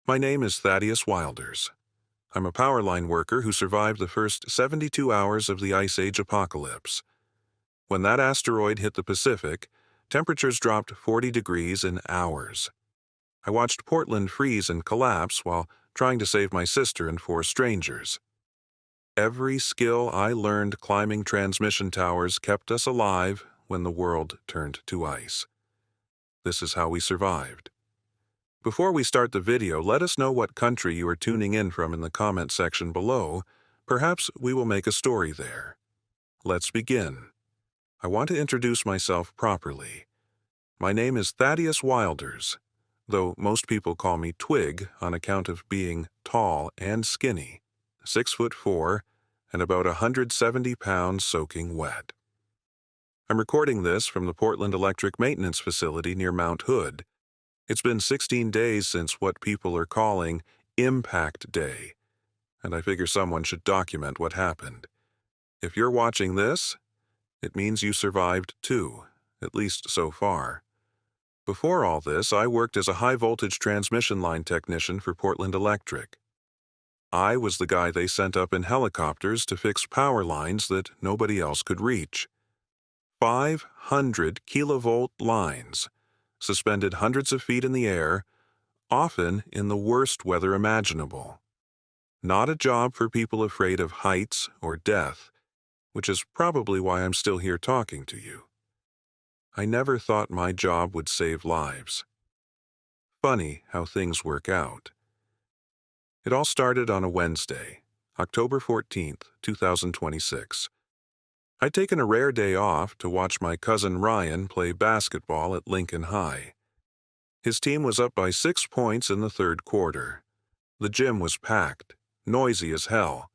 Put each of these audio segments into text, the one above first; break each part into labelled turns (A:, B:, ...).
A: My name is Thaddeus Wilders. I'm a power line worker who survived the first 72 hours of the Ice Age apocalypse. When that asteroid hit the Pacific, temperatures dropped 40 degrees in hours. I watched Portland freeze and collapse while trying to save my sister and four strangers. Every skill I learned climbing transmission towers kept us alive when the world turned to ice. This is how we survived. Before we start the video, let us know what country you are tuning in from in the comment section below. Perhaps we will make a story there. Let's begin. I want to introduce myself properly. My name is Thaddeus Wilders, though most people call me Twig on account of being tall and skinny, 6'4", and about 170 pounds soaking wet. I'm recording this from the Portland Electric Maintenance Facility near Mount Hood. It's been 16 days since what people are calling Impact Day, and I figure someone should document what happened. If you're watching this, it means you survived too, at least so far. Before all this, I worked as a high-voltage transmission line technician for Portland Electric. I was the guy they sent up in helicopters to fix power lines that nobody else could reach. 500 kilovolt lines, suspended hundreds of feet in the air, often in the worst weather imaginable. Not a job for people afraid of heights or death, which is probably why I'm still here talking to you. I never thought my job would save lives. Funny how things work out. It all started on a Wednesday, October 14th, 2026. I'd taken a rare day off to watch my cousin Ryan play basketball at Lincoln High. His team was up by 6 points in the third quarter. The gym was packed, noisy as hell.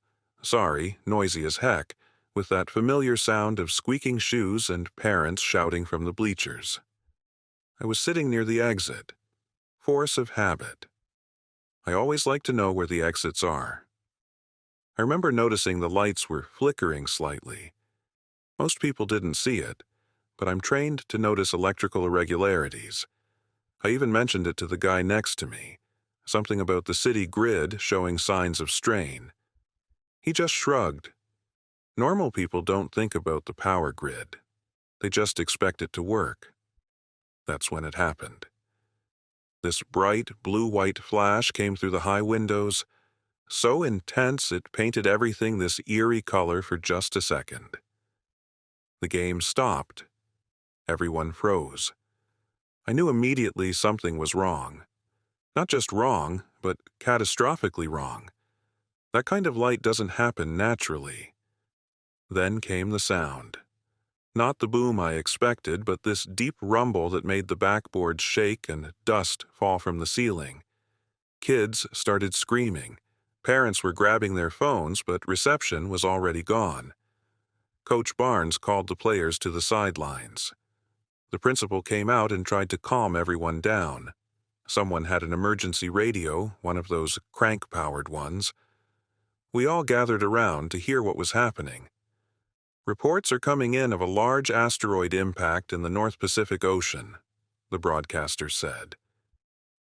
A: Noisy as heck, with that familiar sound of squeaking shoes and parents shouting from the bleachers. I was sitting near the exit. Force of habit. I always like to know where the exits are. I remember noticing the lights were flickering slightly. Most people didn't see it, but I'm trained to notice electrical irregularities. I even mentioned it to the guy next to me, something about the city grid showing signs of strain. He just shrugged. Normal people don't think about the power grid. They just expect it to work. That's when it happened. This bright blue-white flash came through the high windows, so intense it painted everything this eerie color for just a second. The game stopped. Everyone froze. I knew immediately something was wrong. Not just wrong, but catastrophically wrong. That kind of light doesn't happen naturally. Then came the sound. Not the boom I expected, but this deep rumble that made the backboards shake and dust fall from the ceiling. Kids started screaming. Parents were grabbing their phones, but reception was already gone. Coach Barnes called the players to the sidelines. The principal came out and tried to calm everyone down. Someone had an emergency radio, one of those crank-powered ones. We all gathered around to hear what was happening. Reports are coming in of a large asteroid impact in the North Pacific Ocean, the broadcaster said.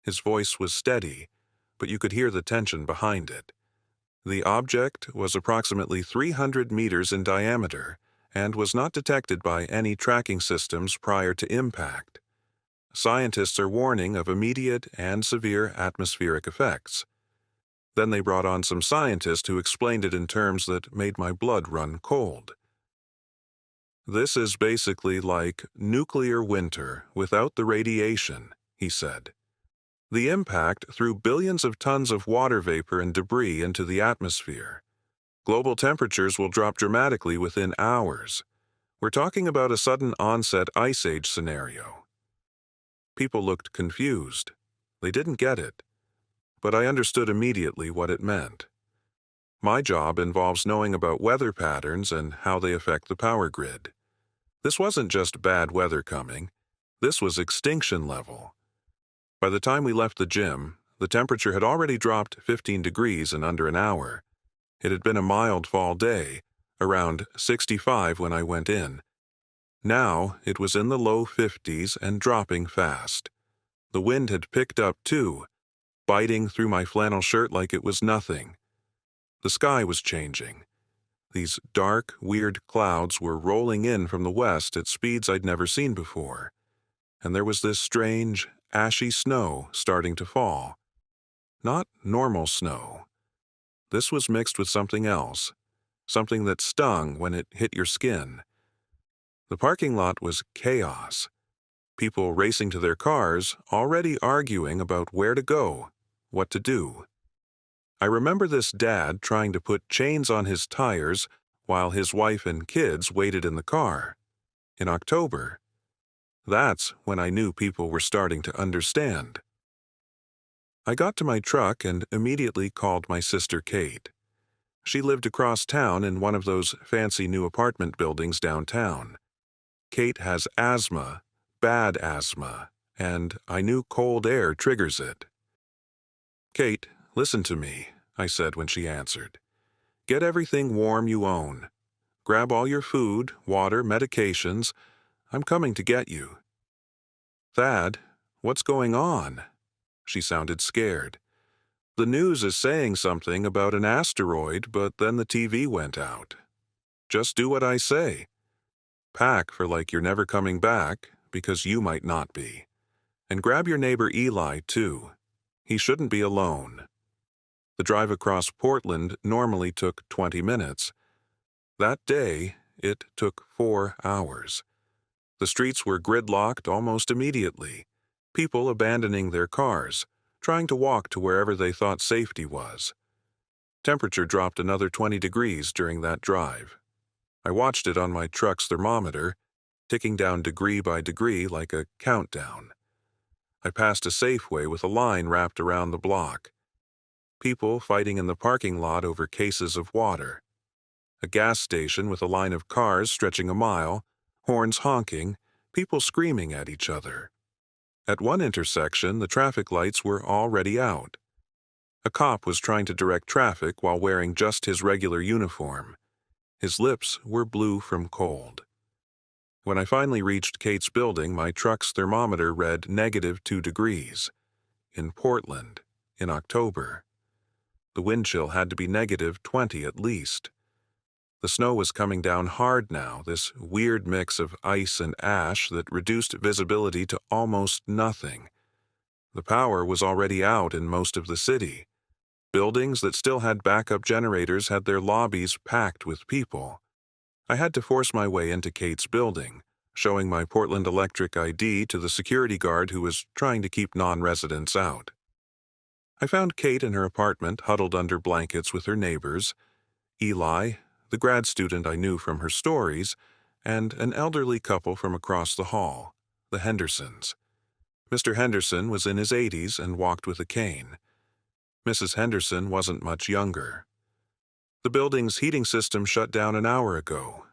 A: His voice was steady, but you could hear the tension behind it. The object was approximately 300 meters in diameter and was not detected by any tracking systems prior to impact. Scientists are warning of immediate and severe atmospheric effects. Then they brought on some scientists who explained it in terms that made my blood run cold. This is basically like nuclear winter without the radiation, he said. The impact threw billions of tons of water vapor and debris into the atmosphere. Global temperatures will drop dramatically within hours. We're talking about a sudden onset ice age scenario. People looked confused. They didn't get it. But I understood immediately what it meant. My job involves knowing about weather patterns and how they affect the power grid. This wasn't just bad weather coming. This was extinction level. By the time we left the gym, the temperature had already dropped 15 degrees in under an hour. It had been a mild fall day, around 65 when I went in. Now it was in the low 50s and dropping fast. The wind had picked up too, biting through my flannel shirt like it was nothing. The sky was changing. These dark, weird clouds were rolling in from the west at speeds I'd never seen before, and there was this strange, ashy snow starting to fall. Not normal snow. This was mixed with something else, something that stung when it hit your skin. The parking lot was chaos. People racing to their cars, already arguing about where to go, what to do. I remember this dad trying to put chains on his tires while his wife and kids waited in the car. In October. That's when I knew people were starting to understand. I got to my truck and immediately called my sister Kate. She lived across town in one of those fancy new apartment buildings downtown. Kate has asthma, bad asthma, and I knew cold air triggers it. "Kate, listen to me," I said when she answered. "Get everything warm you own. Grab all your food, water, medications. I'm coming to get you." "Thad, what's going on?" She sounded scared. "The news is saying something about an asteroid, but then the TV went out." "Just do what I say. Pack for like you're never coming back, because you might not be. And grab your neighbor Eli, too. He shouldn't be alone." The drive across Portland normally took 20 minutes. That day, it took 4 hours. The streets were gridlocked almost immediately, people abandoning their cars, trying to walk to wherever they thought safety was. Temperature dropped another 20 degrees during that drive. I watched it on my truck's thermometer, ticking down degree by degree like a countdown. I passed a Safeway with a line wrapped around the block. People fighting in the parking lot over cases of water. A gas station with a line of cars stretching a mile, horns honking, people screaming at each other. At one intersection, the traffic lights were already out. A cop was trying to direct traffic while wearing just his regular uniform. His lips were blue from cold. When I finally reached Kate's building, my truck's thermometer read -2 degrees. In Portland, in October. The wind chill had to be -20 at least. The snow was coming down hard now, this weird mix of ice and ash that reduced visibility to almost nothing. The power was already out in most of the city. Buildings that still had backup generators had their lobbies packed with people. I had to force my way into Kate's building, showing my Portland Electric ID to the security guard who was trying to keep non-residents out. I found Kate in her apartment huddled under blankets with her neighbors, Eli, the grad student I knew from her stories, and an elderly couple from across the hall, the Hendersons. Mr. Henderson was in his 80s and walked with a cane. Mrs. Henderson wasn't much younger. "The building's heating system shut down an hour ago,"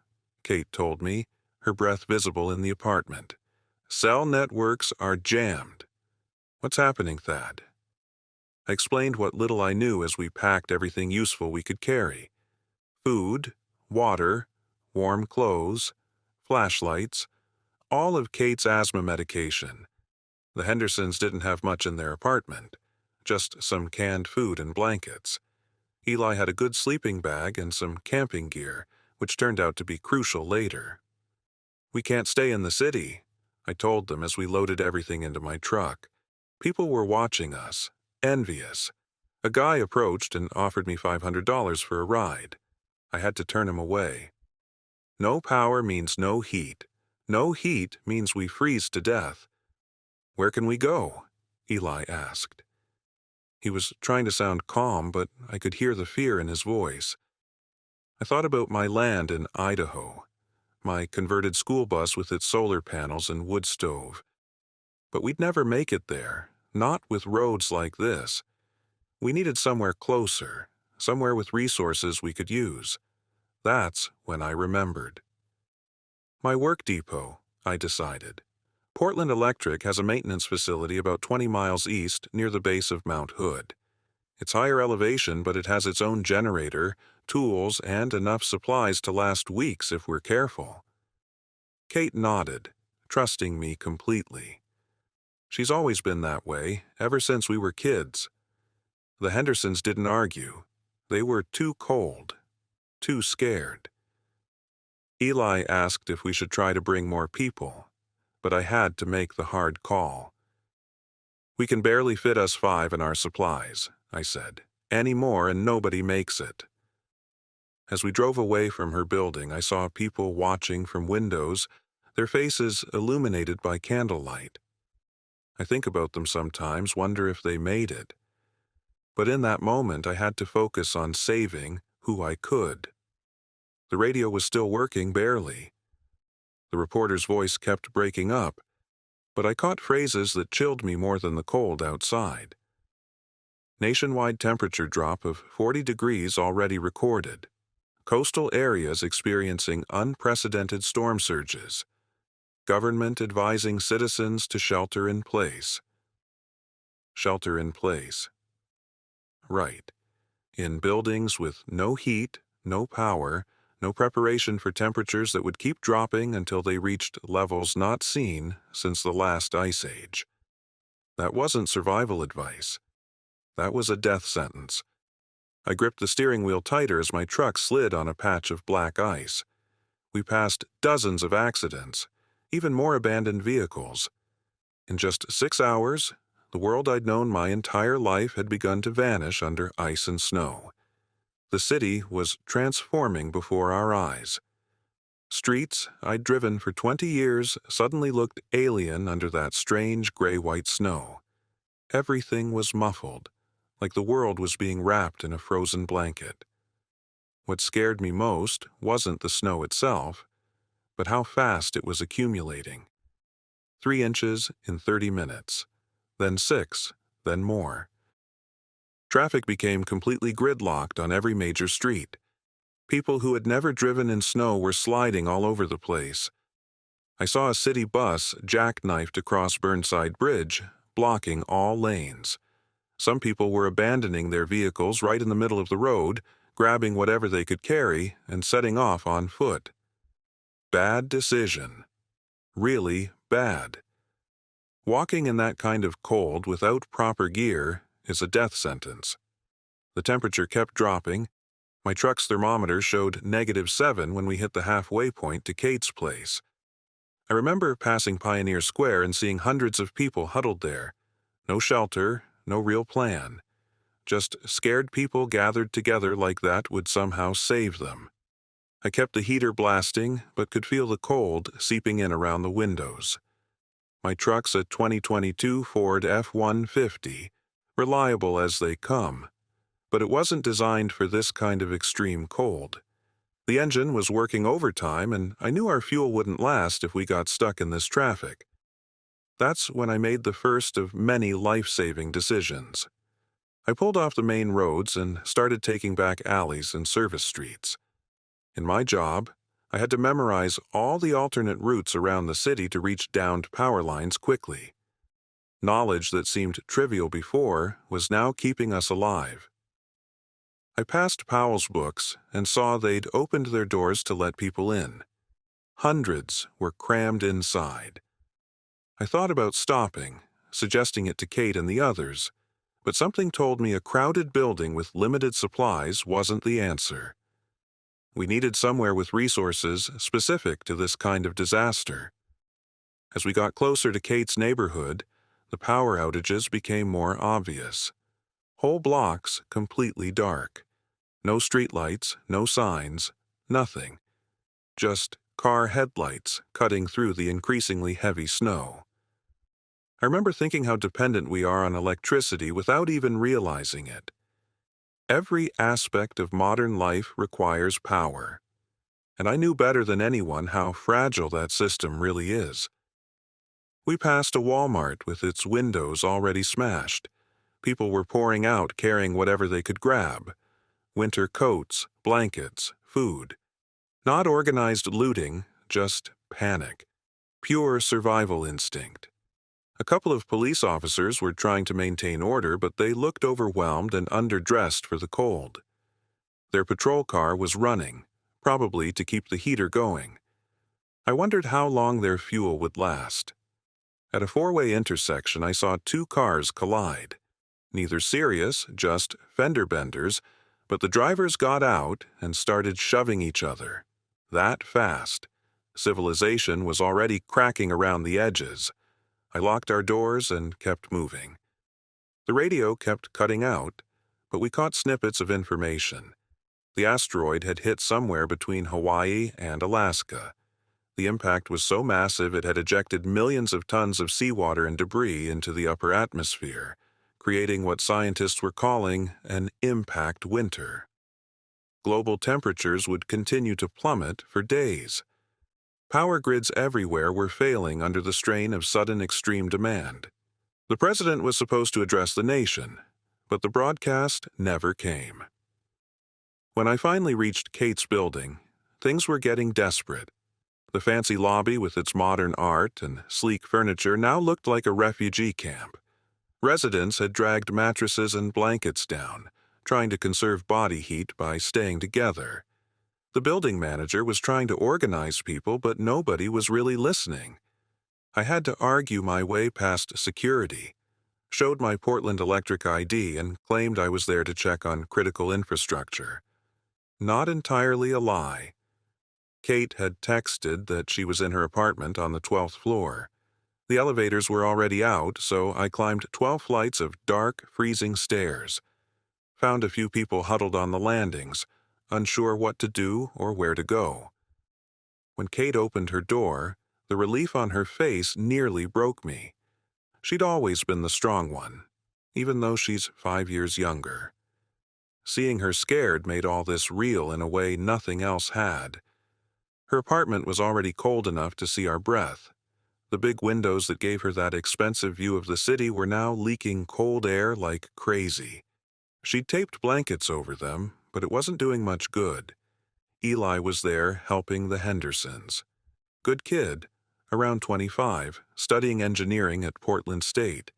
A: Kate told me, her breath visible in the apartment. "Cell networks are jammed." "What's happening, Thad?" I explained what little I knew as we packed everything useful we could carry. Food, water, warm clothes, flashlights, all of Kate's asthma medication. The Hendersons didn't have much in their apartment, just some canned food and blankets. Eli had a good sleeping bag and some camping gear, which turned out to be crucial later. "We can't stay in the city," I told them as we loaded everything into my truck. People were watching us, envious. A guy approached and offered me $500 for a ride. I had to turn him away. No power means no heat. No heat means we freeze to death. "Where can we go?" Eli asked. He was trying to sound calm, but I could hear the fear in his voice. I thought about my land in Idaho, my converted school bus with its solar panels and wood stove. But we'd never make it there, not with roads like this. We needed somewhere closer, somewhere with resources we could use. That's when I remembered. My work depot, I decided. Portland Electric has a maintenance facility about 20 miles east near the base of Mount Hood. It's higher elevation, but it has its own generator, tools, and enough supplies to last weeks if we're careful. Kate nodded, trusting me completely. She's always been that way, ever since we were kids. The Hendersons didn't argue. They were too cold, too scared. Eli asked if we should try to bring more people, but I had to make the hard call. "We can barely fit us 5 in our supplies," I said. "Any more and nobody makes it." As we drove away from her building, I saw people watching from windows, their faces illuminated by candlelight. I think about them sometimes, wonder if they made it. But in that moment, I had to focus on saving who I could. The radio was still working barely. The reporter's voice kept breaking up, but I caught phrases that chilled me more than the cold outside. Nationwide temperature drop of 40 degrees already recorded. Coastal areas experiencing unprecedented storm surges. Government advising citizens to shelter in place. Shelter in place. Right. In buildings with no heat, no power, no preparation for temperatures that would keep dropping until they reached levels not seen since the last ice age. That wasn't survival advice. That was a death sentence. I gripped the steering wheel tighter as my truck slid on a patch of black ice. We passed dozens of accidents, even more abandoned vehicles. In just 6 hours, the world I'd known my entire life had begun to vanish under ice and snow. The city was transforming before our eyes. Streets I'd driven for 20 years suddenly looked alien under that strange gray-white snow. Everything was muffled, like the world was being wrapped in a frozen blanket. What scared me most wasn't the snow itself, but how fast it was accumulating. 3 inches in 30 minutes, then 6, then more. Traffic became completely gridlocked on every major street. People who had never driven in snow were sliding all over the place. I saw a city bus jackknifed across Burnside Bridge, blocking all lanes. Some people were abandoning their vehicles right in the middle of the road, grabbing whatever they could carry, and setting off on foot. Bad decision. Really bad. Walking in that kind of cold without proper gear is a death sentence. The temperature kept dropping. My truck's thermometer showed -7 when we hit the halfway point to Kate's place. I remember passing Pioneer Square and seeing hundreds of people huddled there. No shelter, no real plan. Just scared people gathered together like that would somehow save them. I kept the heater blasting, but could feel the cold seeping in around the windows. My truck's a 2022 Ford F-150, reliable as they come, but it wasn't designed for this kind of extreme cold. The engine was working overtime, and I knew our fuel wouldn't last if we got stuck in this traffic. That's when I made the first of many life-saving decisions. I pulled off the main roads and started taking back alleys and service streets. In my job, I had to memorize all the alternate routes around the city to reach downed power lines quickly. Knowledge that seemed trivial before was now keeping us alive. I passed Powell's books and saw they'd opened their doors to let people in. Hundreds were crammed inside. I thought about stopping, suggesting it to Kate and the others, but something told me a crowded building with limited supplies wasn't the answer. We needed somewhere with resources specific to this kind of disaster. As we got closer to Kate's neighborhood, the power outages became more obvious. Whole blocks completely dark. No streetlights, no signs, nothing. Just car headlights cutting through the increasingly heavy snow. I remember thinking how dependent we are on electricity without even realizing it. Every aspect of modern life requires power, and I knew better than anyone how fragile that system really is. We passed a Walmart with its windows already smashed. People were pouring out carrying whatever they could grab. Winter coats, blankets, food. Not organized looting, just panic. Pure survival instinct. A couple of police officers were trying to maintain order, but they looked overwhelmed and underdressed for the cold. Their patrol car was running, probably to keep the heater going. I wondered how long their fuel would last. At a 4-way intersection, I saw 2 cars collide. Neither serious, just fender benders, but the drivers got out and started shoving each other. That fast. Civilization was already cracking around the edges. I locked our doors and kept moving. The radio kept cutting out, but we caught snippets of information. The asteroid had hit somewhere between Hawaii and Alaska. The impact was so massive it had ejected millions of tons of seawater and debris into the upper atmosphere, creating what scientists were calling an impact winter. Global temperatures would continue to plummet for days. Power grids everywhere were failing under the strain of sudden extreme demand. The president was supposed to address the nation, but the broadcast never came. When I finally reached Kate's building, things were getting desperate. The fancy lobby with its modern art and sleek furniture now looked like a refugee camp. Residents had dragged mattresses and blankets down, trying to conserve body heat by staying together. The building manager was trying to organize people, but nobody was really listening. I had to argue my way past security, showed my Portland Electric ID, and claimed I was there to check on critical infrastructure. Not entirely a lie. Kate had texted that she was in her apartment on the 12th floor. The elevators were already out, so I climbed 12 flights of dark, freezing stairs. Found a few people huddled on the landings, unsure what to do or where to go. When Kate opened her door, the relief on her face nearly broke me. She'd always been the strong one, even though she's 5 years younger. Seeing her scared made all this real in a way nothing else had. Her apartment was already cold enough to see our breath. The big windows that gave her that expensive view of the city were now leaking cold air like crazy. She'd taped blankets over them, but it wasn't doing much good. Eli was there helping the Hendersons. Good kid, around 25, studying engineering at Portland State.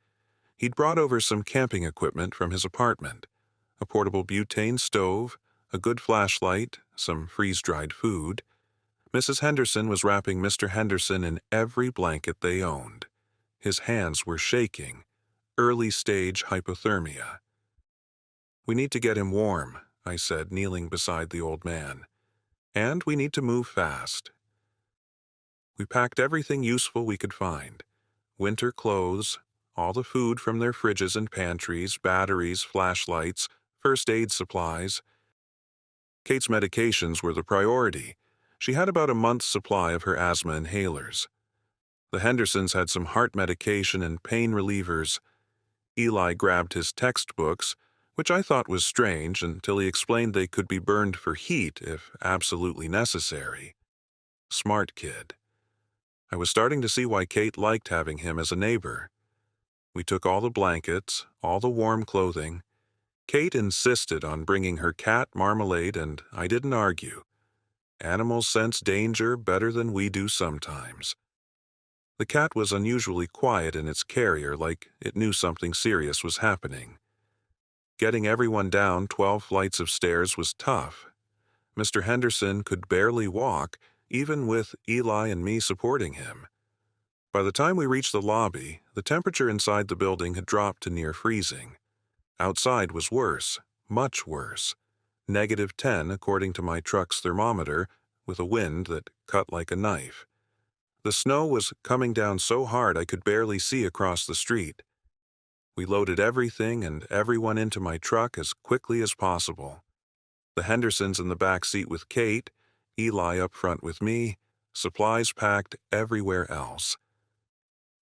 A: He'd brought over some camping equipment from his apartment: a portable butane stove, a good flashlight, some freeze-dried food. Mrs. Henderson was wrapping Mr. Henderson in every blanket they owned. His hands were shaking, early-stage hypothermia. "We need to get him warm," I said, kneeling beside the old man. "And we need to move fast." We packed everything useful we could find: winter clothes, all the food from their fridges and pantries, batteries, flashlights, first aid supplies. Kate's medications were the priority. She had about a month's supply of her asthma inhalers. The Hendersons had some heart medication and pain relievers. Eli grabbed his textbooks, which I thought was strange until he explained they could be burned for heat if absolutely necessary. Smart kid. I was starting to see why Kate liked having him as a neighbor. We took all the blankets, all the warm clothing. Kate insisted on bringing her cat Marmalade, and I didn't argue. Animals sense danger better than we do sometimes. The cat was unusually quiet in its carrier, like it knew something serious was happening. Getting everyone down 12 flights of stairs was tough. Mr. Henderson could barely walk, even with Eli and me supporting him. By the time we reached the lobby, the temperature inside the building had dropped to near freezing. Outside was worse, much worse. -10 according to my truck's thermometer, with a wind that cut like a knife. The snow was coming down so hard I could barely see across the street. We loaded everything and everyone into my truck as quickly as possible. The Hendersons in the back seat with Kate, Eli up front with me, supplies packed everywhere else.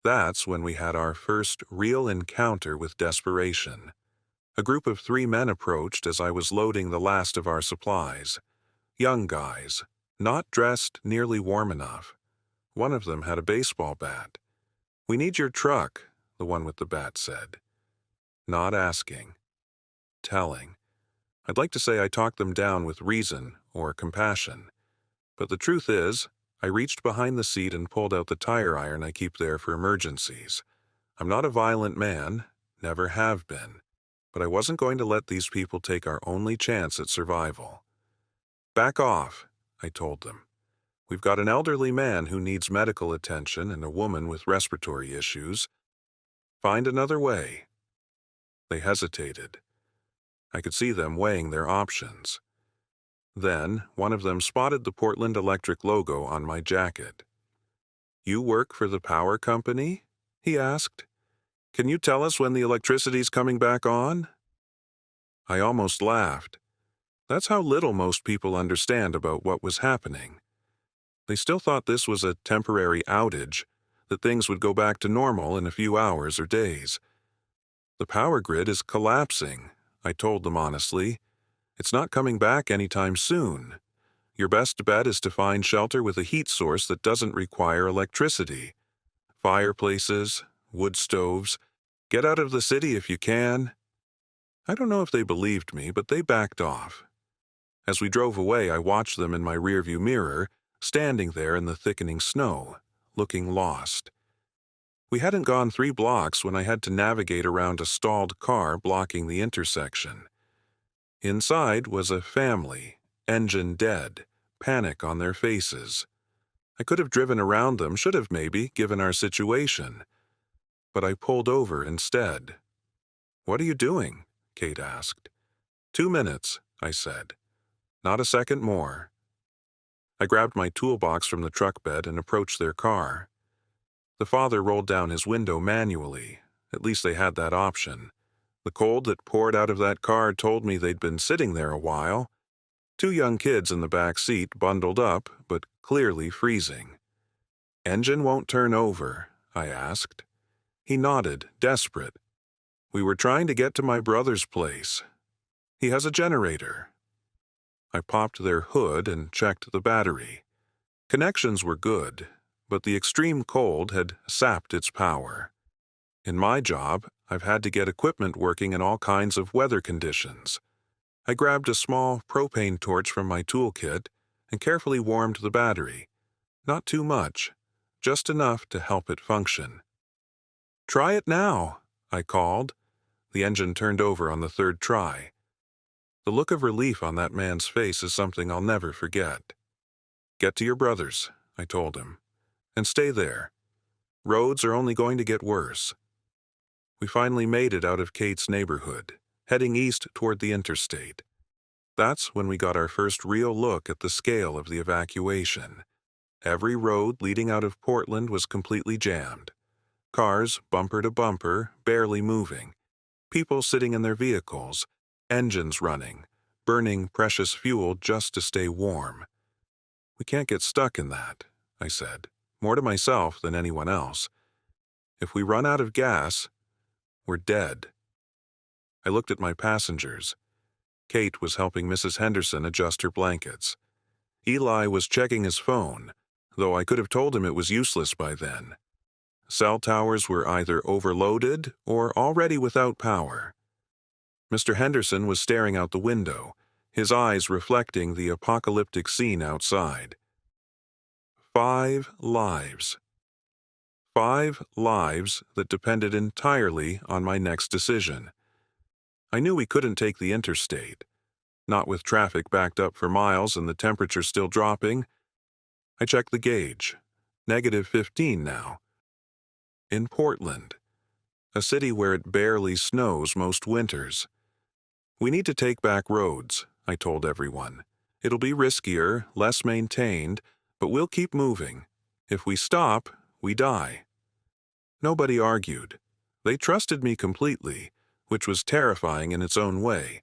A: That's when we had our first real encounter with desperation. A group of 3 men approached as I was loading the last of our supplies. Young guys, not dressed nearly warm enough. One of them had a baseball bat. "We need your truck," the one with the bat said. Not asking. Telling. I'd like to say I talked them down with reason or compassion. But the truth is, I reached behind the seat and pulled out the tire iron I keep there for emergencies. I'm not a violent man, never have been. But I wasn't going to let these people take our only chance at survival. "Back off," I told them. "We've got an elderly man who needs medical attention and a woman with respiratory issues. Find another way." They hesitated. I could see them weighing their options. Then, one of them spotted the Portland Electric logo on my jacket. "You work for the power company?" he asked. "Can you tell us when the electricity's coming back on?" I almost laughed. That's how little most people understand about what was happening. They still thought this was a temporary outage, that things would go back to normal in a few hours or days. "The power grid is collapsing," I told them honestly. "It's not coming back anytime soon. Your best bet is to find shelter with a heat source that doesn't require electricity. Fireplaces, wood stoves. Get out of the city if you can." I don't know if they believed me, but they backed off. As we drove away, I watched them in my rearview mirror, standing there in the thickening snow, looking lost. We hadn't gone 3 blocks when I had to navigate around a stalled car blocking the intersection. Inside was a family, engine dead, panic on their faces. I could have driven around them, should have maybe, given our situation. But I pulled over instead. "What are you doing?" Kate asked. 2 minutes, I said. Not a second more. I grabbed my toolbox from the truck bed and approached their car. The father rolled down his window manually. At least they had that option. The cold that poured out of that car told me they'd been sitting there a while. 2 young kids in the back seat, bundled up, but clearly freezing. "Engine won't turn over?" I asked. He nodded, desperate. "We were trying to get to my brother's place. He has a generator." I popped their hood and checked the battery. Connections were good, but the extreme cold had sapped its power. In my job, I've had to get equipment working in all kinds of weather conditions. I grabbed a small propane torch from my toolkit and carefully warmed the battery. Not too much, just enough to help it function. "Try it now," I called. The engine turned over on the 3rd try. The look of relief on that man's face is something I'll never forget. "Get to your brother's," I told him, "and stay there. Roads are only going to get worse." We finally made it out of Kate's neighborhood, heading east toward the interstate. That's when we got our first real look at the scale of the evacuation. Every road leading out of Portland was completely jammed. Cars, bumper to bumper, barely moving. People sitting in their vehicles, engines running, burning precious fuel just to stay warm. "We can't get stuck in that," I said, more to myself than anyone else. "If we run out of gas, we're dead." I looked at my passengers. Kate was helping Mrs. Henderson adjust her blankets. Eli was checking his phone, though I could have told him it was useless by then. Cell towers were either overloaded or already without power. Mr. Henderson was staring out the window, his eyes reflecting the apocalyptic scene outside. 5 lives. 5 lives that depended entirely on my next decision. I knew we couldn't take the interstate. Not with traffic backed up for miles and the temperature still dropping. I checked the gauge. -15 now. In Portland, a city where it barely snows most winters. "We need to take back roads," I told everyone. "It'll be riskier, less maintained, but we'll keep moving. If we stop, we die." Nobody argued. They trusted me completely, which was terrifying in its own way.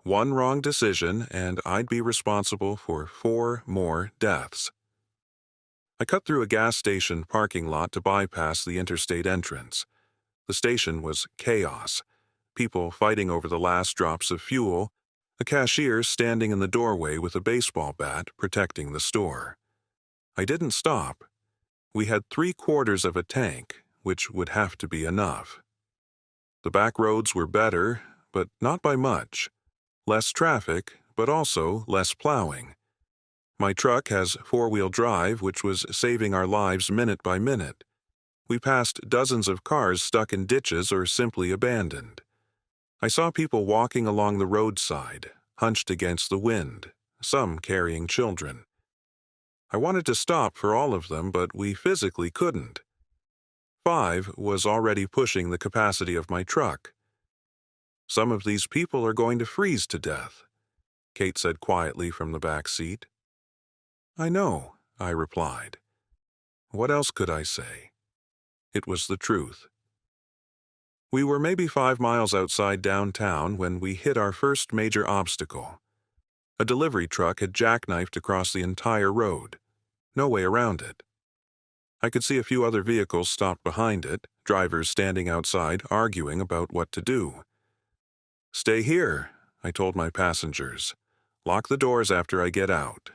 A: One wrong decision, and I'd be responsible for 4 more deaths. I cut through a gas station parking lot to bypass the interstate entrance. The station was chaos. People fighting over the last drops of fuel, a cashier standing in the doorway with a baseball bat protecting the store. I didn't stop. We had 3/4 of a tank, which would have to be enough. The back roads were better, but not by much. Less traffic, but also less plowing. My truck has 4-wheel drive, which was saving our lives minute by minute. We passed dozens of cars stuck in ditches or simply abandoned. I saw people walking along the roadside, hunched against the wind, some carrying children. I wanted to stop for all of them, but we physically couldn't. 5 was already pushing the capacity of my truck. Some of these people are going to freeze to death, Kate said quietly from the back seat. I know, I replied. What else could I say? It was the truth. We were maybe 5 miles outside downtown when we hit our first major obstacle. A delivery truck had jackknifed across the entire road. No way around it. I could see a few other vehicles stopped behind it, drivers standing outside arguing about what to do. Stay here, I told my passengers. Lock the doors after I get out.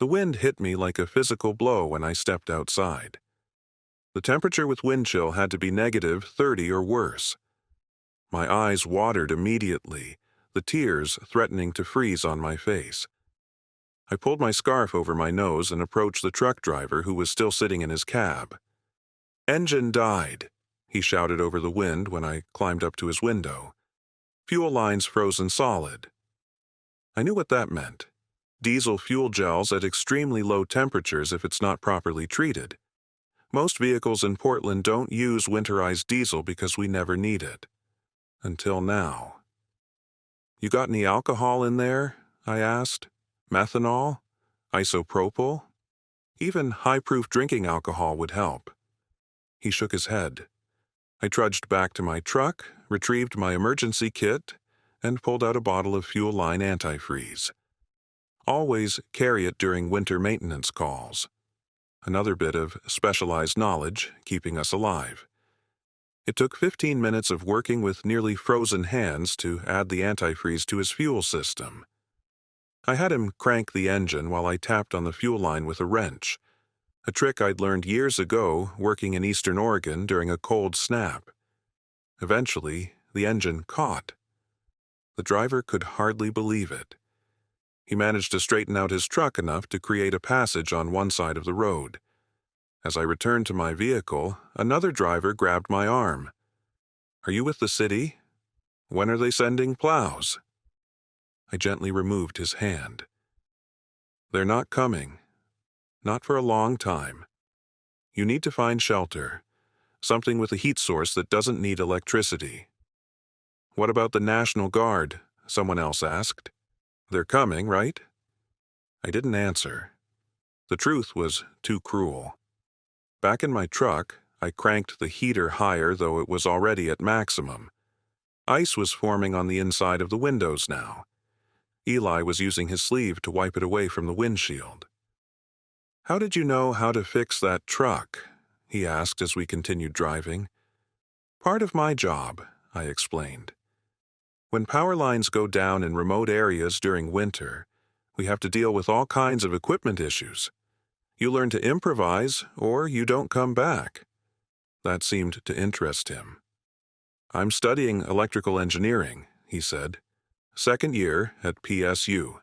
A: The wind hit me like a physical blow when I stepped outside. The temperature with wind chill had to be -30 or worse. My eyes watered immediately, the tears threatening to freeze on my face. I pulled my scarf over my nose and approached the truck driver who was still sitting in his cab. Engine died, he shouted over the wind when I climbed up to his window. Fuel lines frozen solid. I knew what that meant. Diesel fuel gels at extremely low temperatures if it's not properly treated. Most vehicles in Portland don't use winterized diesel because we never need it. Until now. You got any alcohol in there? I asked. Methanol? Isopropyl? Even high-proof drinking alcohol would help. He shook his head. I trudged back to my truck, retrieved my emergency kit, and pulled out a bottle of Fuel Line antifreeze. Always carry it during winter maintenance calls. Another bit of specialized knowledge keeping us alive. It took 15 minutes of working with nearly frozen hands to add the antifreeze to his fuel system. I had him crank the engine while I tapped on the fuel line with a wrench, a trick I'd learned years ago working in Eastern Oregon during a cold snap. Eventually, the engine caught. The driver could hardly believe it. He managed to straighten out his truck enough to create a passage on one side of the road. As I returned to my vehicle, another driver grabbed my arm. Are you with the city? When are they sending plows? I gently removed his hand. They're not coming. Not for a long time. You need to find shelter. Something with a heat source that doesn't need electricity. What about the National Guard? Someone else asked. They're coming, right? I didn't answer. The truth was too cruel. Back in my truck, I cranked the heater higher, though it was already at maximum. Ice was forming on the inside of the windows now. Eli was using his sleeve to wipe it away from the windshield. How did you know how to fix that truck? He asked as we continued driving. Part of my job, I explained. When power lines go down in remote areas during winter, we have to deal with all kinds of equipment issues. You learn to improvise, or you don't come back. That seemed to interest him. I'm studying electrical engineering, he said. Second year at PSU.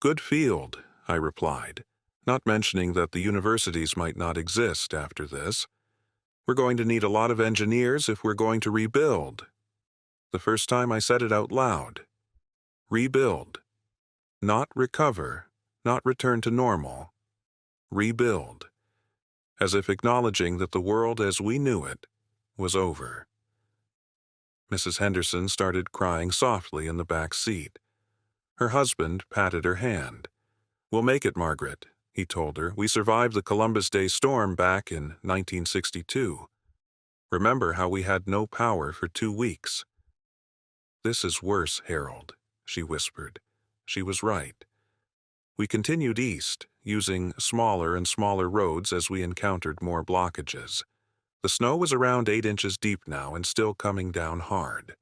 A: Good field, I replied, not mentioning that the universities might not exist after this. We're going to need a lot of engineers if we're going to rebuild. The first time I said it out loud. Rebuild. Not recover, not return to normal. Rebuild. As if acknowledging that the world as we knew it was over. Mrs. Henderson started crying softly in the back seat. Her husband patted her hand. We'll make it, Margaret, he told her. We survived the Columbus Day storm back in 1962. Remember how we had no power for 2 weeks? This is worse, Harold, she whispered. She was right. We continued east, using smaller and smaller roads as we encountered more blockages. The snow was around 8 inches deep now and still coming down hard.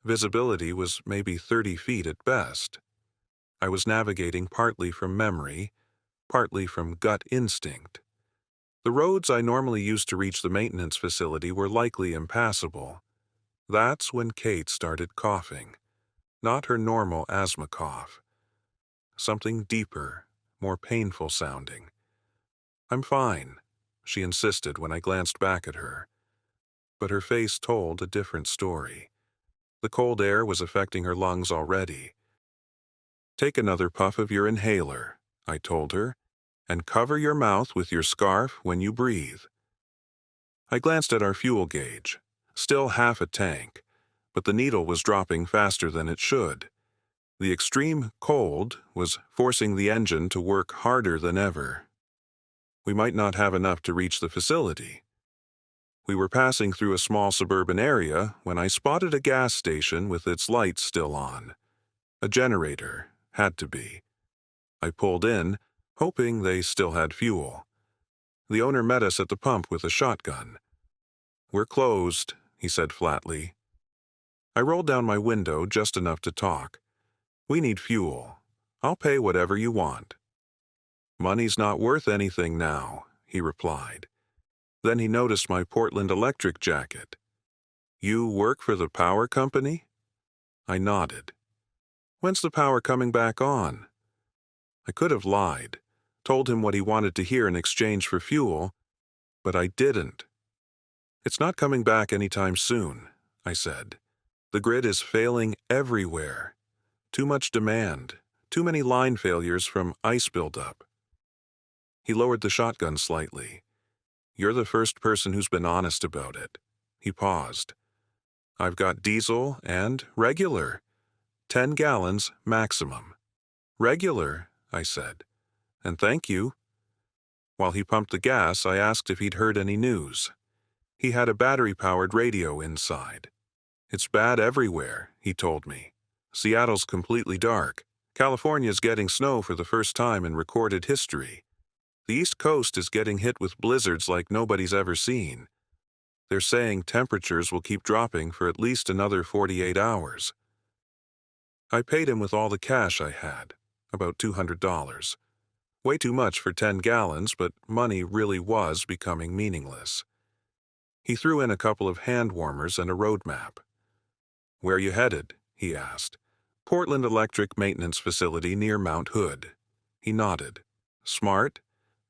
A: Visibility was maybe 30 feet at best. I was navigating partly from memory, partly from gut instinct. The roads I normally used to reach the maintenance facility were likely impassable. That's when Kate started coughing. Not her normal asthma cough. Something deeper, more painful sounding. I'm fine, she insisted when I glanced back at her. But her face told a different story. The cold air was affecting her lungs already. Take another puff of your inhaler, I told her, and cover your mouth with your scarf when you breathe. I glanced at our fuel gauge, still half a tank, but the needle was dropping faster than it should. The extreme cold was forcing the engine to work harder than ever. We might not have enough to reach the facility. We were passing through a small suburban area when I spotted a gas station with its lights still on. A generator, had to be. I pulled in, hoping they still had fuel. The owner met us at the pump with a shotgun. "We're closed," he said flatly. I rolled down my window just enough to talk. "We need fuel. I'll pay whatever you want." "Money's not worth anything now," he replied. Then he noticed my Portland Electric jacket. "You work for the power company?" I nodded. "When's the power coming back on?" I could have lied, told him what he wanted to hear in exchange for fuel, but I didn't. "It's not coming back anytime soon," I said. "The grid is failing everywhere. Too much demand, too many line failures from ice buildup." He lowered the shotgun slightly. "You're the first person who's been honest about it." He paused. "I've got diesel and regular. 10 gallons maximum." "Regular," I said. "And thank you." While he pumped the gas, I asked if he'd heard any news. He had a battery-powered radio inside. "It's bad everywhere," he told me. "Seattle's completely dark. California's getting snow for the first time in recorded history. The East Coast is getting hit with blizzards like nobody's ever seen. They're saying temperatures will keep dropping for at least another 48 hours. I paid him with all the cash I had, about $200. Way too much for 10 gallons, but money really was becoming meaningless. He threw in a couple of hand warmers and a road map. "Where you headed?" he asked. "Portland Electric Maintenance Facility near Mount Hood." He nodded. "Smart.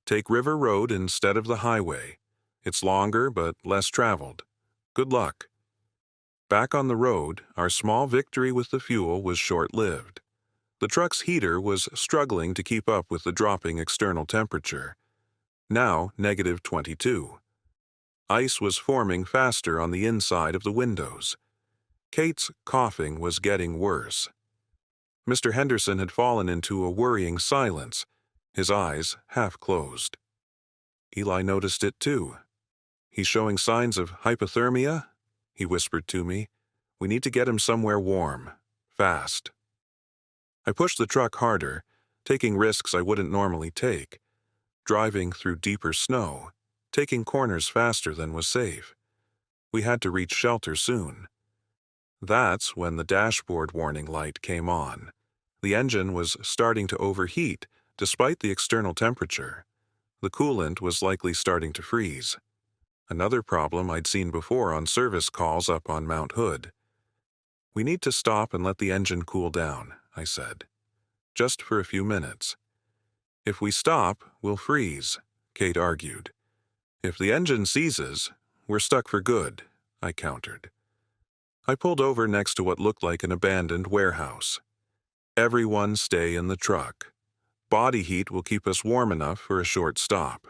A: Take River Road instead of the highway. It's longer but less traveled. Good luck." Back on the road, our small victory with the fuel was short-lived. The truck's heater was struggling to keep up with the dropping external temperature. Now -22. Ice was forming faster on the inside of the windows. Kate's coughing was getting worse. Mr. Henderson had fallen into a worrying silence, his eyes half closed. Eli noticed it too. "He's showing signs of hypothermia," he whispered to me. "We need to get him somewhere warm. Fast." I pushed the truck harder, taking risks I wouldn't normally take, driving through deeper snow, taking corners faster than was safe. We had to reach shelter soon. That's when the dashboard warning light came on. The engine was starting to overheat despite the external temperature. The coolant was likely starting to freeze. Another problem I'd seen before on service calls up on Mount Hood. "We need to stop and let the engine cool down," I said. "Just for a few minutes." "If we stop, we'll freeze," Kate argued. "If the engine seizes, we're stuck for good," I countered. I pulled over next to what looked like an abandoned warehouse. "Everyone stay in the truck. Body heat will keep us warm enough for a short stop."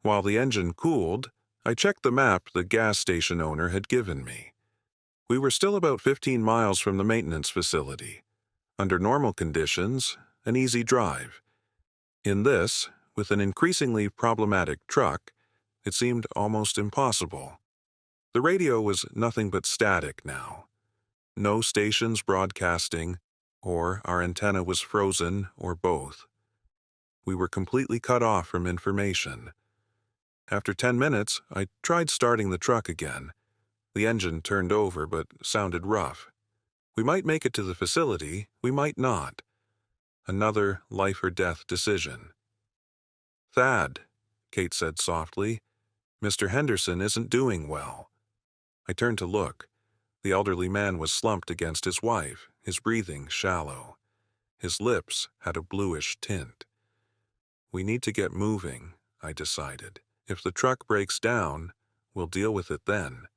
A: While the engine cooled, I checked the map the gas station owner had given me. We were still about 15 miles from the maintenance facility. Under normal conditions, an easy drive. In this, with an increasingly problematic truck, it seemed almost impossible. The radio was nothing but static now. No stations broadcasting, or our antenna was frozen, or both. We were completely cut off from information. After 10 minutes, I tried starting the truck again. The engine turned over but sounded rough. We might make it to the facility, we might not. Another life-or-death decision. "Thad," Kate said softly, "Mr. Henderson isn't doing well." I turned to look. The elderly man was slumped against his wife, his breathing shallow. His lips had a bluish tint. "We need to get moving," I decided. "If the truck breaks down, we'll deal with it then."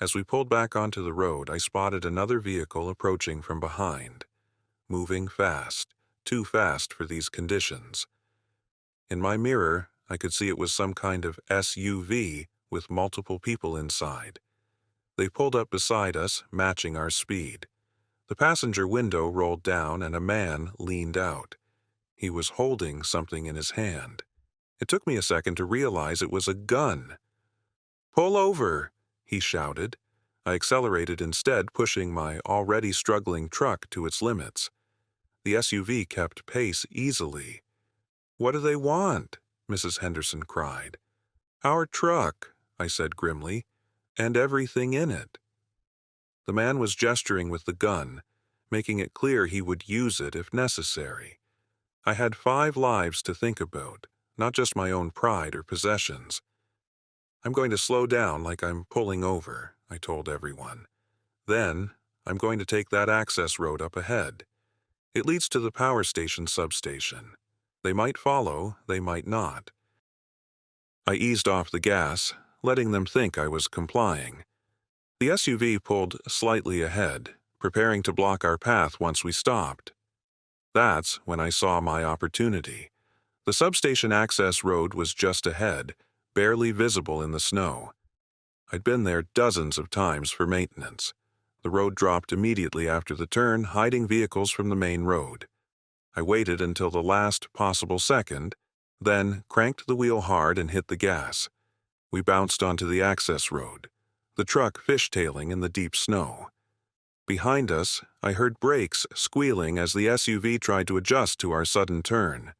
A: As we pulled back onto the road, I spotted another vehicle approaching from behind, moving fast, too fast for these conditions. In my mirror, I could see it was some kind of SUV with multiple people inside. They pulled up beside us, matching our speed. The passenger window rolled down and a man leaned out. He was holding something in his hand. It took me a second to realize it was a gun. "Pull over!" he shouted. I accelerated instead, pushing my already struggling truck to its limits. The SUV kept pace easily. "What do they want?" Mrs. Henderson cried. "Our truck," I said grimly, "and everything in it." The man was gesturing with the gun, making it clear he would use it if necessary. I had 5 lives to think about, not just my own pride or possessions. "I'm going to slow down like I'm pulling over," I told everyone. "Then, I'm going to take that access road up ahead. It leads to the power station substation. They might follow, they might not." I eased off the gas, letting them think I was complying. The SUV pulled slightly ahead, preparing to block our path once we stopped. That's when I saw my opportunity. The substation access road was just ahead, barely visible in the snow. I'd been there dozens of times for maintenance. The road dropped immediately after the turn, hiding vehicles from the main road. I waited until the last possible second, then cranked the wheel hard and hit the gas. We bounced onto the access road, the truck fishtailing in the deep snow. Behind us, I heard brakes squealing as the SUV tried to adjust to our sudden turn.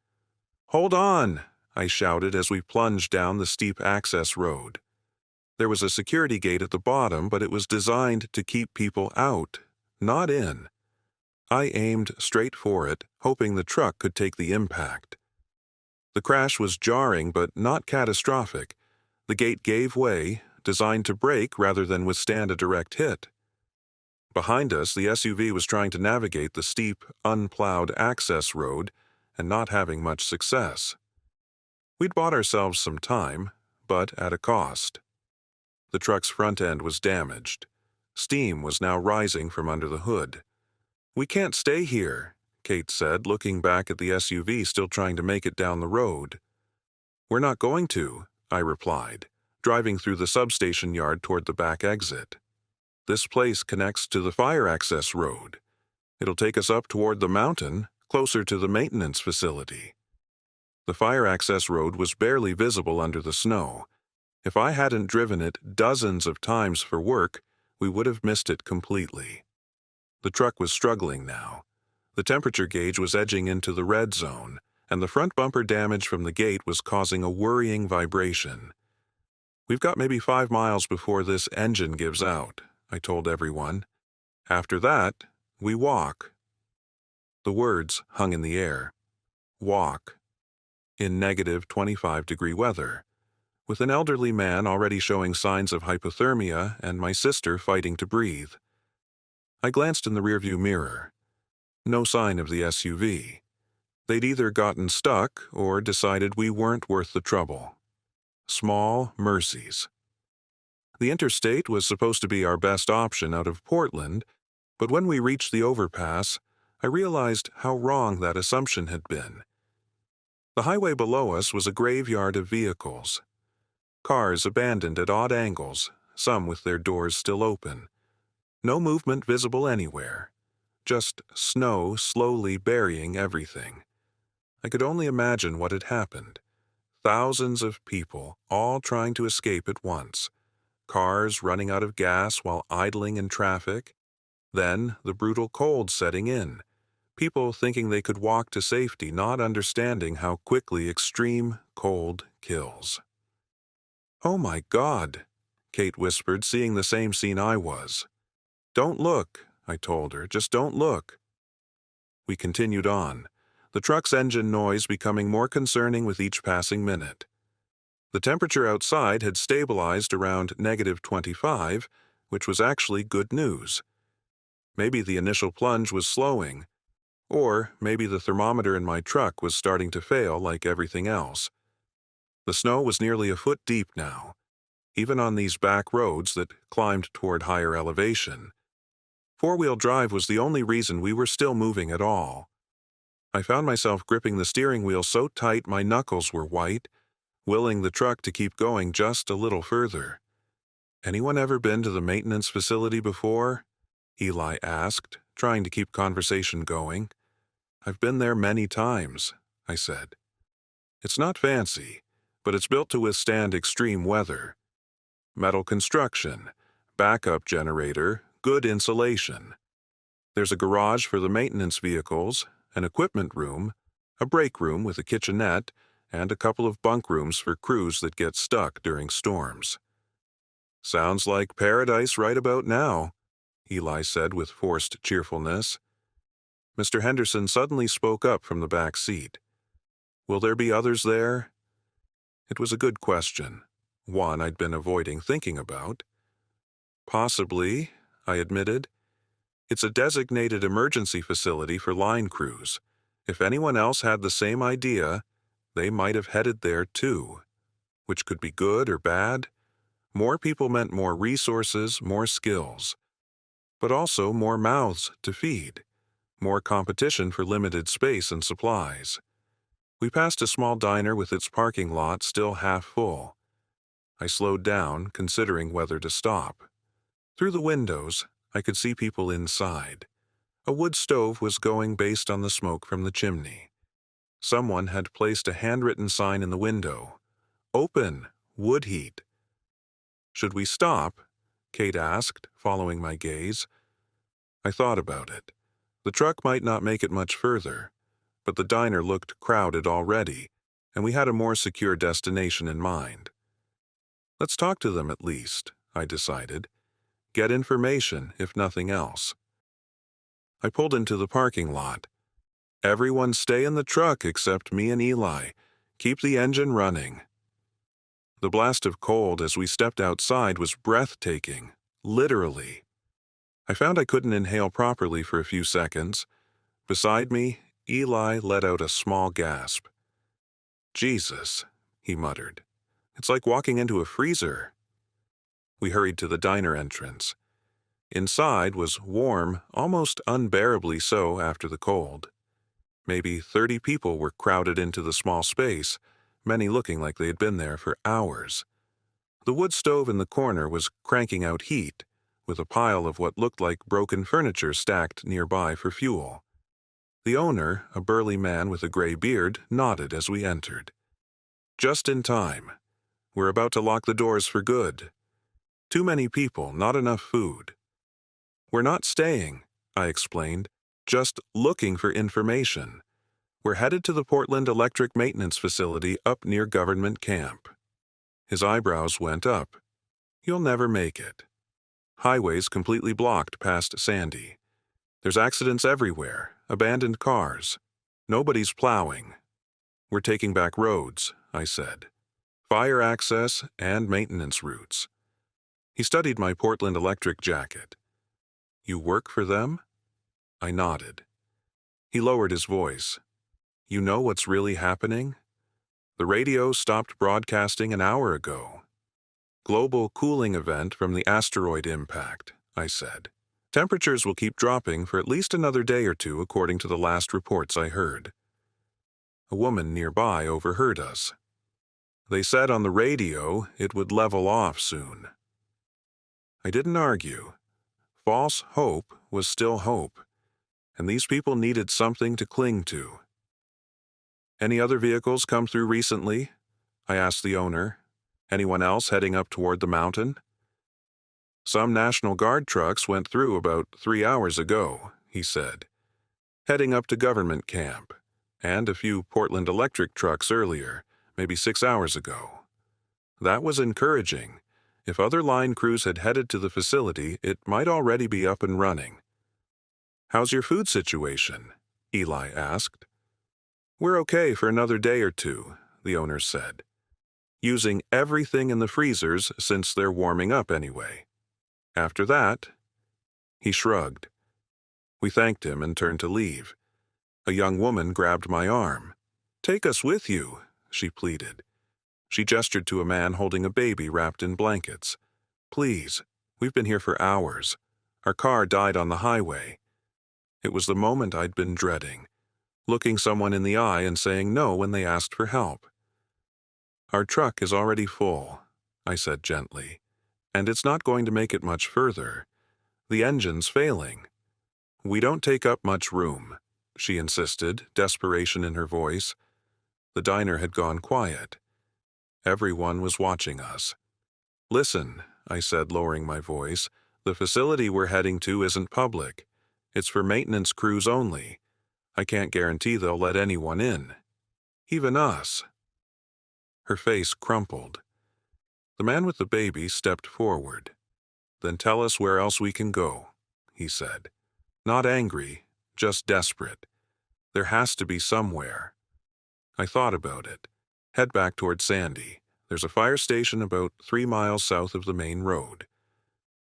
A: "Hold on!" I shouted as we plunged down the steep access road. There was a security gate at the bottom, but it was designed to keep people out, not in. I aimed straight for it, hoping the truck could take the impact. The crash was jarring but not catastrophic. The gate gave way, designed to brake rather than withstand a direct hit. Behind us, the SUV was trying to navigate the steep, unplowed access road and not having much success. We'd bought ourselves some time, but at a cost. The truck's front end was damaged. Steam was now rising from under the hood. "We can't stay here," Kate said, looking back at the SUV still trying to make it down the road. "We're not going to," I replied, driving through the substation yard toward the back exit. "This place connects to the fire access road. It'll take us up toward the mountain, closer to the maintenance facility." The fire access road was barely visible under the snow. If I hadn't driven it dozens of times for work, we would have missed it completely. The truck was struggling now. The temperature gauge was edging into the red zone, and the front bumper damage from the gate was causing a worrying vibration. "We've got maybe 5 miles before this engine gives out," I told everyone. "After that, we walk." The words hung in the air. Walk. In negative 25-degree weather, with an elderly man already showing signs of hypothermia and my sister fighting to breathe. I glanced in the rearview mirror. No sign of the SUV. They'd either gotten stuck or decided we weren't worth the trouble. Small mercies. The interstate was supposed to be our best option out of Portland, but when we reached the overpass, I realized how wrong that assumption had been. The highway below us was a graveyard of vehicles. Cars abandoned at odd angles, some with their doors still open. No movement visible anywhere. Just snow slowly burying everything. I could only imagine what had happened. Thousands of people, all trying to escape at once. Cars running out of gas while idling in traffic. Then the brutal cold setting in. People thinking they could walk to safety, not understanding how quickly extreme cold kills. "Oh my God," Kate whispered, seeing the same scene I was. "Don't look," I told her, "just don't look." We continued on, the truck's engine noise becoming more concerning with each passing minute. The temperature outside had stabilized around negative 25, which was actually good news. Maybe the initial plunge was slowing, or maybe the thermometer in my truck was starting to fail like everything else. The snow was nearly a foot deep now, even on these back roads that climbed toward higher elevation. Four-wheel drive was the only reason we were still moving at all. I found myself gripping the steering wheel so tight my knuckles were white, willing the truck to keep going just a little further. Anyone ever been to the maintenance facility before? Eli asked, trying to keep conversation going. I've been there many times, I said. It's not fancy, but it's built to withstand extreme weather. Metal construction, backup generator, good insulation. There's a garage for the maintenance vehicles, an equipment room, a break room with a kitchenette, and a couple of bunk rooms for crews that get stuck during storms. Sounds like paradise right about now, Eli said with forced cheerfulness. Mr. Henderson suddenly spoke up from the back seat. Will there be others there? It was a good question, one I'd been avoiding thinking about. Possibly, I admitted. It's a designated emergency facility for line crews. If anyone else had the same idea, they might have headed there too. Which could be good or bad. More people meant more resources, more skills. But also more mouths to feed. More competition for limited space and supplies. We passed a small diner with its parking lot still half full. I slowed down, considering whether to stop. Through the windows, I could see people inside. A wood stove was going based on the smoke from the chimney. Someone had placed a handwritten sign in the window. Open, wood heat. Should we stop? Kate asked, following my gaze. I thought about it. The truck might not make it much further, but the diner looked crowded already, and we had a more secure destination in mind. Let's talk to them at least, I decided. Get information, if nothing else. I pulled into the parking lot. Everyone stay in the truck except me and Eli. Keep the engine running. The blast of cold as we stepped outside was breathtaking, literally. I found I couldn't inhale properly for a few seconds. Beside me, Eli let out a small gasp. Jesus, he muttered. It's like walking into a freezer. We hurried to the diner entrance. Inside was warm, almost unbearably so after the cold. Maybe 30 people were crowded into the small space, many looking like they had been there for hours. The wood stove in the corner was cranking out heat, with a pile of what looked like broken furniture stacked nearby for fuel. The owner, a burly man with a gray beard, nodded as we entered. Just in time. We're about to lock the doors for good. Too many people, not enough food. We're not staying, I explained, just looking for information. We're headed to the Portland Electric Maintenance Facility up near Government Camp. His eyebrows went up. You'll never make it. Highways completely blocked past Sandy. There's accidents everywhere, abandoned cars. Nobody's plowing. We're taking back roads, I said. Fire access and maintenance routes. He studied my Portland Electric jacket. You work for them? I nodded. He lowered his voice. You know what's really happening? The radio stopped broadcasting an hour ago. Global cooling event from the asteroid impact, I said. Temperatures will keep dropping for at least another day or two according to the last reports I heard. A woman nearby overheard us. They said on the radio it would level off soon. I didn't argue. False hope was still hope, and these people needed something to cling to. Any other vehicles come through recently? I asked the owner. Anyone else heading up toward the mountain? Some National Guard trucks went through about 3 hours ago, he said, heading up to Government Camp, and a few Portland Electric trucks earlier, maybe 6 hours ago. That was encouraging. If other line crews had headed to the facility, it might already be up and running. How's your food situation? Eli asked. We're okay for another day or two, the owner said, using everything in the freezers since they're warming up anyway. After that, he shrugged. We thanked him and turned to leave. A young woman grabbed my arm. Take us with you, she pleaded. She gestured to a man holding a baby wrapped in blankets. Please, we've been here for hours. Our car died on the highway. It was the moment I'd been dreading, looking someone in the eye and saying no when they asked for help. Our truck is already full, I said gently. And it's not going to make it much further. The engine's failing. We don't take up much room, she insisted, desperation in her voice. The diner had gone quiet. Everyone was watching us. Listen, I said, lowering my voice, the facility we're heading to isn't public. It's for maintenance crews only. I can't guarantee they'll let anyone in. Even us. Her face crumpled. The man with the baby stepped forward. Then tell us where else we can go, he said. Not angry, just desperate. There has to be somewhere. I thought about it. Head back toward Sandy. There's a fire station about 3 miles south of the main road.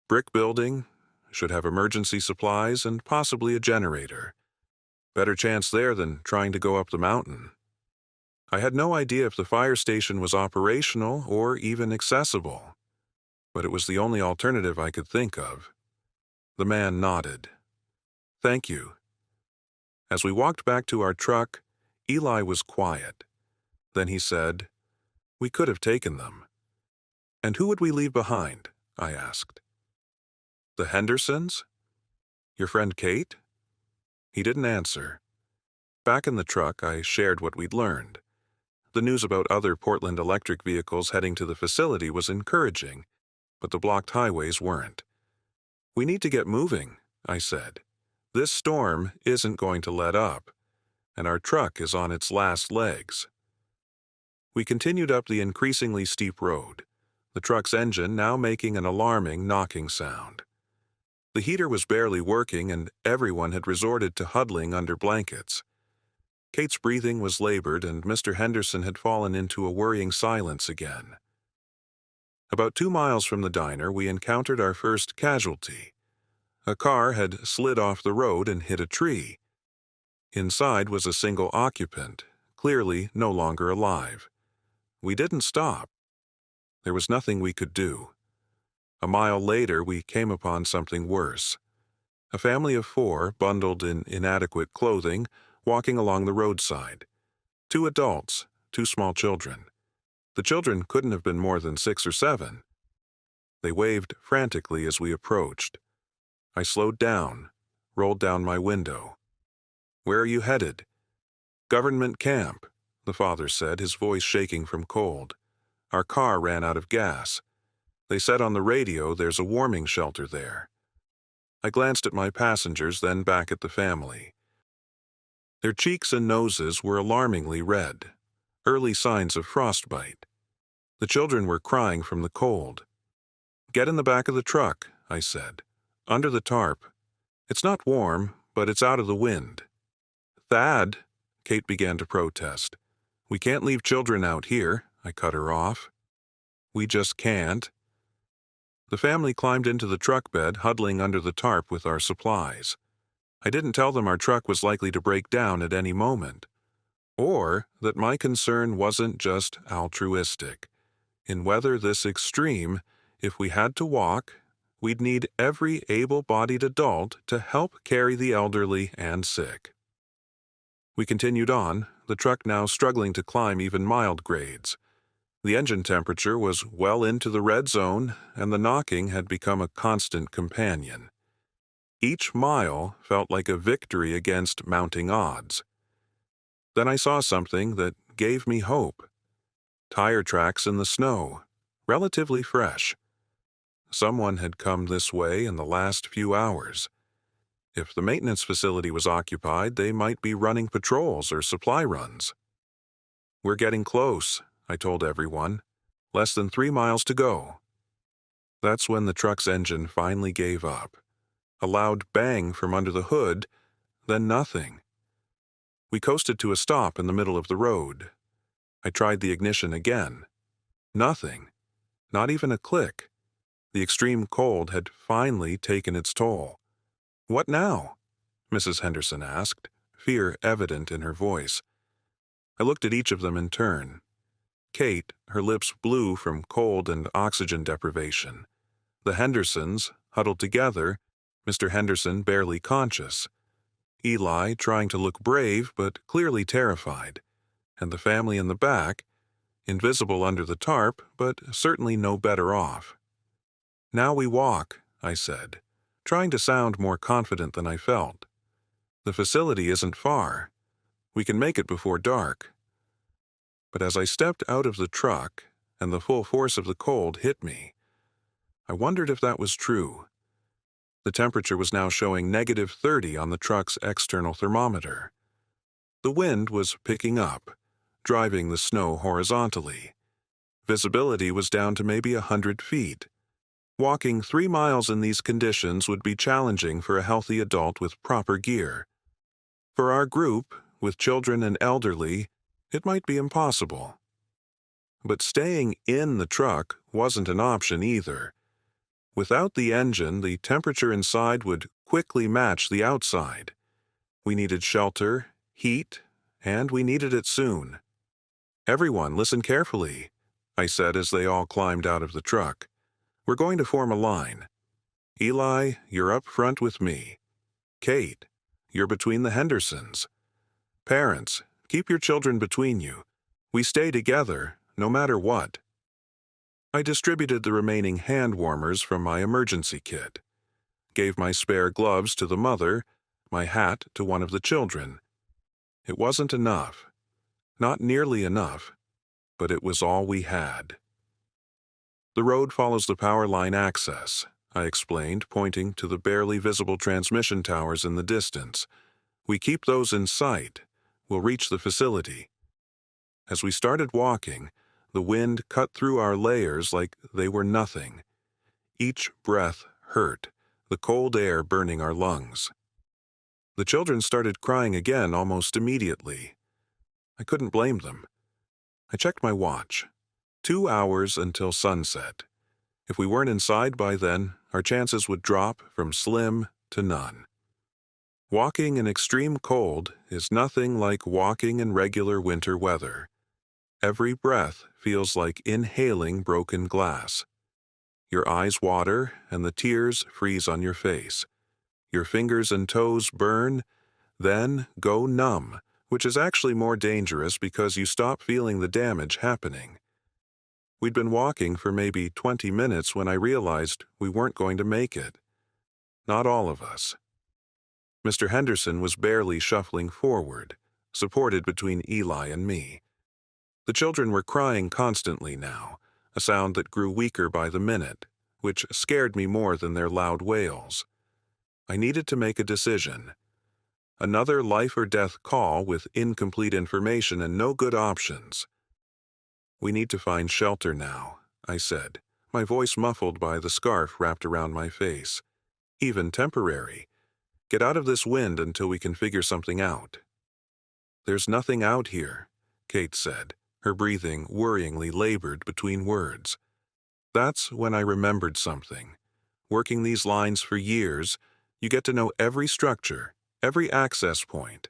A: Brick building, should have emergency supplies and possibly a generator. Better chance there than trying to go up the mountain. I had no idea if the fire station was operational or even accessible, but it was the only alternative I could think of. The man nodded. Thank you. As we walked back to our truck, Eli was quiet. Then he said, We could have taken them. And who would we leave behind? I asked. The Hendersons? Your friend Kate? He didn't answer. Back in the truck, I shared what we'd learned. The news about other Portland electric vehicles heading to the facility was encouraging, but the blocked highways weren't. We need to get moving, I said. This storm isn't going to let up, and our truck is on its last legs. We continued up the increasingly steep road, the truck's engine now making an alarming knocking sound. The heater was barely working, and everyone had resorted to huddling under blankets. Kate's breathing was labored, and Mr. Henderson had fallen into a worrying silence again. About 2 miles from the diner, we encountered our first casualty. A car had slid off the road and hit a tree. Inside was a single occupant, clearly no longer alive. We didn't stop. There was nothing we could do. A mile later, we came upon something worse. A family of 4, bundled in inadequate clothing, walking along the roadside. 2 adults, 2 small children. The children couldn't have been more than 6 or 7. They waved frantically as we approached. I slowed down, rolled down my window. Where are you headed? Government camp, the father said, his voice shaking from cold. Our car ran out of gas. They said on the radio there's a warming shelter there. I glanced at my passengers, then back at the family. Their cheeks and noses were alarmingly red, early signs of frostbite. The children were crying from the cold. Get in the back of the truck, I said, under the tarp. It's not warm, but it's out of the wind. Thad, Kate began to protest. We can't leave children out here, I cut her off. We just can't. The family climbed into the truck bed, huddling under the tarp with our supplies. I didn't tell them our truck was likely to break down at any moment, or that my concern wasn't just altruistic. In weather this extreme, if we had to walk, we'd need every able-bodied adult to help carry the elderly and sick. We continued on, the truck now struggling to climb even mild grades. The engine temperature was well into the red zone, and the knocking had become a constant companion. Each mile felt like a victory against mounting odds. Then I saw something that gave me hope. Tire tracks in the snow, relatively fresh. Someone had come this way in the last few hours. If the maintenance facility was occupied, they might be running patrols or supply runs. We're getting close, I told everyone. Less than 3 miles to go. That's when the truck's engine finally gave up. A loud bang from under the hood, then nothing. We coasted to a stop in the middle of the road. I tried the ignition again. Nothing. Not even a click. The extreme cold had finally taken its toll. What now? Mrs. Henderson asked, fear evident in her voice. I looked at each of them in turn. Kate, her lips blue from cold and oxygen deprivation. The Hendersons, huddled together, Mr. Henderson barely conscious. Eli trying to look brave but clearly terrified. And the family in the back, invisible under the tarp but certainly no better off. "Now we walk," I said, trying to sound more confident than I felt. "The facility isn't far. We can make it before dark." But as I stepped out of the truck and the full force of the cold hit me, I wondered if that was true. The temperature was now showing -30 on the truck's external thermometer. The wind was picking up, driving the snow horizontally. Visibility was down to maybe 100 feet. Walking 3 miles in these conditions would be challenging for a healthy adult with proper gear. For our group, with children and elderly, it might be impossible. But staying in the truck wasn't an option either. Without the engine, the temperature inside would quickly match the outside. We needed shelter, heat, and we needed it soon. "Everyone, listen carefully," I said as they all climbed out of the truck. "We're going to form a line. Eli, you're up front with me. Kate, you're between the Hendersons. Parents, keep your children between you. We stay together, no matter what." I distributed the remaining hand warmers from my emergency kit, gave my spare gloves to the mother, my hat to one of the children. It wasn't enough. Not nearly enough, but it was all we had. "The road follows the power line access," I explained, pointing to the barely visible transmission towers in the distance. "We keep those in sight. We'll reach the facility." As we started walking, the wind cut through our layers like they were nothing. Each breath hurt, the cold air burning our lungs. The children started crying again almost immediately. I couldn't blame them. I checked my watch. 2 hours until sunset. If we weren't inside by then, our chances would drop from slim to none. Walking in extreme cold is nothing like walking in regular winter weather. Every breath feels like inhaling broken glass. Your eyes water and the tears freeze on your face. Your fingers and toes burn, then go numb, which is actually more dangerous because you stop feeling the damage happening. We'd been walking for maybe 20 minutes when I realized we weren't going to make it. Not all of us. Mr. Henderson was barely shuffling forward, supported between Eli and me. The children were crying constantly now, a sound that grew weaker by the minute, which scared me more than their loud wails. I needed to make a decision. Another life-or-death call with incomplete information and no good options. "We need to find shelter now," I said, my voice muffled by the scarf wrapped around my face. "Even temporary. Get out of this wind until we can figure something out." "There's nothing out here," Kate said, her breathing worryingly labored between words. That's when I remembered something. Working these lines for years, you get to know every structure, every access point.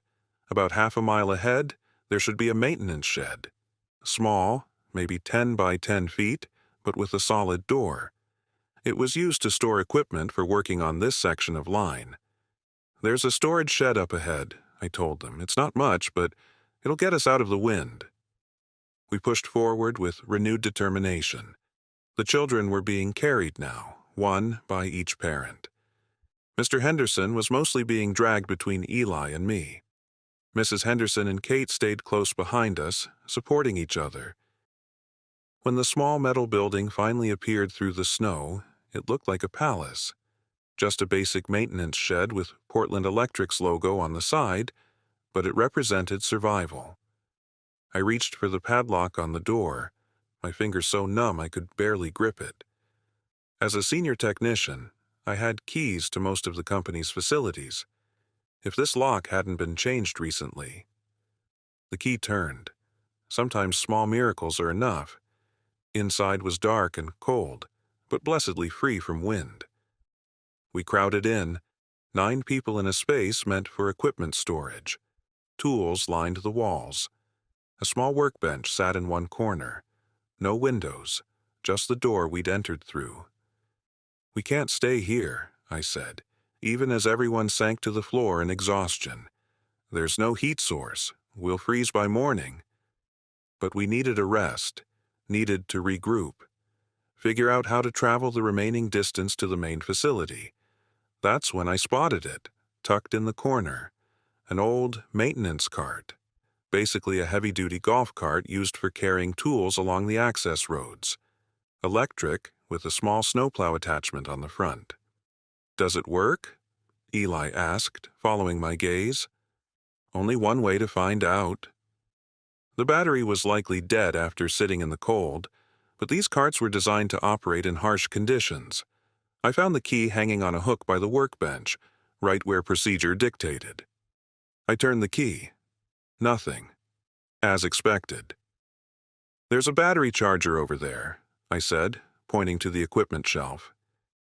A: About half a mile ahead, there should be a maintenance shed. Small, maybe 10 by 10 feet, but with a solid door. It was used to store equipment for working on this section of line. "There's a storage shed up ahead," I told them. "It's not much, but it'll get us out of the wind." We pushed forward with renewed determination. The children were being carried now, one by each parent. Mr. Henderson was mostly being dragged between Eli and me. Mrs. Henderson and Kate stayed close behind us, supporting each other. When the small metal building finally appeared through the snow, it looked like a palace. Just a basic maintenance shed with Portland Electric's logo on the side, but it represented survival. I reached for the padlock on the door, my fingers so numb I could barely grip it. As a senior technician, I had keys to most of the company's facilities. If this lock hadn't been changed recently... The key turned. Sometimes small miracles are enough. Inside was dark and cold, but blessedly free from wind. We crowded in. 9 people in a space meant for equipment storage. Tools lined the walls. A small workbench sat in one corner. No windows, just the door we'd entered through. "We can't stay here," I said, even as everyone sank to the floor in exhaustion. "There's no heat source. We'll freeze by morning." But we needed a rest, needed to regroup. figure out how to travel the remaining distance to the main facility. That's when I spotted it, tucked in the corner. An old maintenance cart. Basically a heavy-duty golf cart used for carrying tools along the access roads. Electric, with a small snowplow attachment on the front. "Does it work?" Eli asked, following my gaze. "Only one way to find out." The battery was likely dead after sitting in the cold, but these carts were designed to operate in harsh conditions. I found the key hanging on a hook by the workbench, right where procedure dictated. I turned the key. Nothing. As expected. "There's a battery charger over there," I said, pointing to the equipment shelf.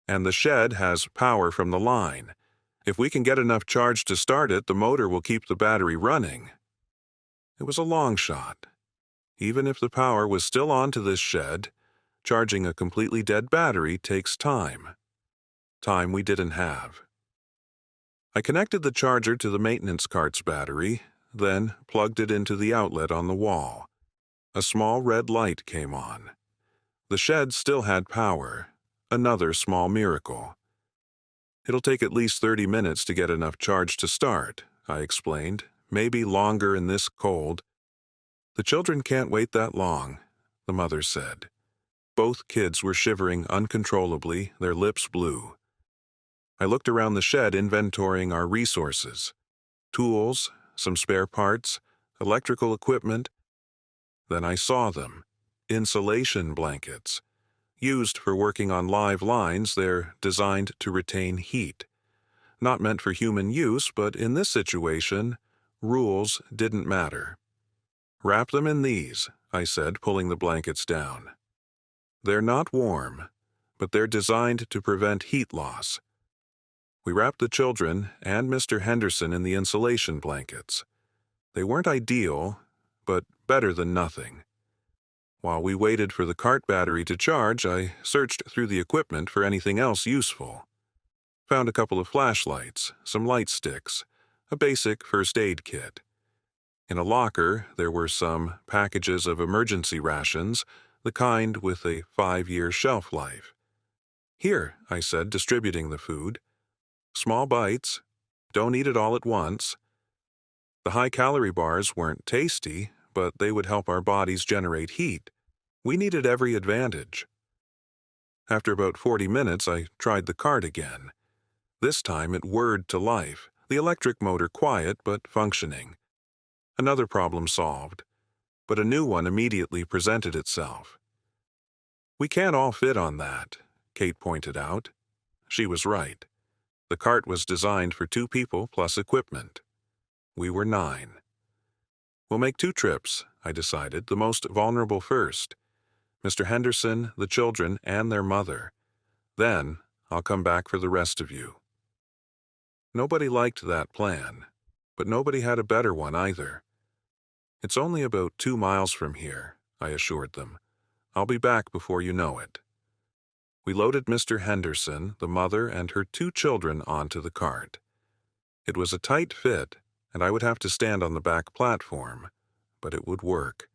A: "And the shed has power from the line. If we can get enough charge to start it, the motor will keep the battery running." It was a long shot. Even if the power was still on to this shed, charging a completely dead battery takes time. Time we didn't have. I connected the charger to the maintenance cart's battery, then plugged it into the outlet on the wall. A small red light came on. The shed still had power. Another small miracle. "It'll take at least 30 minutes to get enough charge to start," I explained. "Maybe longer in this cold." "The children can't wait that long," the mother said. Both kids were shivering uncontrollably, their lips blue. I looked around the shed, inventorying our resources. Tools, some spare parts, electrical equipment. Then I saw them. Insulation blankets. Used for working on live lines, they're designed to retain heat. Not meant for human use, but in this situation, rules didn't matter. "Wrap them in these," I said, pulling the blankets down. "They're not warm, but they're designed to prevent heat loss." We wrapped the children and Mr. Henderson in the insulation blankets. They weren't ideal, but better than nothing. While we waited for the cart battery to charge, I searched through the equipment for anything else useful. Found a couple of flashlights, some light sticks, a basic first aid kit. In a locker, there were some packages of emergency rations, the kind with a 5-year shelf life. "Here," I said, distributing the food. "Small bites. Don't eat it all at once." The high-calorie bars weren't tasty, but they would help our bodies generate heat. We needed every advantage. After about 40 minutes, I tried the cart again. This time it whirred to life, the electric motor quiet but functioning. Another problem solved, but a new one immediately presented itself. "We can't all fit on that," Kate pointed out. She was right. The cart was designed for 2 people plus equipment. We were 9. "We'll make 2 trips," I decided, "the most vulnerable first. Mr. Henderson, the children, and their mother. Then I'll come back for the rest of you." Nobody liked that plan, but nobody had a better one either. "It's only about 2 miles from here," I assured them. "I'll be back before you know it." We loaded Mr. Henderson, the mother, and her 2 children onto the cart. It was a tight fit, and I would have to stand on the back platform, but it would work.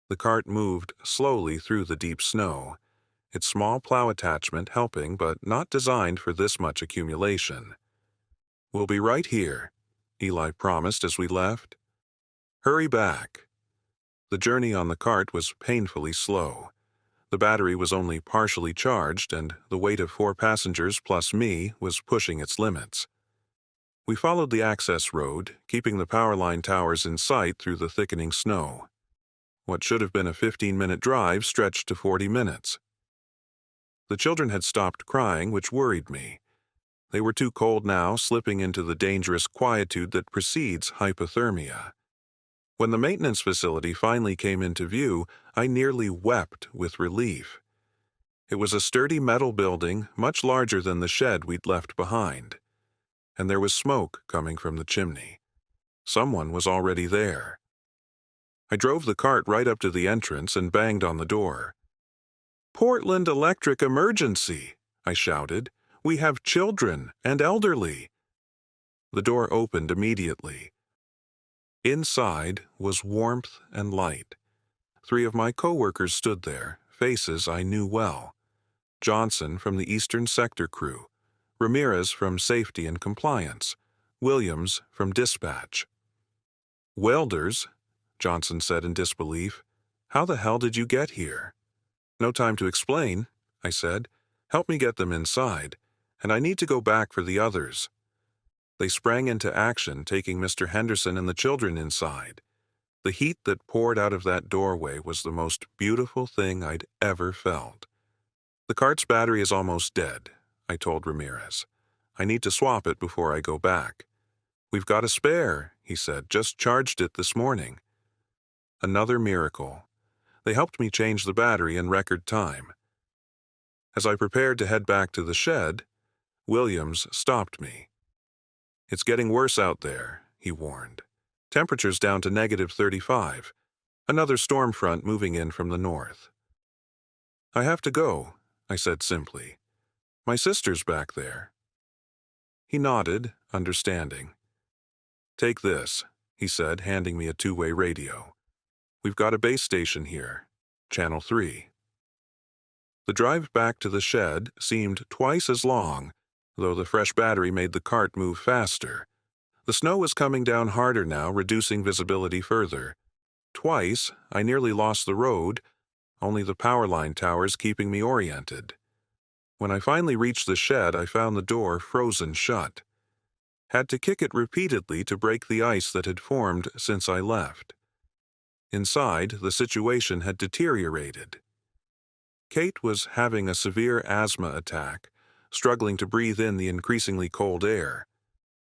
A: The cart moved slowly through the deep snow, its small plow attachment helping but not designed for this much accumulation. "We'll be right here," Eli promised as we left. "Hurry back." The journey on the cart was painfully slow. The battery was only partially charged, and the weight of 4 passengers plus me was pushing its limits. We followed the access road, keeping the power line towers in sight through the thickening snow. What should have been a 15-minute drive stretched to 40 minutes. The children had stopped crying, which worried me. They were too cold now, slipping into the dangerous quietude that precedes hypothermia. When the maintenance facility finally came into view, I nearly wept with relief. It was a sturdy metal building, much larger than the shed we'd left behind. And there was smoke coming from the chimney. Someone was already there. I drove the cart right up to the entrance and banged on the door. "Portland Electric Emergency," I shouted. "We have children and elderly." The door opened immediately. Inside was warmth and light. 3 of my coworkers stood there, faces I knew well. Johnson from the Eastern Sector crew, Ramirez from Safety and Compliance, Williams from Dispatch. "Welders?" Johnson said in disbelief. "How the hell did you get here?" "No time to explain," I said. "Help me get them inside, and I need to go back for the others." They sprang into action, taking Mr. Henderson and the children inside. The heat that poured out of that doorway was the most beautiful thing I'd ever felt. "The cart's battery is almost dead," I told Ramirez. "I need to swap it before I go back." "We've got a spare," he said. "Just charged it this morning." Another miracle. They helped me change the battery in record time. As I prepared to head back to the shed, Williams stopped me. "It's getting worse out there," he warned. "Temperature's down to -35. Another storm front moving in from the north." "I have to go," I said simply. "My sister's back there." He nodded, understanding. "Take this," he said, handing me a two-way radio. "We've got a base station here, Channel 3. The drive back to the shed seemed twice as long, though the fresh battery made the cart move faster. The snow was coming down harder now, reducing visibility further. Twice, I nearly lost the road, only the power line towers keeping me oriented. When I finally reached the shed, I found the door frozen shut. Had to kick it repeatedly to break the ice that had formed since I left. Inside, the situation had deteriorated. Kate was having a severe asthma attack, struggling to breathe in the increasingly cold air.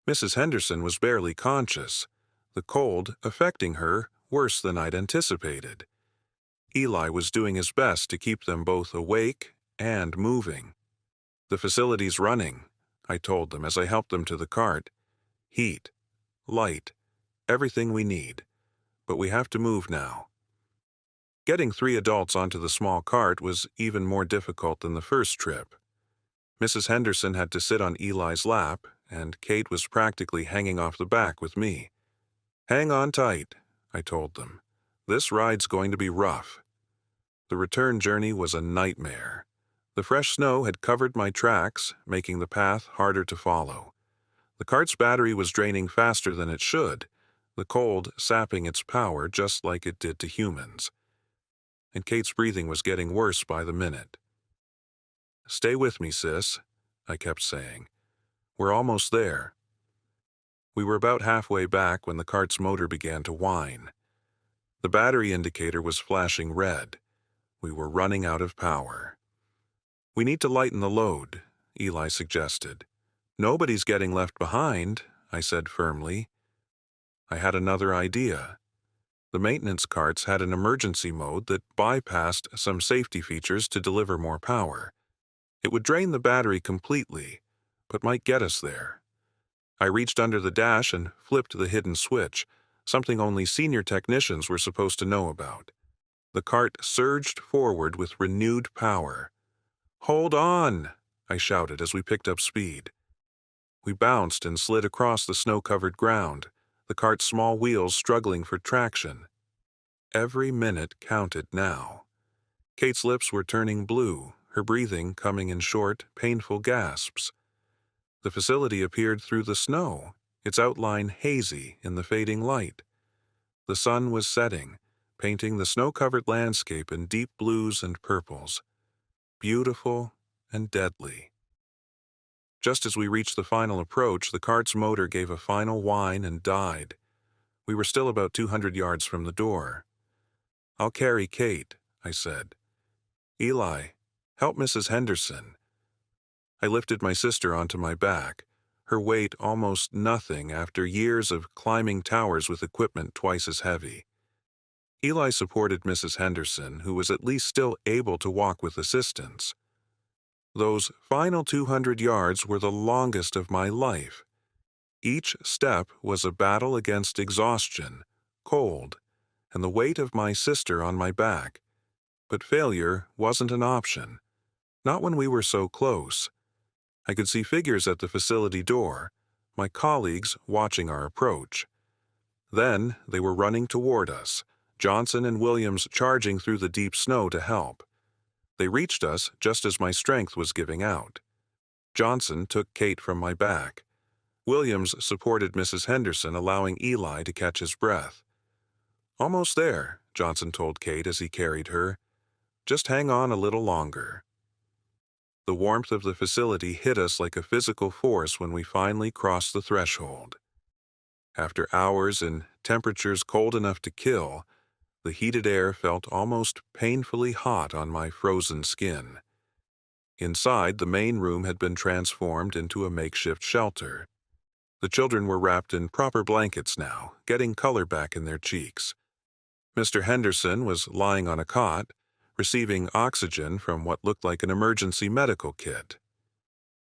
A: Mrs. Henderson was barely conscious, the cold affecting her worse than I'd anticipated. Eli was doing his best to keep them both awake and moving. "The facility's running," I told them as I helped them to the cart. "Heat, light, everything we need. But we have to move now." Getting 3 adults onto the small cart was even more difficult than the first trip. Mrs. Henderson had to sit on Eli's lap, and Kate was practically hanging off the back with me. "Hang on tight," I told them. "This ride's going to be rough." The return journey was a nightmare. The fresh snow had covered my tracks, making the path harder to follow. The cart's battery was draining faster than it should, the cold sapping its power just like it did to humans. And Kate's breathing was getting worse by the minute. "Stay with me, sis," I kept saying. "We're almost there." We were about halfway back when the cart's motor began to whine. The battery indicator was flashing red. We were running out of power. "We need to lighten the load," Eli suggested. "Nobody's getting left behind," I said firmly. I had another idea. The maintenance carts had an emergency mode that bypassed some safety features to deliver more power. It would drain the battery completely, but might get us there. I reached under the dash and flipped the hidden switch, something only senior technicians were supposed to know about. The cart surged forward with renewed power. "Hold on!" I shouted as we picked up speed. We bounced and slid across the snow-covered ground, the cart's small wheels struggling for traction. Every minute counted now. Kate's lips were turning blue, her breathing coming in short, painful gasps. The facility appeared through the snow, its outline hazy in the fading light. The sun was setting, painting the snow-covered landscape in deep blues and purples. Beautiful and deadly. Just as we reached the final approach, the cart's motor gave a final whine and died. We were still about 200 yards from the door. "I'll carry Kate," I said. "Eli, help Mrs. Henderson." I lifted my sister onto my back, her weight almost nothing after years of climbing towers with equipment twice as heavy. Eli supported Mrs. Henderson, who was at least still able to walk with assistance. Those final 200 yards were the longest of my life. Each step was a battle against exhaustion, cold, and the weight of my sister on my back. But failure wasn't an option. Not when we were so close. I could see figures at the facility door, my colleagues watching our approach. Then they were running toward us, Johnson and Williams charging through the deep snow to help. They reached us just as my strength was giving out. Johnson took Kate from my back. Williams supported Mrs. Henderson, allowing Eli to catch his breath. "Almost there," Johnson told Kate as he carried her. "Just hang on a little longer." The warmth of the facility hit us like a physical force when we finally crossed the threshold. After hours in temperatures cold enough to kill, the heated air felt almost painfully hot on my frozen skin. Inside, the main room had been transformed into a makeshift shelter. The children were wrapped in proper blankets now, getting color back in their cheeks. Mr. Henderson was lying on a cot, receiving oxygen from what looked like an emergency medical kit.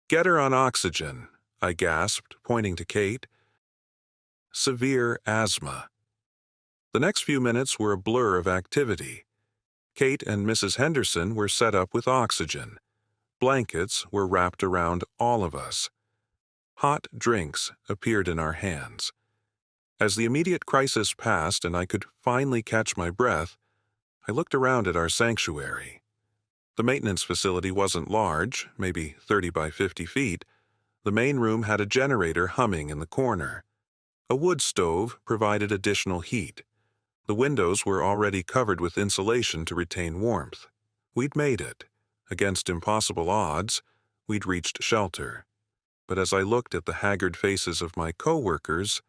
A: "Get her on oxygen," I gasped, pointing to Kate. "Severe asthma." The next few minutes were a blur of activity. Kate and Mrs. Henderson were set up with oxygen. Blankets were wrapped around all of us. Hot drinks appeared in our hands. As the immediate crisis passed and I could finally catch my breath, I looked around at our sanctuary. The maintenance facility wasn't large, maybe 30 by 50 feet. The main room had a generator humming in the corner. A wood stove provided additional heat. The windows were already covered with insulation to retain warmth. We'd made it. Against impossible odds, we'd reached shelter. But as I looked at the haggard faces of my co-workers,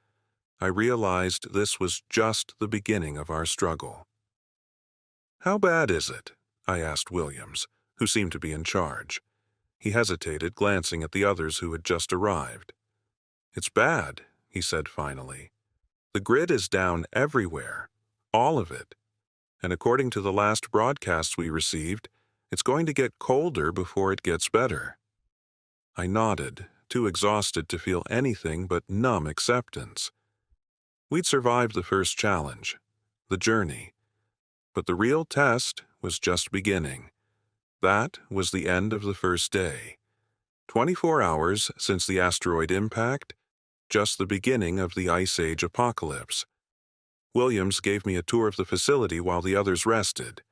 A: I realized this was just the beginning of our struggle. "How bad is it?" I asked Williams, who seemed to be in charge. He hesitated, glancing at the others who had just arrived. "It's bad," he said finally. "The grid is down everywhere, all of it. And according to the last broadcasts we received, it's going to get colder before it gets better." I nodded, too exhausted to feel anything but numb acceptance. We'd survived the first challenge, the journey. But the real test was just beginning. That was the end of the first day. 24 hours since the asteroid impact, just the beginning of the Ice Age apocalypse. Williams gave me a tour of the facility while the others rested.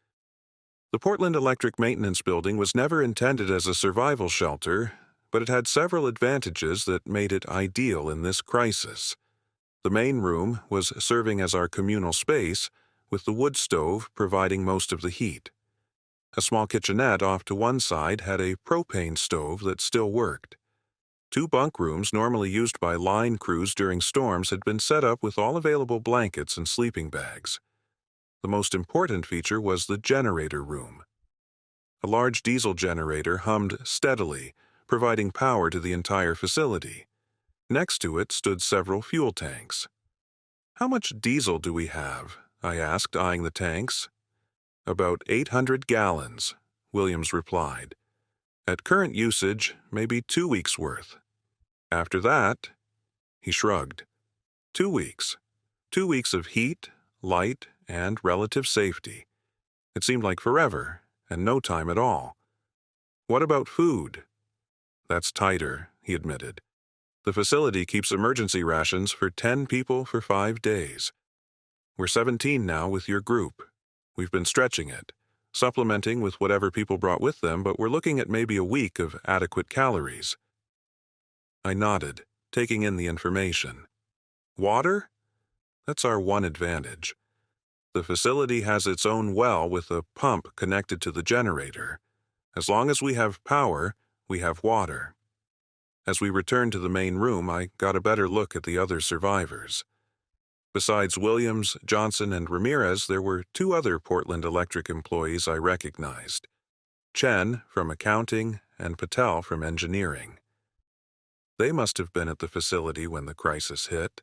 A: The Portland Electric Maintenance Building was never intended as a survival shelter, but it had several advantages that made it ideal in this crisis. The main room was serving as our communal space, with the wood stove providing most of the heat. A small kitchenette off to one side had a propane stove that still worked. 2 bunk rooms normally used by line crews during storms had been set up with all available blankets and sleeping bags. The most important feature was the generator room. A large diesel generator hummed steadily, providing power to the entire facility. Next to it stood several fuel tanks. "How much diesel do we have?" I asked, eyeing the tanks. "About 800 gallons, Williams replied. "At current usage, maybe 2 weeks' worth. After that," he shrugged. 2 weeks. 2 weeks of heat, light, and relative safety. It seemed like forever, and no time at all. "What about food?" "That's tighter," he admitted. "The facility keeps emergency rations for 10 people for 5 days. We're 17 now with your group. We've been stretching it, supplementing with whatever people brought with them, but we're looking at maybe a week of adequate calories." I nodded, taking in the information. "Water? That's our one advantage. The facility has its own well with a pump connected to the generator. As long as we have power, we have water." As we returned to the main room, I got a better look at the other survivors. Besides Williams, Johnson, and Ramirez, there were 2 other Portland Electric employees I recognized: Chen from accounting and Patel from engineering. They must have been at the facility when the crisis hit.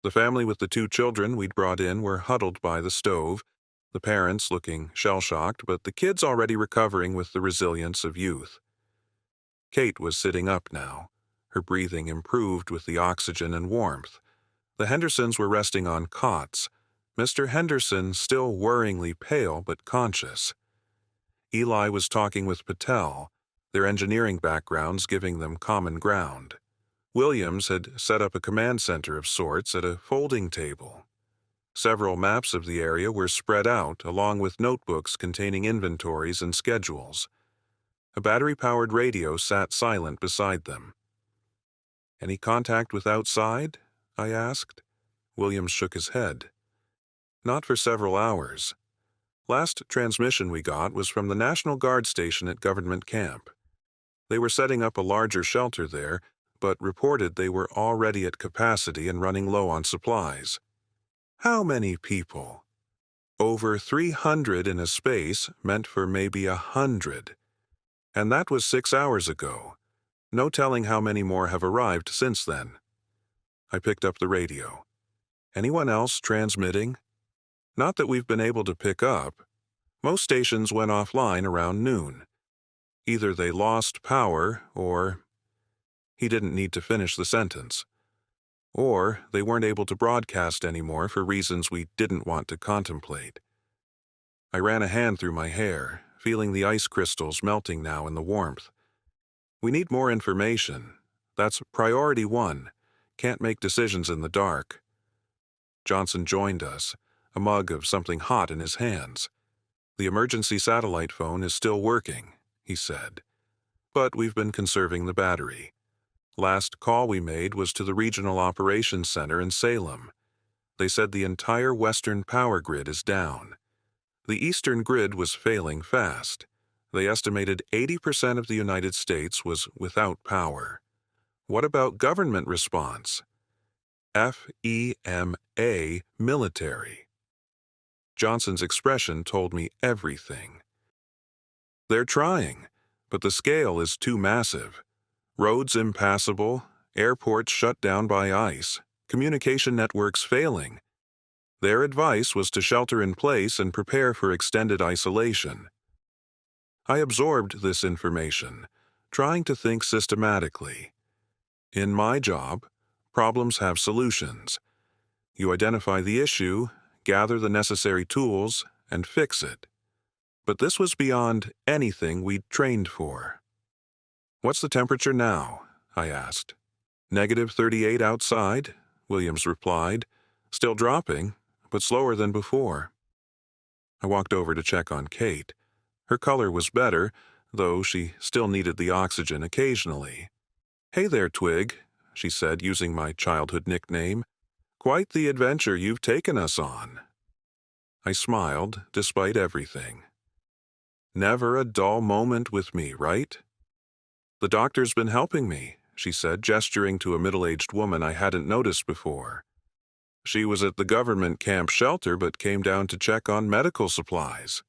A: The family with the 2 children we'd brought in were huddled by the stove, the parents looking shell-shocked, but the kids already recovering with the resilience of youth. Kate was sitting up now. Her breathing improved with the oxygen and warmth. The Hendersons were resting on cots, Mr. Henderson still worryingly pale but conscious. Eli was talking with Patel, their engineering backgrounds giving them common ground. Williams had set up a command center of sorts at a folding table. Several maps of the area were spread out, along with notebooks containing inventories and schedules. A battery-powered radio sat silent beside them. "Any contact with outside?" I asked. Williams shook his head. "Not for several hours. Last transmission we got was from the National Guard station at Government Camp. They were setting up a larger shelter there, but reported they were already at capacity and running low on supplies." "How many people?" "Over 300 in a space meant for maybe 100. And that was 6 hours ago. No telling how many more have arrived since then." I picked up the radio. "Anyone else transmitting?" "Not that we've been able to pick up. Most stations went offline around noon. Either they lost power or—" He didn't need to finish the sentence. "Or they weren't able to broadcast anymore for reasons we didn't want to contemplate." I ran a hand through my hair, feeling the ice crystals melting now in the warmth. "We need more information. That's priority one. Can't make decisions in the dark." Johnson joined us, a mug of something hot in his hands. "The emergency satellite phone is still working," he said. "But we've been conserving the battery. Last call we made was to the Regional Operations Center in Salem. They said the entire western power grid is down. The eastern grid was failing fast. They estimated 80% of the United States was without power. What about government response?" FEMA, military. Johnson's expression told me everything. "They're trying, but the scale is too massive. Roads impassable, airports shut down by ice, communication networks failing. Their advice was to shelter in place and prepare for extended isolation." I absorbed this information, trying to think systematically. In my job, problems have solutions. You identify the issue, gather the necessary tools, and fix it. But this was beyond anything we'd trained for. "What's the temperature now?" I asked. -38 outside, Williams replied. "Still dropping, but slower than before." I walked over to check on Kate. Her color was better, though she still needed the oxygen occasionally. "Hey there, Twig," she said, using my childhood nickname. "Quite the adventure you've taken us on." I smiled, despite everything. "Never a dull moment with me, right?" "The doctor's been helping me," she said, gesturing to a middle-aged woman I hadn't noticed before. "She was at the government camp shelter but came down to check on medical supplies."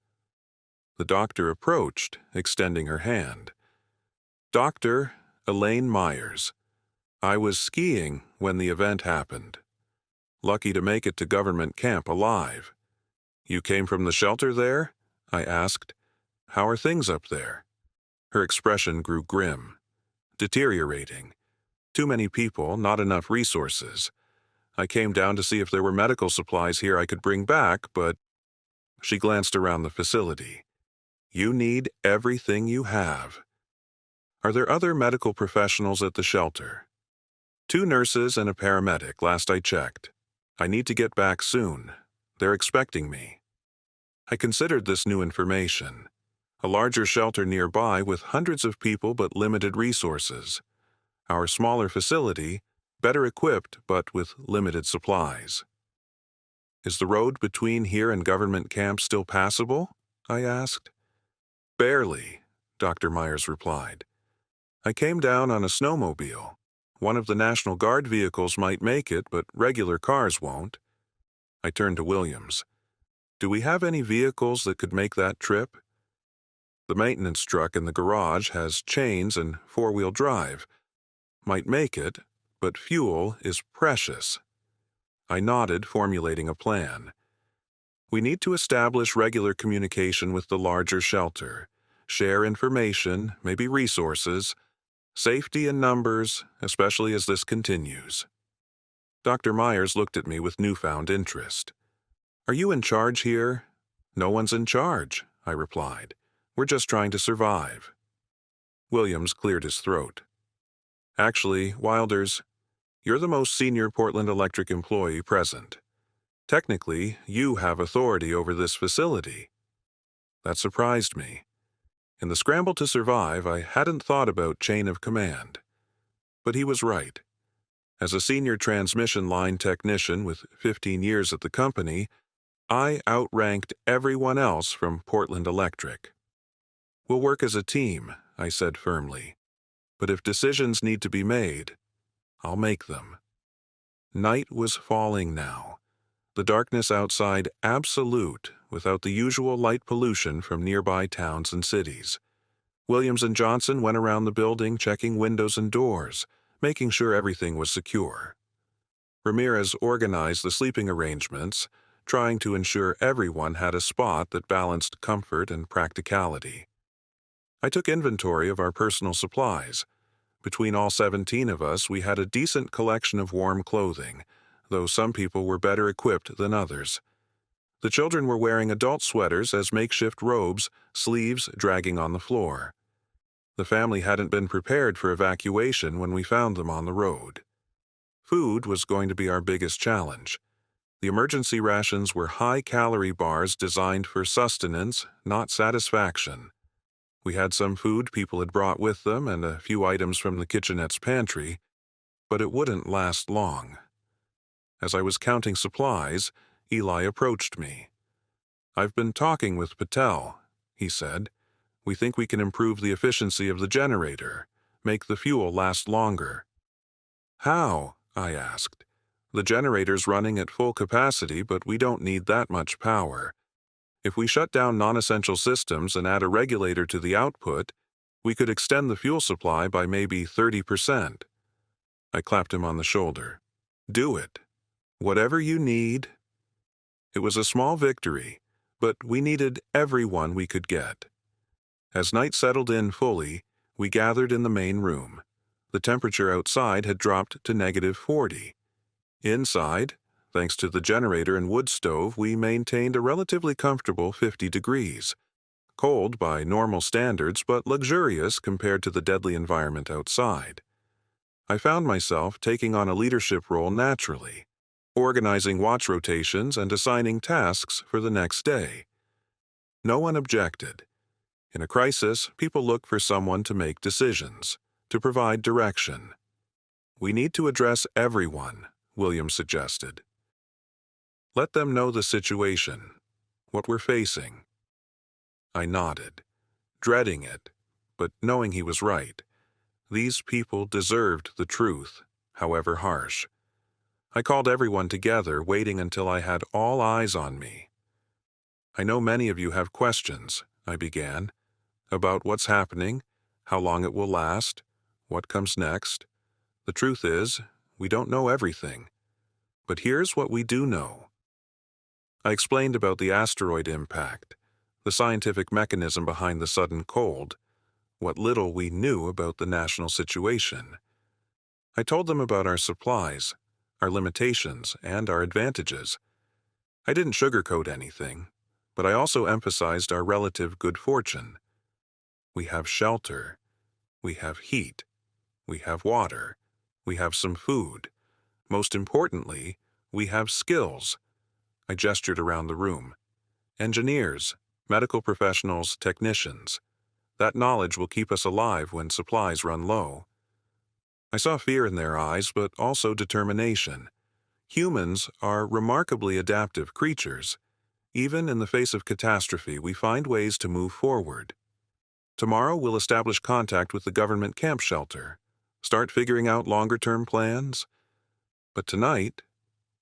A: The doctor approached, extending her hand. "Dr. Elaine Myers. I was skiing when the event happened. Lucky to make it to government camp alive." "You came from the shelter there?" I asked. "How are things up there?" Her expression grew grim. "Deteriorating. Too many people, not enough resources. I came down to see if there were medical supplies here I could bring back, but—" She glanced around the facility. "You need everything you have." "Are there other medical professionals at the shelter?" "2 nurses and a paramedic, last I checked. I need to get back soon. They're expecting me." I considered this new information. A larger shelter nearby with hundreds of people but limited resources. Our smaller facility, better equipped but with limited supplies. "Is the road between here and government camp still passable?" I asked. "Barely," Dr. Myers replied. "I came down on a snowmobile. One of the National Guard vehicles might make it, but regular cars won't." I turned to Williams. "Do we have any vehicles that could make that trip?" "The maintenance truck in the garage has chains and 4-wheel drive. Might make it, but fuel is precious." I nodded, formulating a plan. "We need to establish regular communication with the larger shelter, share information, maybe resources, safety in numbers, especially as this continues." Dr. Myers looked at me with newfound interest. "Are you in charge here?" "No one's in charge," I replied. "We're just trying to survive." Williams cleared his throat. "Actually, Wilders, you're the most senior Portland Electric employee present. Technically, you have authority over this facility." That surprised me. In the scramble to survive, I hadn't thought about chain of command. But he was right. As a senior transmission line technician with 15 years at the company, I outranked everyone else from Portland Electric. "We'll work as a team," I said firmly. "But if decisions need to be made, I'll make them." Night was falling now. The darkness outside absolute, without the usual light pollution from nearby towns and cities. Williams and Johnson went around the building checking windows and doors, making sure everything was secure. Ramirez organized the sleeping arrangements, trying to ensure everyone had a spot that balanced comfort and practicality. I took inventory of our personal supplies. Between all 17 of us, we had a decent collection of warm clothing, though some people were better equipped than others. The children were wearing adult sweaters as makeshift robes, sleeves dragging on the floor. The family hadn't been prepared for evacuation when we found them on the road. Food was going to be our biggest challenge. The emergency rations were high-calorie bars designed for sustenance, not satisfaction. We had some food people had brought with them and a few items from the kitchenette's pantry, but it wouldn't last long. As I was counting supplies, Eli approached me. "I've been talking with Patel," he said. "We think we can improve the efficiency of the generator, make the fuel last longer." "How?" I asked. "The generator's running at full capacity, but we don't need that much power. If we shut down non-essential systems and add a regulator to the output, we could extend the fuel supply by maybe 30%. I clapped him on the shoulder. "Do it. Whatever you need." It was a small victory, but we needed everyone we could get. As night settled in fully, we gathered in the main room. The temperature outside had dropped to -40. Inside, thanks to the generator and wood stove, we maintained a relatively comfortable 50 degrees. Cold by normal standards, but luxurious compared to the deadly environment outside. I found myself taking on a leadership role naturally, organizing watch rotations and assigning tasks for the next day. No one objected. In a crisis, people look for someone to make decisions, to provide direction. "We need to address everyone," Williams suggested. "Let them know the situation, what we're facing." I nodded, dreading it, but knowing he was right. These people deserved the truth, however harsh. I called everyone together, waiting until I had all eyes on me. "I know many of you have questions," I began, "about what's happening, how long it will last, what comes next. The truth is, we don't know everything. But here's what we do know." I explained about the asteroid impact, the scientific mechanism behind the sudden cold, what little we knew about the national situation. I told them about our supplies, our limitations, and our advantages. I didn't sugarcoat anything, but I also emphasized our relative good fortune. We have shelter, we have heat, we have water, we have some food. Most importantly, we have skills. I gestured around the room. Engineers, medical professionals, technicians. That knowledge will keep us alive when supplies run low. I saw fear in their eyes, but also determination. Humans are remarkably adaptive creatures. Even in the face of catastrophe, we find ways to move forward. Tomorrow, we'll establish contact with the government camp shelter, start figuring out longer-term plans. But tonight,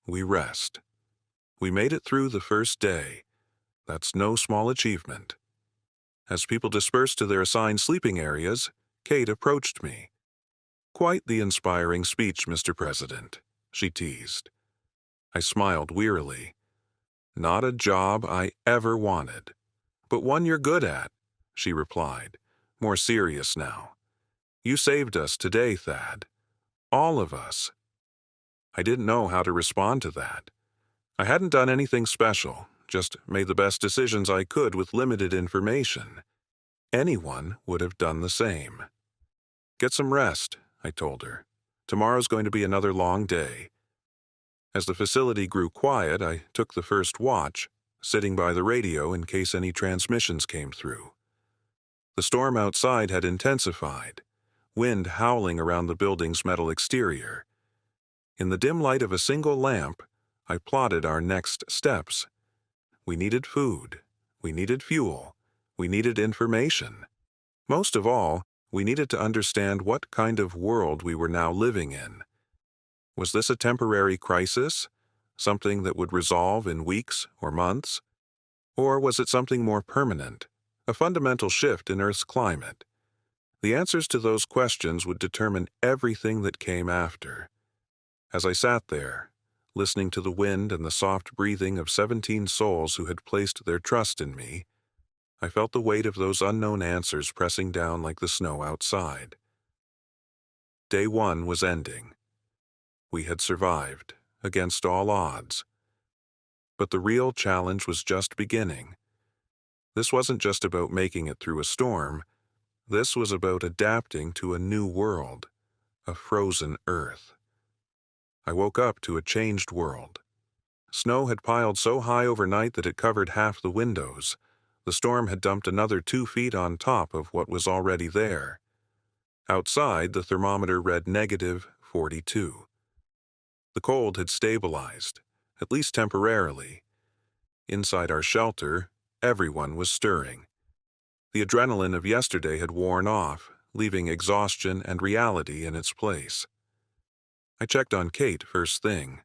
A: we rest. We made it through the first day. That's no small achievement. As people dispersed to their assigned sleeping areas, Kate approached me. "Quite the inspiring speech, Mr. President," she teased. I smiled wearily. "Not a job I ever wanted, but one you're good at," she replied, more serious now. "You saved us today, Thad. All of us." I didn't know how to respond to that. I hadn't done anything special, just made the best decisions I could with limited information. Anyone would have done the same. "Get some rest," I told her. "Tomorrow's going to be another long day." As the facility grew quiet, I took the first watch, sitting by the radio in case any transmissions came through. The storm outside had intensified, wind howling around the building's metal exterior. In the dim light of a single lamp, I plotted our next steps. We needed food. We needed fuel. We needed information. Most of all, we needed to understand what kind of world we were now living in. Was this a temporary crisis, something that would resolve in weeks or months? Or was it something more permanent, a fundamental shift in Earth's climate? The answers to those questions would determine everything that came after. As I sat there, listening to the wind and the soft breathing of 17 souls who had placed their trust in me, I felt the weight of those unknown answers pressing down like the snow outside. Day 1 was ending. We had survived, against all odds. But the real challenge was just beginning. This wasn't just about making it through a storm. This was about adapting to a new world, a frozen Earth. I woke up to a changed world. Snow had piled so high overnight that it covered half the windows. The storm had dumped another 2 feet on top of what was already there. Outside, the thermometer read -42. The cold had stabilized, at least temporarily. Inside our shelter, everyone was stirring. The adrenaline of yesterday had worn off, leaving exhaustion and reality in its place. I checked on Kate first thing.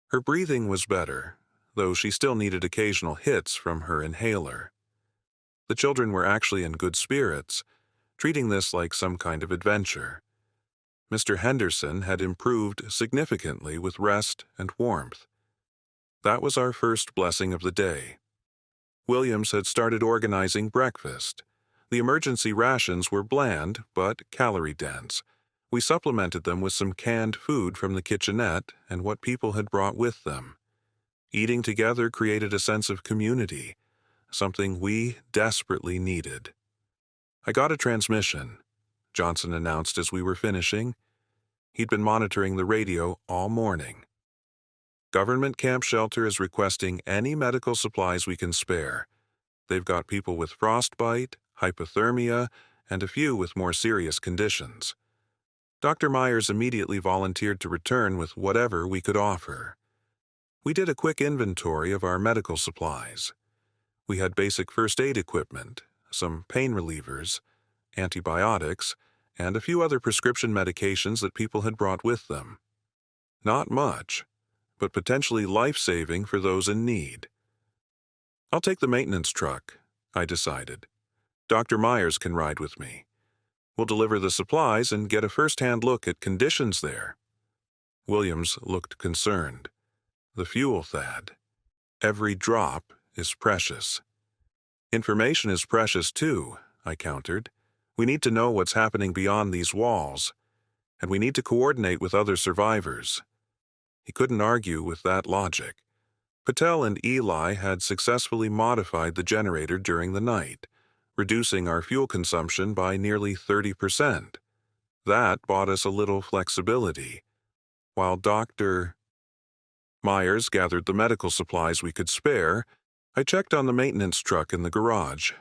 A: Her breathing was better, though she still needed occasional hits from her inhaler. The children were actually in good spirits, treating this like some kind of adventure. Mr. Henderson had improved significantly with rest and warmth. That was our first blessing of the day. Williams had started organizing breakfast. The emergency rations were bland but calorie-dense. We supplemented them with some canned food from the kitchenette and what people had brought with them. Eating together created a sense of community, something we desperately needed. I got a transmission, Johnson announced as we were finishing. He'd been monitoring the radio all morning. Government Camp Shelter is requesting any medical supplies we can spare. They've got people with frostbite, hypothermia, and a few with more serious conditions. Dr. Myers immediately volunteered to return with whatever we could offer. We did a quick inventory of our medical supplies. We had basic first aid equipment, some pain relievers, antibiotics, and a few other prescription medications that people had brought with them. Not much, but potentially life-saving for those in need. I'll take the maintenance truck, I decided. Dr. Myers can ride with me. We'll deliver the supplies and get a first-hand look at conditions there. Williams looked concerned. The fuel, Thad. Every drop is precious. Information is precious too, I countered. We need to know what's happening beyond these walls, and we need to coordinate with other survivors. He couldn't argue with that logic. Patel and Eli had successfully modified the generator during the night, reducing our fuel consumption by nearly 30%. That bought us a little flexibility. While Dr. Myers gathered the medical supplies we could spare, I checked on the maintenance truck in the garage.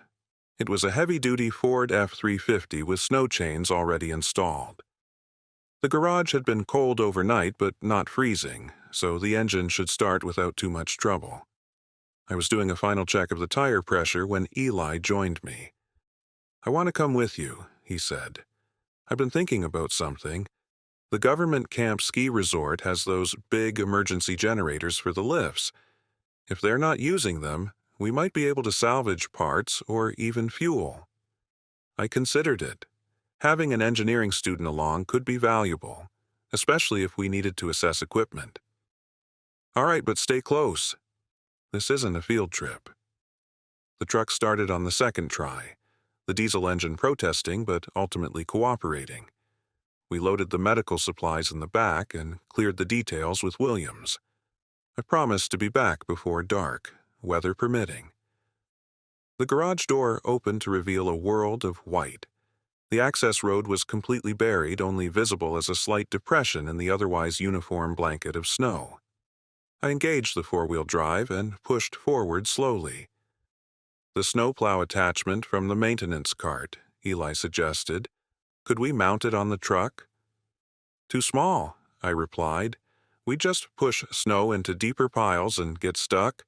A: It was a heavy-duty Ford F-350 with snow chains already installed. The garage had been cold overnight but not freezing, so the engine should start without too much trouble. I was doing a final check of the tire pressure when Eli joined me. "I want to come with you," he said. "I've been thinking about something. The government camp ski resort has those big emergency generators for the lifts. If they're not using them, we might be able to salvage parts or even fuel." I considered it. Having an engineering student along could be valuable, especially if we needed to assess equipment. "All right, but stay close. This isn't a field trip." The truck started on the second try, the diesel engine protesting but ultimately cooperating. We loaded the medical supplies in the back and cleared the details with Williams. I promised to be back before dark, weather permitting. The garage door opened to reveal a world of white. The access road was completely buried, only visible as a slight depression in the otherwise uniform blanket of snow. I engaged the four-wheel drive and pushed forward slowly. The snowplow attachment from the maintenance cart, Eli suggested. Could we mount it on the truck? Too small, I replied. We just push snow into deeper piles and get stuck.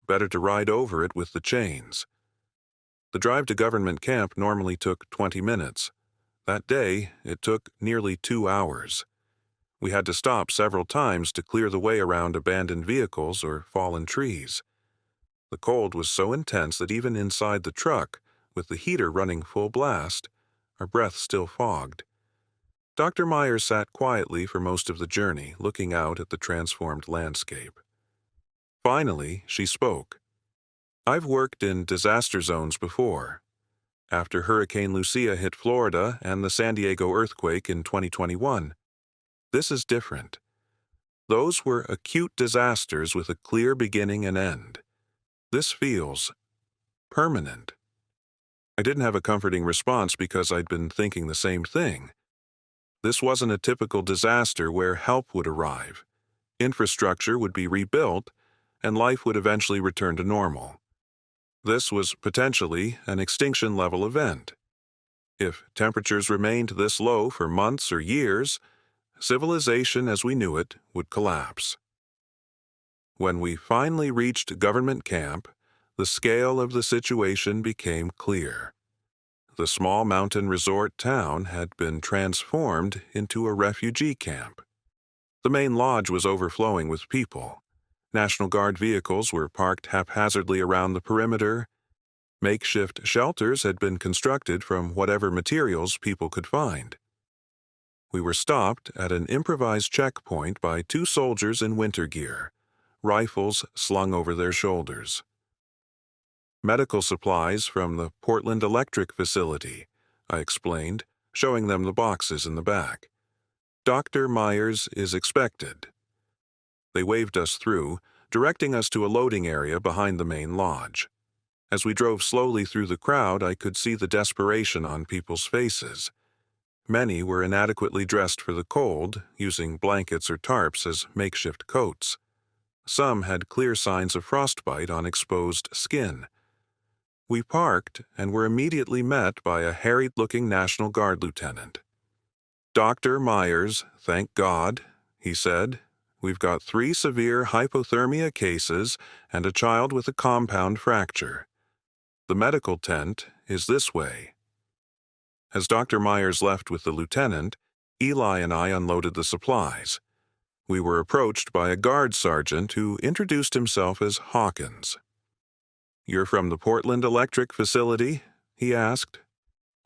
A: Better to ride over it with the chains. The drive to government camp normally took 20 minutes. That day, it took nearly 2 hours. We had to stop several times to clear the way around abandoned vehicles or fallen trees. The cold was so intense that even inside the truck, with the heater running full blast, our breath still fogged. Dr. Myers sat quietly for most of the journey, looking out at the transformed landscape. Finally, she spoke. I've worked in disaster zones before. After Hurricane Lucia hit Florida and the San Diego earthquake in 2021, this is different. Those were acute disasters with a clear beginning and end. This feels permanent. I didn't have a comforting response because I'd been thinking the same thing. This wasn't a typical disaster where help would arrive. Infrastructure would be rebuilt, and life would eventually return to normal. This was potentially an extinction-level event. If temperatures remained this low for months or years, civilization as we knew it would collapse. When we finally reached government camp, the scale of the situation became clear. The small mountain resort town had been transformed into a refugee camp. The main lodge was overflowing with people. National Guard vehicles were parked haphazardly around the perimeter. Makeshift shelters had been constructed from whatever materials people could find. We were stopped at an improvised checkpoint by 2 soldiers in winter gear, rifles slung over their shoulders. Medical supplies from the Portland Electric facility, I explained, showing them the boxes in the back. Dr. Myers is expected. They waved us through, directing us to a loading area behind the main lodge. As we drove slowly through the crowd, I could see the desperation on people's faces. Many were inadequately dressed for the cold, using blankets or tarps as makeshift coats. Some had clear signs of frostbite on exposed skin. We parked and were immediately met by a harried-looking National Guard lieutenant. Dr. Myers, thank God, he said. We've got 3 severe hypothermia cases and a child with a compound fracture. The medical tent is this way. As Dr. Myers left with the lieutenant, Eli and I unloaded the supplies. We were approached by a guard sergeant who introduced himself as Hawkins. "You're from the Portland Electric facility?" he asked.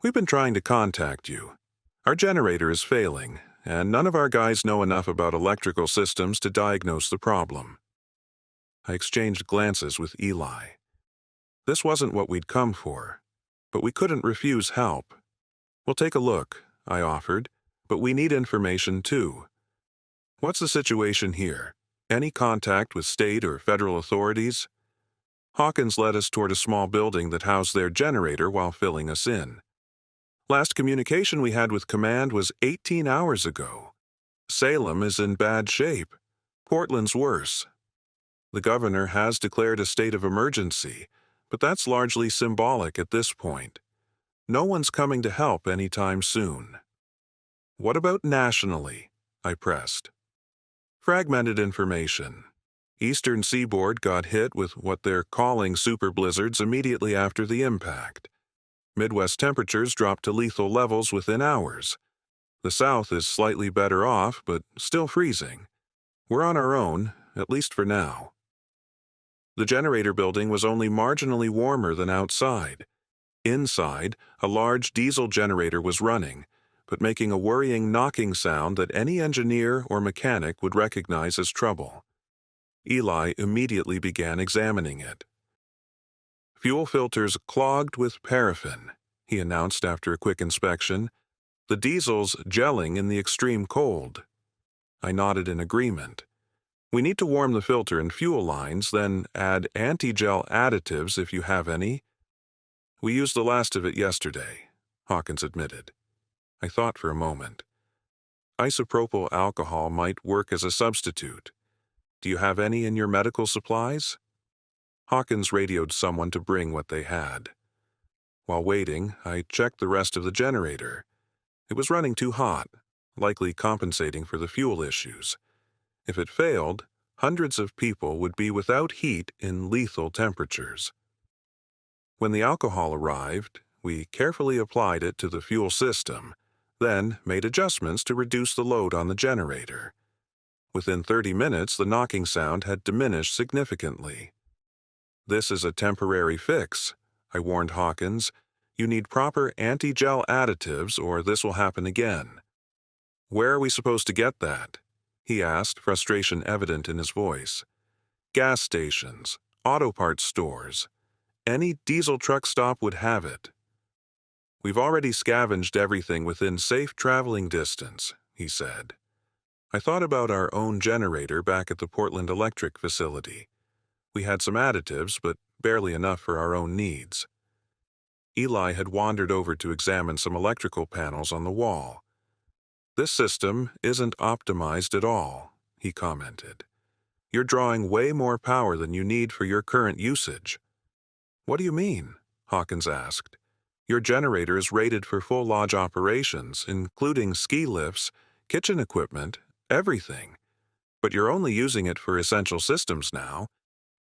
A: "We've been trying to contact you. Our generator is failing, and none of our guys know enough about electrical systems to diagnose the problem." I exchanged glances with Eli. This wasn't what we'd come for, but we couldn't refuse help. "We'll take a look," I offered, "but we need information too. What's the situation here? Any contact with state or federal authorities?" Hawkins led us toward a small building that housed their generator while filling us in. "Last communication we had with command was 18 hours ago. Salem is in bad shape. Portland's worse. The governor has declared a state of emergency, but that's largely symbolic at this point. No one's coming to help anytime soon." "What about nationally?" I pressed. "Fragmented information. Eastern seaboard got hit with what they're calling super blizzards immediately after the impact. Midwest temperatures dropped to lethal levels within hours. The South is slightly better off, but still freezing. We're on our own, at least for now." The generator building was only marginally warmer than outside. Inside, a large diesel generator was running, but making a worrying knocking sound that any engineer or mechanic would recognize as trouble. Eli immediately began examining it. "Fuel filters clogged with paraffin," he announced after a quick inspection. "The diesel's gelling in the extreme cold." I nodded in agreement. "We need to warm the filter and fuel lines, then add anti-gel additives if you have any." "We used the last of it yesterday," Hawkins admitted. I thought for a moment. Isopropyl alcohol might work as a substitute. Do you have any in your medical supplies? Hawkins radioed someone to bring what they had. While waiting, I checked the rest of the generator. It was running too hot, likely compensating for the fuel issues. If it failed, hundreds of people would be without heat in lethal temperatures. When the alcohol arrived, we carefully applied it to the fuel system, then made adjustments to reduce the load on the generator. Within 30 minutes, the knocking sound had diminished significantly. "This is a temporary fix," I warned Hawkins. "You need proper anti-gel additives or this will happen again." "Where are we supposed to get that?" he asked, frustration evident in his voice. "Gas stations, auto parts stores. Any diesel truck stop would have it." "We've already scavenged everything within safe traveling distance," he said. I thought about our own generator back at the Portland Electric facility. We had some additives, but barely enough for our own needs. Eli had wandered over to examine some electrical panels on the wall. "This system isn't optimized at all," he commented. "You're drawing way more power than you need for your current usage." "What do you mean?" Hawkins asked. "Your generator is rated for full lodge operations, including ski lifts, kitchen equipment, everything. But you're only using it for essential systems now.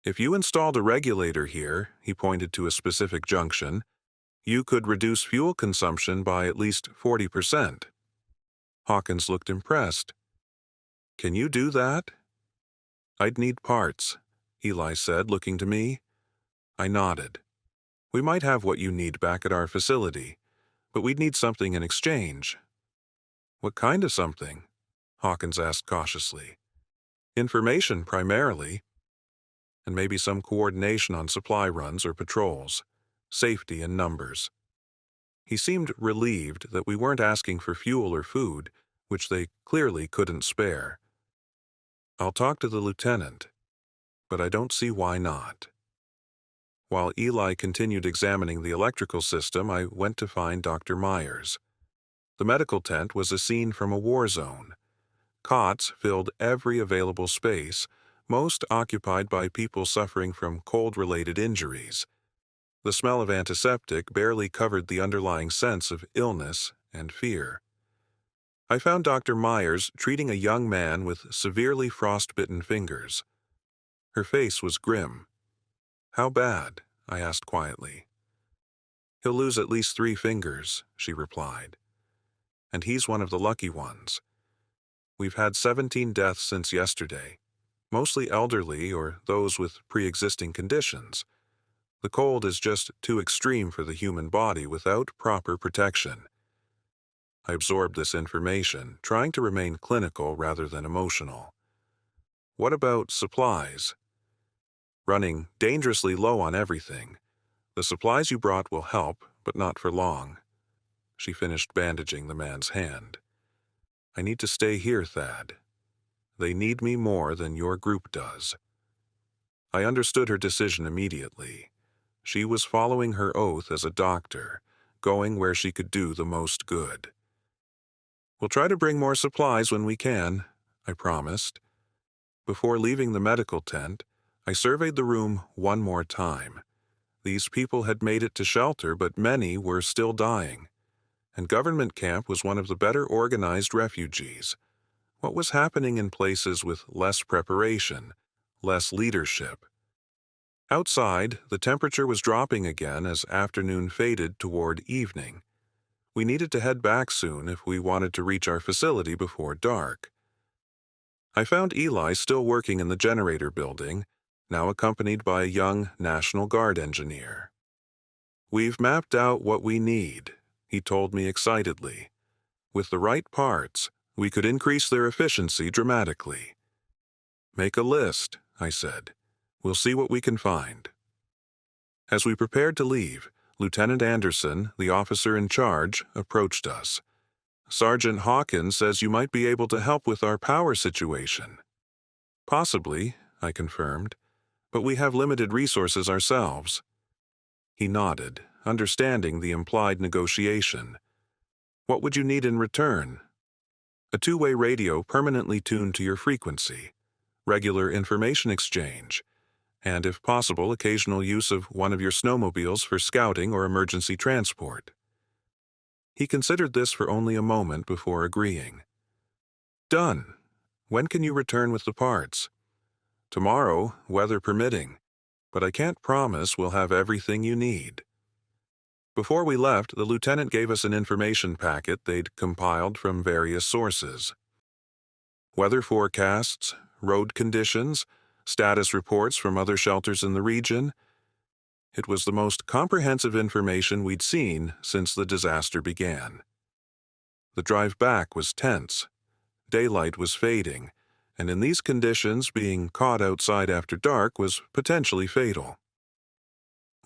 A: If you installed a regulator here," he pointed to a specific junction, "you could reduce fuel consumption by at least 40%. Hawkins looked impressed. "Can you do that?" "I'd need parts," Eli said, looking to me. I nodded. "We might have what you need back at our facility, but we'd need something in exchange." "What kind of something?" Hawkins asked cautiously. "Information, primarily. And maybe some coordination on supply runs or patrols, safety and numbers." He seemed relieved that we weren't asking for fuel or food, which they clearly couldn't spare. "I'll talk to the lieutenant, but I don't see why not." While Eli continued examining the electrical system, I went to find Dr. Myers. The medical tent was a scene from a war zone. Cots filled every available space, most occupied by people suffering from cold-related injuries. The smell of antiseptic barely covered the underlying sense of illness and fear. I found Dr. Myers treating a young man with severely frostbitten fingers. Her face was grim. "How bad?" I asked quietly. "He'll lose at least 3 fingers," she replied. "And he's one of the lucky ones. We've had 17 deaths since yesterday, mostly elderly or those with pre-existing conditions. The cold is just too extreme for the human body without proper protection." I absorbed this information, trying to remain clinical rather than emotional. "What about supplies?" "Running dangerously low on everything. The supplies you brought will help, but not for long." She finished bandaging the man's hand. "I need to stay here, Thad. They need me more than your group does." I understood her decision immediately. She was following her oath as a doctor, going where she could do the most good. "We'll try to bring more supplies when we can," I promised. Before leaving the medical tent, I surveyed the room one more time. These people had made it to shelter, but many were still dying. And Government Camp was one of the better organized refugees. What was happening in places with less preparation, less leadership? Outside, the temperature was dropping again as afternoon faded toward evening. We needed to head back soon if we wanted to reach our facility before dark. I found Eli still working in the generator building, now accompanied by a young National Guard engineer. "We've mapped out what we need," he told me excitedly. "With the right parts, we could increase their efficiency dramatically." "Make a list," I said. "We'll see what we can find." As we prepared to leave, Lieutenant Anderson, the officer in charge, approached us. "Sergeant Hawkins says you might be able to help with our power situation." "Possibly," I confirmed, "but we have limited resources ourselves." He nodded, understanding the implied negotiation. "What would you need in return?" "A 2-way radio permanently tuned to your frequency. regular information exchange, and if possible, occasional use of one of your snowmobiles for scouting or emergency transport. He considered this for only a moment before agreeing. Done. When can you return with the parts? Tomorrow, weather permitting, but I can't promise we'll have everything you need. Before we left, the lieutenant gave us an information packet they'd compiled from various sources. Weather forecasts, road conditions, status reports from other shelters in the region. It was the most comprehensive information we'd seen since the disaster began. The drive back was tense. Daylight was fading, and in these conditions, being caught outside after dark was potentially fatal.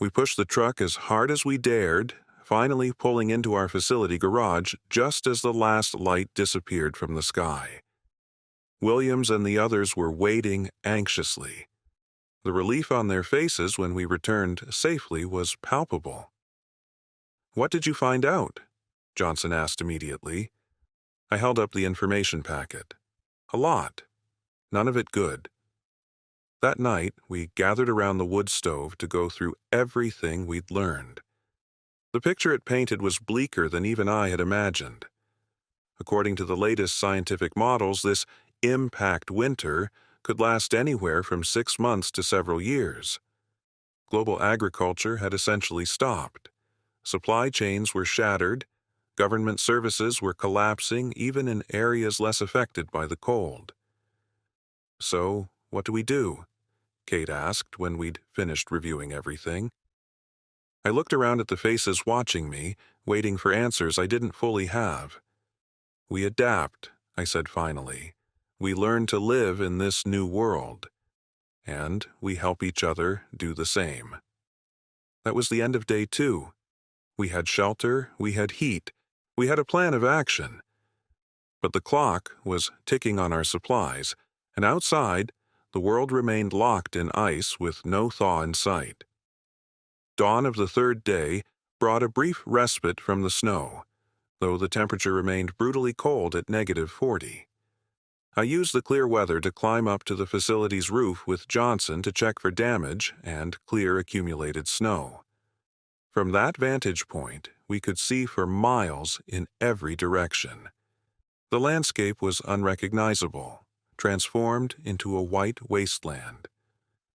A: We pushed the truck as hard as we dared, finally pulling into our facility garage just as the last light disappeared from the sky. Williams and the others were waiting anxiously. The relief on their faces when we returned safely was palpable. "What did you find out?" Johnson asked immediately. I held up the information packet. A lot. None of it good. That night, we gathered around the wood stove to go through everything we'd learned. The picture it painted was bleaker than even I had imagined. According to the latest scientific models, this impact winter could last anywhere from 6 months to several years. Global agriculture had essentially stopped. Supply chains were shattered. Government services were collapsing even in areas less affected by the cold. "So, what do we do?" Kate asked when we'd finished reviewing everything. I looked around at the faces watching me, waiting for answers I didn't fully have. "We adapt," I said finally. "We learn to live in this new world. And we help each other do the same." That was the end of day 2. We had shelter, we had heat, we had a plan of action. But the clock was ticking on our supplies, and outside, the world remained locked in ice with no thaw in sight. Dawn of the 3rd day brought a brief respite from the snow, though the temperature remained brutally cold at -40. I used the clear weather to climb up to the facility's roof with Johnson to check for damage and clear accumulated snow. From that vantage point, we could see for miles in every direction. The landscape was unrecognizable, transformed into a white wasteland.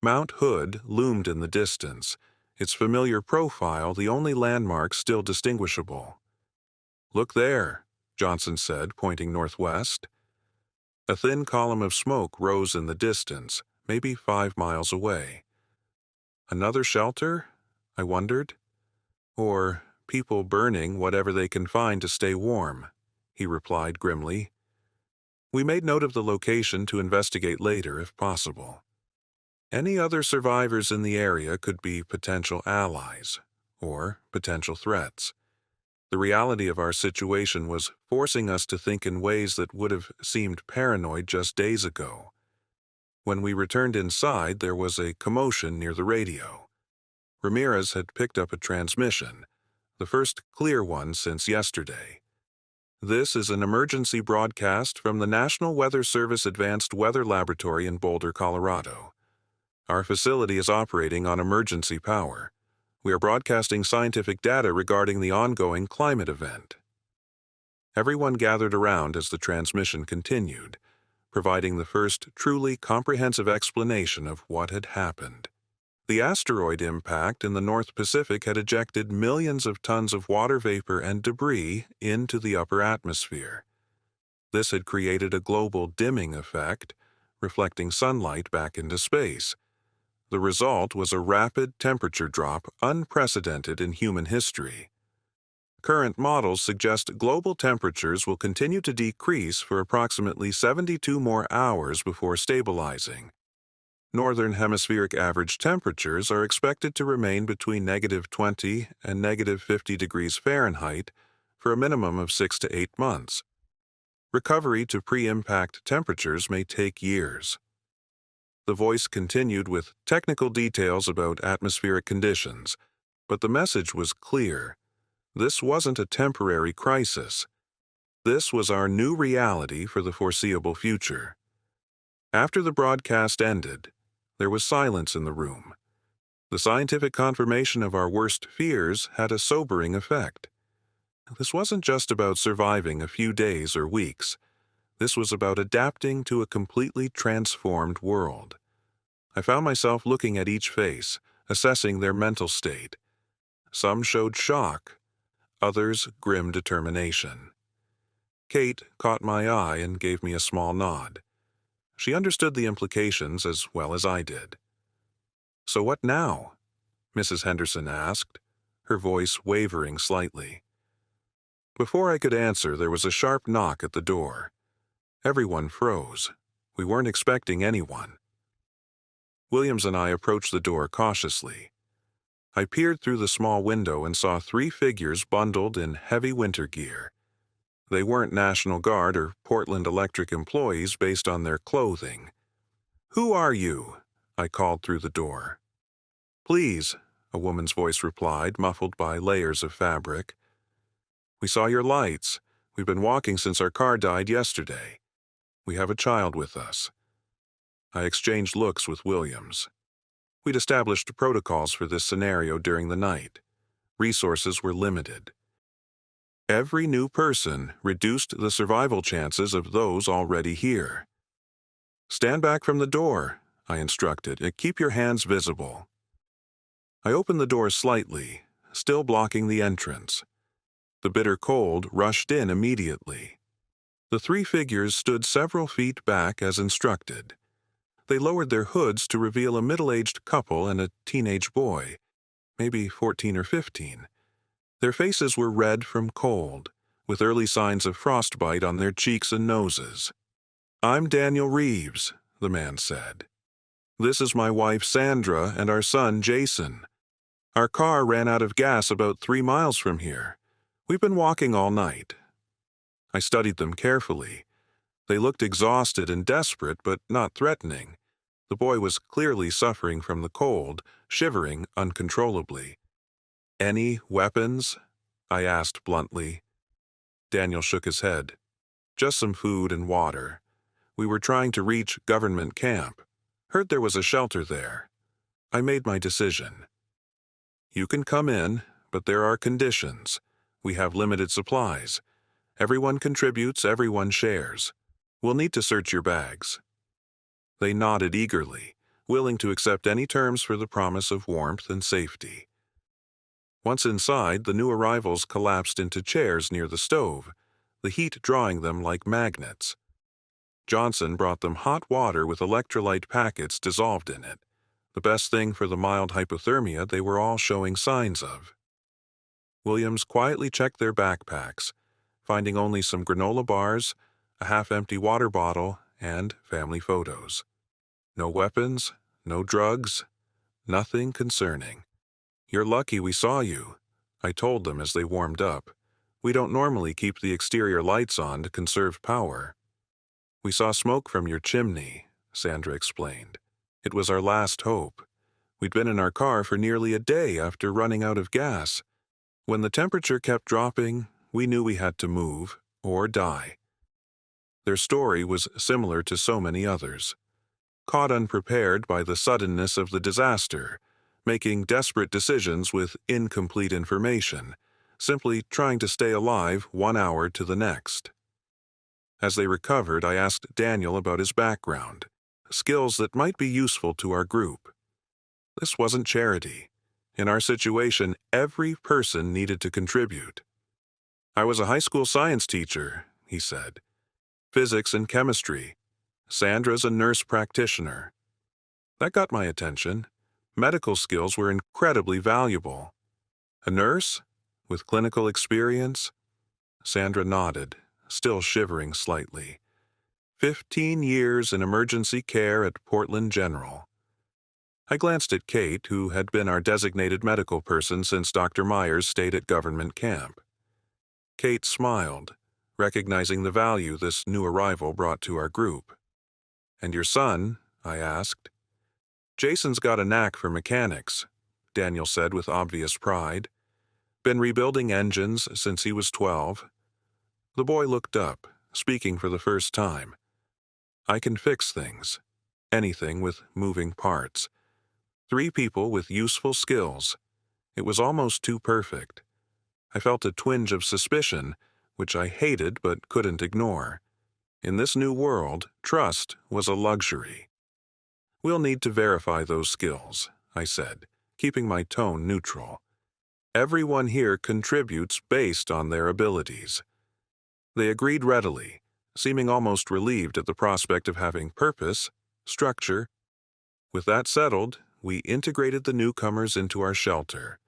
A: Mount Hood loomed in the distance, its familiar profile the only landmark still distinguishable. "Look there," Johnson said, pointing northwest. A thin column of smoke rose in the distance, maybe 5 miles away. Another shelter? I wondered. Or people burning whatever they can find to stay warm, he replied grimly. We made note of the location to investigate later if possible. Any other survivors in the area could be potential allies or potential threats. The reality of our situation was forcing us to think in ways that would have seemed paranoid just days ago. When we returned inside, there was a commotion near the radio. Ramirez had picked up a transmission, the first clear one since yesterday. "This is an emergency broadcast from the National Weather Service Advanced Weather Laboratory in Boulder, Colorado. Our facility is operating on emergency power. We are broadcasting scientific data regarding the ongoing climate event." Everyone gathered around as the transmission continued, providing the first truly comprehensive explanation of what had happened. The asteroid impact in the North Pacific had ejected millions of tons of water vapor and debris into the upper atmosphere. This had created a global dimming effect, reflecting sunlight back into space. The result was a rapid temperature drop unprecedented in human history. Current models suggest global temperatures will continue to decrease for approximately 72 more hours before stabilizing. Northern hemispheric average temperatures are expected to remain between -20 and -50 degrees Fahrenheit for a minimum of 6 to 8 months. Recovery to pre-impact temperatures may take years. The voice continued with technical details about atmospheric conditions, but the message was clear. This wasn't a temporary crisis. This was our new reality for the foreseeable future. After the broadcast ended, there was silence in the room. The scientific confirmation of our worst fears had a sobering effect. This wasn't just about surviving a few days or weeks. This was about adapting to a completely transformed world. I found myself looking at each face, assessing their mental state. Some showed shock, others grim determination. Kate caught my eye and gave me a small nod. She understood the implications as well as I did. "So what now?" Mrs. Henderson asked, her voice wavering slightly. Before I could answer, there was a sharp knock at the door. Everyone froze. We weren't expecting anyone. Williams and I approached the door cautiously. I peered through the small window and saw 3 figures bundled in heavy winter gear. They weren't National Guard or Portland Electric employees based on their clothing. "Who are you?" I called through the door. "Please," a woman's voice replied, muffled by layers of fabric. "We saw your lights. We've been walking since our car died yesterday. We have a child with us." I exchanged looks with Williams. We'd established protocols for this scenario during the night. Resources were limited. Every new person reduced the survival chances of those already here. "Stand back from the door," I instructed, "and keep your hands visible." I opened the door slightly, still blocking the entrance. The bitter cold rushed in immediately. The 3 figures stood several feet back as instructed. They lowered their hoods to reveal a middle-aged couple and a teenage boy, maybe 14 or 15. Their faces were red from cold, with early signs of frostbite on their cheeks and noses. "I'm Daniel Reeves," the man said. "This is my wife Sandra and our son Jason. Our car ran out of gas about 3 miles from here. We've been walking all night." I studied them carefully. They looked exhausted and desperate, but not threatening. The boy was clearly suffering from the cold, shivering uncontrollably. "Any weapons?" I asked bluntly. Daniel shook his head. "Just some food and water. We were trying to reach government camp. Heard there was a shelter there." I made my decision. "You can come in, but there are conditions. We have limited supplies. Everyone contributes, everyone shares. We'll need to search your bags." They nodded eagerly, willing to accept any terms for the promise of warmth and safety. Once inside, the new arrivals collapsed into chairs near the stove, the heat drawing them like magnets. Johnson brought them hot water with electrolyte packets dissolved in it, the best thing for the mild hypothermia they were all showing signs of. Williams quietly checked their backpacks, finding only some granola bars, a half-empty water bottle, and family photos. No weapons, no drugs, nothing concerning. "You're lucky we saw you," I told them as they warmed up. "We don't normally keep the exterior lights on to conserve power." "We saw smoke from your chimney," Sandra explained. "It was our last hope. We'd been in our car for nearly a day after running out of gas. When the temperature kept dropping, we knew we had to move or die." Their story was similar to so many others. Caught unprepared by the suddenness of the disaster, making desperate decisions with incomplete information, simply trying to stay alive 1 hour to the next. As they recovered, I asked Daniel about his background, skills that might be useful to our group. This wasn't charity. In our situation, every person needed to contribute. "I was a high school science teacher," he said. "Physics and chemistry. Sandra's a nurse practitioner." That got my attention. Medical skills were incredibly valuable. "A nurse? With clinical experience?" Sandra nodded, still shivering slightly. 15 years in emergency care at Portland General. I glanced at Kate, who had been our designated medical person since Dr. Myers stayed at government camp. Kate smiled, recognizing the value this new arrival brought to our group. "And your son?" I asked. "Jason's got a knack for mechanics," Daniel said with obvious pride. "Been rebuilding engines since he was 12. The boy looked up, speaking for the first time. I can fix things. Anything with moving parts. 3 people with useful skills. It was almost too perfect. I felt a twinge of suspicion, which I hated but couldn't ignore. In this new world, trust was a luxury. We'll need to verify those skills, I said, keeping my tone neutral. Everyone here contributes based on their abilities. They agreed readily, seeming almost relieved at the prospect of having purpose, structure. With that settled, we integrated the newcomers into our shelter.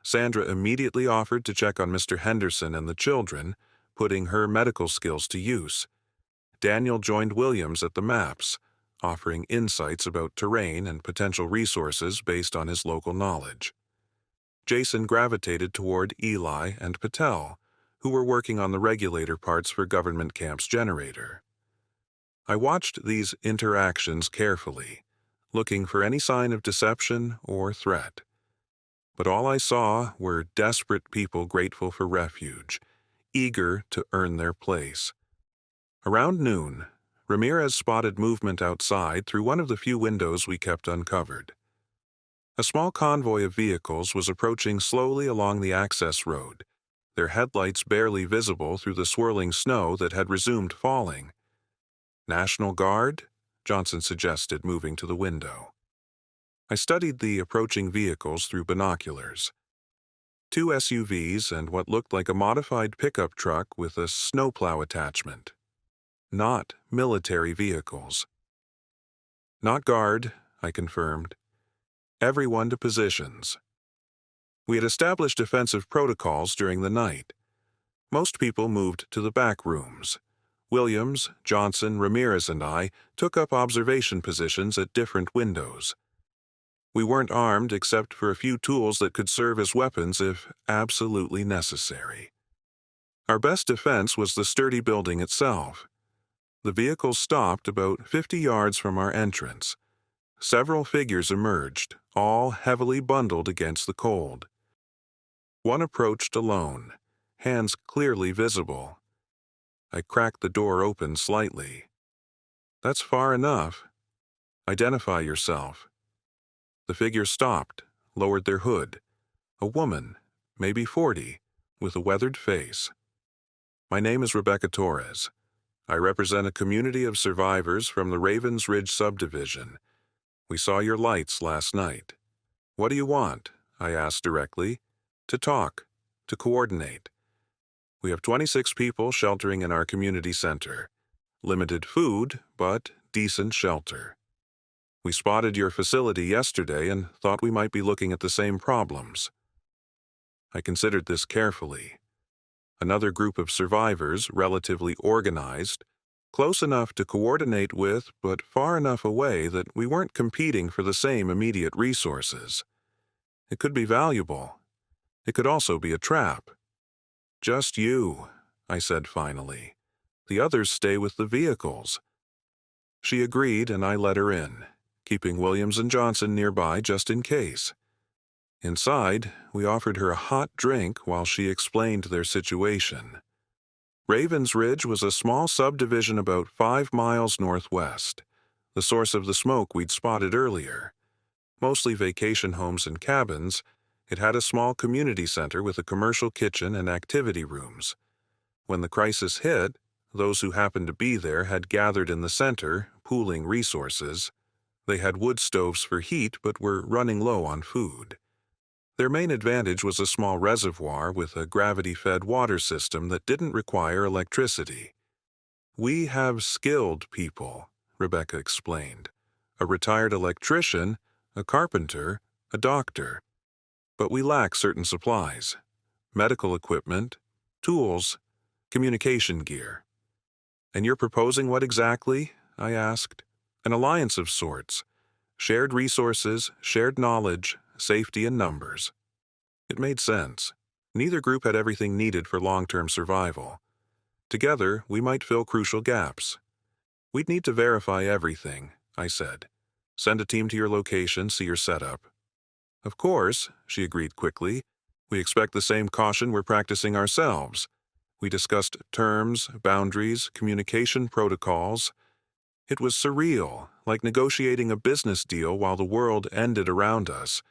A: Sandra immediately offered to check on Mr. Henderson and the children, putting her medical skills to use. Daniel joined Williams at the maps, offering insights about terrain and potential resources based on his local knowledge. Jason gravitated toward Eli and Patel, who were working on the regulator parts for Government Camp's generator. I watched these interactions carefully, looking for any sign of deception or threat. But all I saw were desperate people grateful for refuge, eager to earn their place. Around noon, Ramirez spotted movement outside through one of the few windows we kept uncovered. A small convoy of vehicles was approaching slowly along the access road, their headlights barely visible through the swirling snow that had resumed falling. "National Guard?" Johnson suggested, moving to the window. I studied the approaching vehicles through binoculars. 2 SUVs and what looked like a modified pickup truck with a snowplow attachment. Not military vehicles. "Not Guard," I confirmed. "Everyone to positions." We had established defensive protocols during the night. Most people moved to the back rooms. Williams, Johnson, Ramirez, and I took up observation positions at different windows. We weren't armed except for a few tools that could serve as weapons if absolutely necessary. Our best defense was the sturdy building itself. The vehicles stopped about 50 yards from our entrance. Several figures emerged, all heavily bundled against the cold. One approached alone, hands clearly visible. I cracked the door open slightly. "That's far enough. Identify yourself." The figure stopped, lowered their hood. A woman, maybe 40, with a weathered face. "My name is Rebecca Torres. I represent a community of survivors from the Ravens Ridge subdivision. We saw your lights last night." "What do you want?" I asked directly. "To talk, to coordinate. We have 26 people sheltering in our community center. Limited food, but decent shelter. We spotted your facility yesterday and thought we might be looking at the same problems." I considered this carefully. Another group of survivors, relatively organized, close enough to coordinate with, but far enough away that we weren't competing for the same immediate resources. It could be valuable. It could also be a trap. "Just you," I said finally. "The others stay with the vehicles." She agreed and I let her in, keeping Williams and Johnson nearby just in case. Inside, we offered her a hot drink while she explained their situation. Ravens Ridge was a small subdivision about 5 miles northwest, the source of the smoke we'd spotted earlier. Mostly vacation homes and cabins, it had a small community center with a commercial kitchen and activity rooms. When the crisis hit, those who happened to be there had gathered in the center, pooling resources. They had wood stoves for heat but were running low on food. Their main advantage was a small reservoir with a gravity-fed water system that didn't require electricity. "We have skilled people," Rebecca explained. "A retired electrician, a carpenter, a doctor. But we lack certain supplies. Medical equipment, tools, communication gear." "And you're proposing what exactly?" I asked. "An alliance of sorts. Shared resources, shared knowledge, safety in numbers." It made sense. Neither group had everything needed for long-term survival. Together, we might fill crucial gaps. "We'd need to verify everything," I said. "Send a team to your location, see your setup." "Of course," she agreed quickly. "We expect the same caution we're practicing ourselves." We discussed terms, boundaries, communication protocols. It was surreal, like negotiating a business deal while the world ended around us,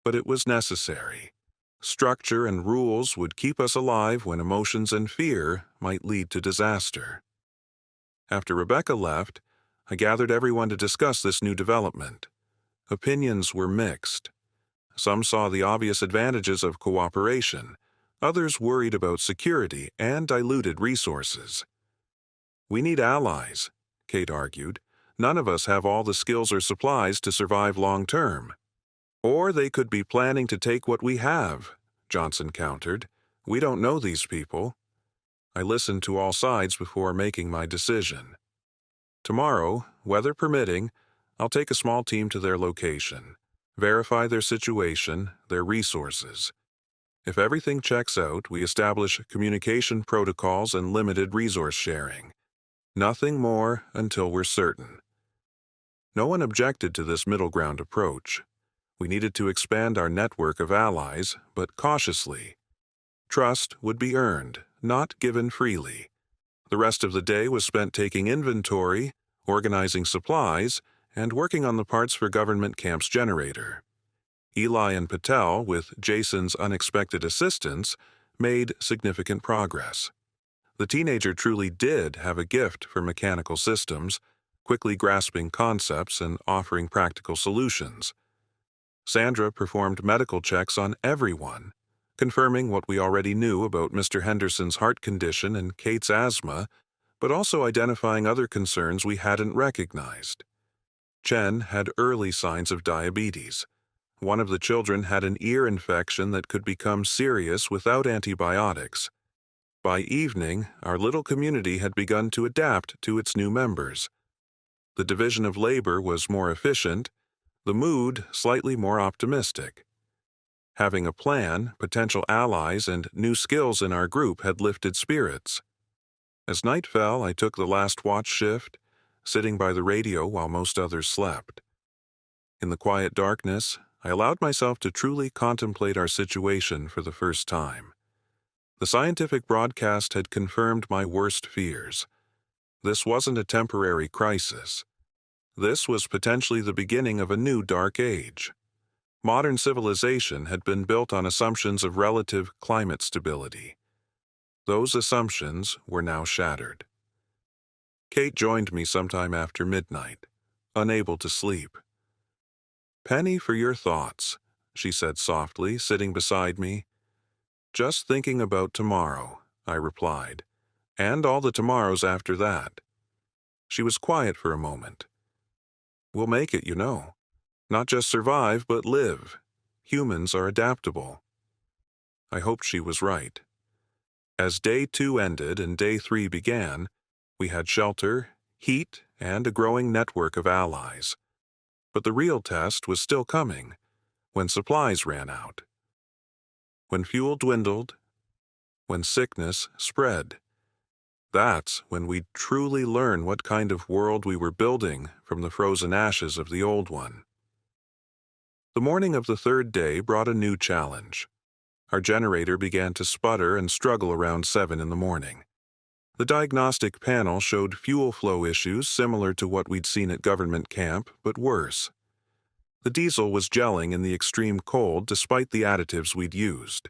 A: but it was necessary. Structure and rules would keep us alive when emotions and fear might lead to disaster. After Rebecca left, I gathered everyone to discuss this new development. Opinions were mixed. Some saw the obvious advantages of cooperation. Others worried about security and diluted resources. "We need allies," Kate argued. "None of us have all the skills or supplies to survive long term." "Or they could be planning to take what we have," Johnson countered. "We don't know these people." I listened to all sides before making my decision. Tomorrow, weather permitting, I'll take a small team to their location, verify their situation, their resources. If everything checks out, we establish communication protocols and limited resource sharing. Nothing more until we're certain. No one objected to this middle ground approach. We needed to expand our network of allies, but cautiously. Trust would be earned, not given freely. The rest of the day was spent taking inventory, organizing supplies, and working on the parts for Government Camp's generator. Eli and Patel, with Jason's unexpected assistance, made significant progress. The teenager truly did have a gift for mechanical systems, quickly grasping concepts and offering practical solutions. Sandra performed medical checks on everyone, confirming what we already knew about Mr. Henderson's heart condition and Kate's asthma, but also identifying other concerns we hadn't recognized. Chen had early signs of diabetes. One of the children had an ear infection that could become serious without antibiotics. By evening, our little community had begun to adapt to its new members. The division of labor was more efficient, the mood slightly more optimistic. Having a plan, potential allies, and new skills in our group had lifted spirits. As night fell, I took the last watch shift, sitting by the radio while most others slept. In the quiet darkness, I allowed myself to truly contemplate our situation for the first time. The scientific broadcast had confirmed my worst fears. This wasn't a temporary crisis. This was potentially the beginning of a new dark age. Modern civilization had been built on assumptions of relative climate stability. Those assumptions were now shattered. Kate joined me sometime after midnight, unable to sleep. "Penny for your thoughts," she said softly, sitting beside me. "Just thinking about tomorrow," I replied, "and all the tomorrows after that." She was quiet for a moment. "We'll make it, you know. Not just survive, but live. Humans are adaptable." I hoped she was right. As day 2 ended and day 3 began, we had shelter, heat, and a growing network of allies. But the real test was still coming, when supplies ran out. When fuel dwindled, when sickness spread. That's when we'd truly learn what kind of world we were building from the frozen ashes of the old one. The morning of the 3rd day brought a new challenge. Our generator began to sputter and struggle around 7 in the morning. The diagnostic panel showed fuel flow issues similar to what we'd seen at Government Camp, but worse. The diesel was gelling in the extreme cold despite the additives we'd used.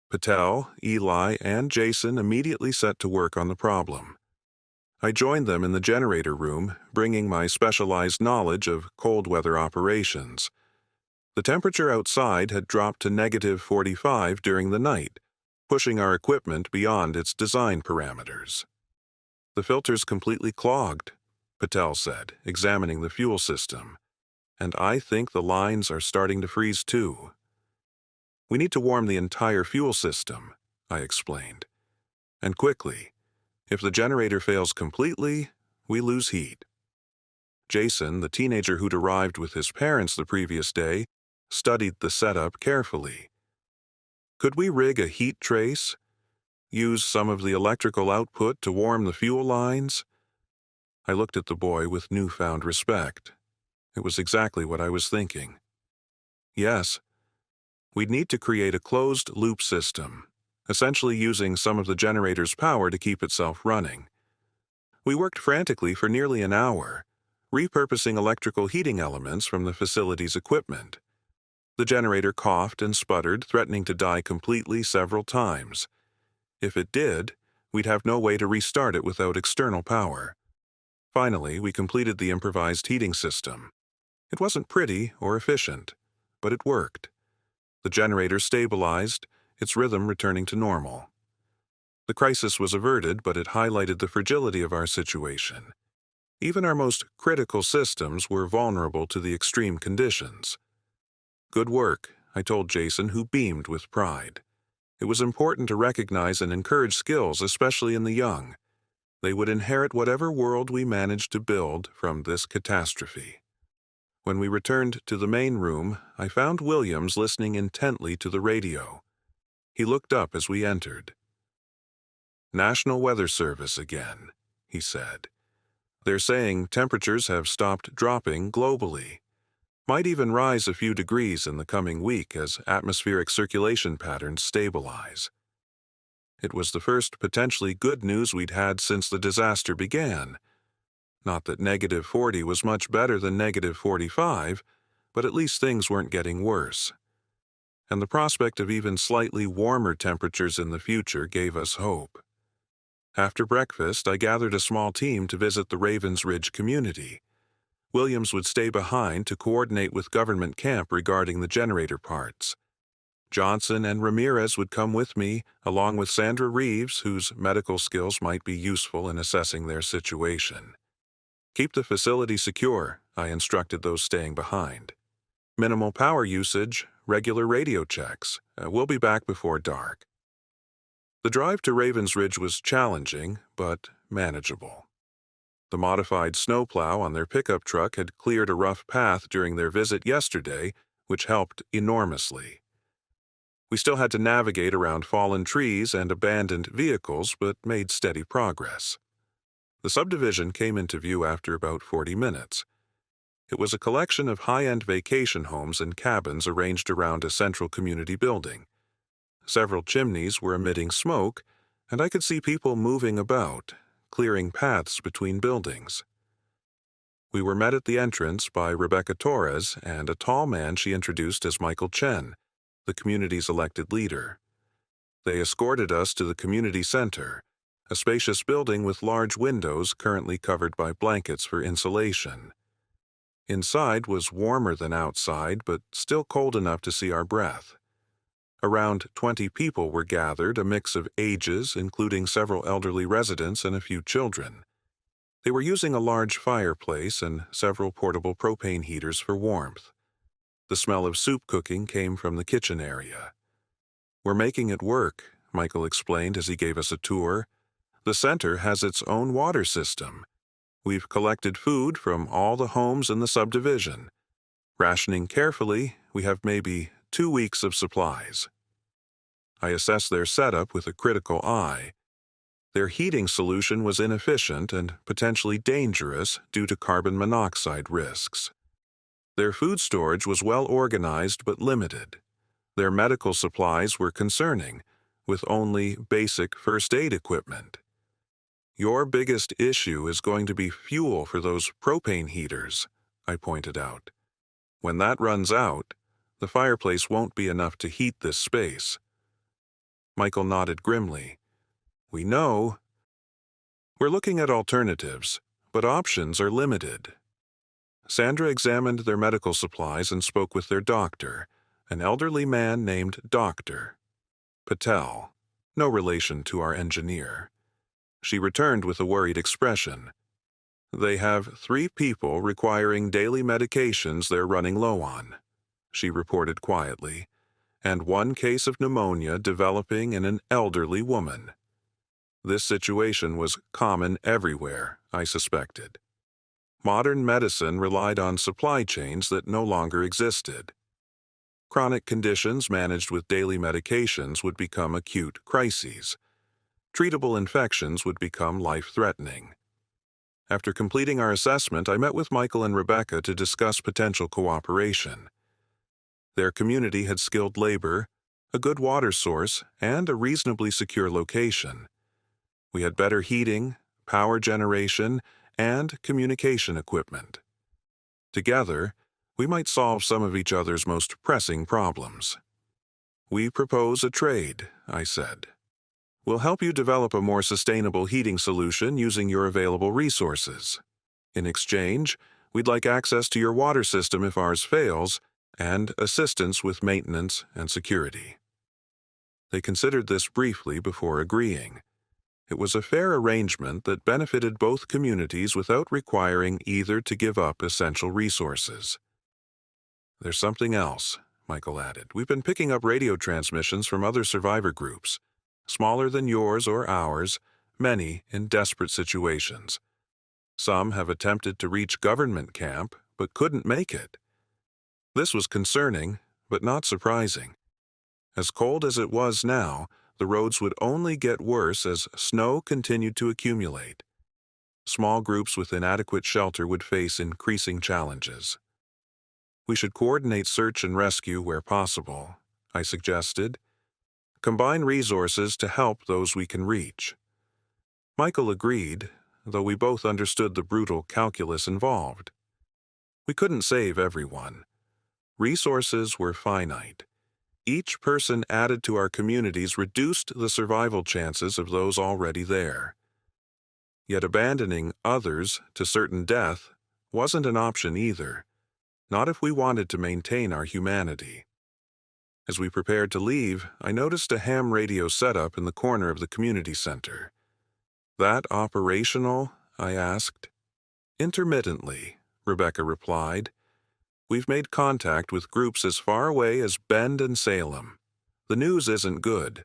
A: Patel, Eli, and Jason immediately set to work on the problem. I joined them in the generator room, bringing my specialized knowledge of cold weather operations. The temperature outside had dropped to -45 during the night, pushing our equipment beyond its design parameters. "The filter's completely clogged," Patel said, examining the fuel system. "And I think the lines are starting to freeze too." "We need to warm the entire fuel system," I explained. "And quickly. If the generator fails completely, we lose heat." Jason, the teenager who'd arrived with his parents the previous day, studied the setup carefully. "Could we rig a heat trace? Use some of the electrical output to warm the fuel lines?" I looked at the boy with newfound respect. It was exactly what I was thinking. "Yes. We'd need to create a closed-loop system, essentially using some of the generator's power to keep itself running. We worked frantically for nearly an hour, repurposing electrical heating elements from the facility's equipment. The generator coughed and sputtered, threatening to die completely several times. If it did, we'd have no way to restart it without external power. Finally, we completed the improvised heating system. It wasn't pretty or efficient, but it worked. The generator stabilized, its rhythm returning to normal. The crisis was averted, but it highlighted the fragility of our situation. Even our most critical systems were vulnerable to the extreme conditions. "Good work," I told Jason, who beamed with pride. It was important to recognize and encourage skills, especially in the young. They would inherit whatever world we managed to build from this catastrophe. When we returned to the main room, I found Williams listening intently to the radio. He looked up as we entered. "National Weather Service again," he said. "They're saying temperatures have stopped dropping globally. Might even rise a few degrees in the coming week as atmospheric circulation patterns stabilize." It was the first potentially good news we'd had since the disaster began. Not that -40 was much better than -45, but at least things weren't getting worse. And the prospect of even slightly warmer temperatures in the future gave us hope. After breakfast, I gathered a small team to visit the Ravens Ridge community. Williams would stay behind to coordinate with government camp regarding the generator parts. Johnson and Ramirez would come with me, along with Sandra Reeves, whose medical skills might be useful in assessing their situation. "Keep the facility secure," I instructed those staying behind. "Minimal power usage, regular radio checks. We'll be back before dark." The drive to Ravens Ridge was challenging, but manageable. The modified snowplow on their pickup truck had cleared a rough path during their visit yesterday, which helped enormously. We still had to navigate around fallen trees and abandoned vehicles, but made steady progress. The subdivision came into view after about 40 minutes. It was a collection of high-end vacation homes and cabins arranged around a central community building. Several chimneys were emitting smoke, and I could see people moving about, clearing paths between buildings. We were met at the entrance by Rebecca Torres and a tall man she introduced as Michael Chen, the community's elected leader. They escorted us to the community center, a spacious building with large windows currently covered by blankets for insulation. Inside was warmer than outside, but still cold enough to see our breath. Around 20 people were gathered, a mix of ages, including several elderly residents and a few children. They were using a large fireplace and several portable propane heaters for warmth. The smell of soup cooking came from the kitchen area. "We're making it work," Michael explained as he gave us a tour. "The center has its own water system. We've collected food from all the homes in the subdivision. Rationing carefully, we have maybe 2 weeks of supplies." I assessed their setup with a critical eye. Their heating solution was inefficient and potentially dangerous due to carbon monoxide risks. Their food storage was well organized but limited. Their medical supplies were concerning, with only basic first aid equipment. "Your biggest issue is going to be fuel for those propane heaters," I pointed out. "When that runs out, the fireplace won't be enough to heat this space." Michael nodded grimly. "We know. We're looking at alternatives, but options are limited." Sandra examined their medical supplies and spoke with their doctor, an elderly man named Dr. Patel, no relation to our engineer. She returned with a worried expression. "They have 3 people requiring daily medications they're running low on," she reported quietly, "and 1 case of pneumonia developing in an elderly woman." This situation was common everywhere, I suspected. Modern medicine relied on supply chains that no longer existed. Chronic conditions managed with daily medications would become acute crises. Treatable infections would become life-threatening. After completing our assessment, I met with Michael and Rebecca to discuss potential cooperation. Their community had skilled labor, a good water source, and a reasonably secure location. We had better heating, power generation, and communication equipment. Together, we might solve some of each other's most pressing problems. We propose a trade, I said. We'll help you develop a more sustainable heating solution using your available resources. In exchange, we'd like access to your water system if ours fails, and assistance with maintenance and security. They considered this briefly before agreeing. It was a fair arrangement that benefited both communities without requiring either to give up essential resources. There's something else, Michael added. We've been picking up radio transmissions from other survivor groups, smaller than yours or ours, many in desperate situations. Some have attempted to reach government camp, but couldn't make it. This was concerning, but not surprising. As cold as it was now, the roads would only get worse as snow continued to accumulate. Small groups with inadequate shelter would face increasing challenges. We should coordinate search and rescue where possible, I suggested. Combine resources to help those we can reach. Michael agreed, though we both understood the brutal calculus involved. We couldn't save everyone. Resources were finite. Each person added to our communities reduced the survival chances of those already there. Yet abandoning others to certain death wasn't an option either, not if we wanted to maintain our humanity. As we prepared to leave, I noticed a ham radio setup in the corner of the community center. That operational? I asked. Intermittently, Rebecca replied. We've made contact with groups as far away as Bend and Salem. The news isn't good.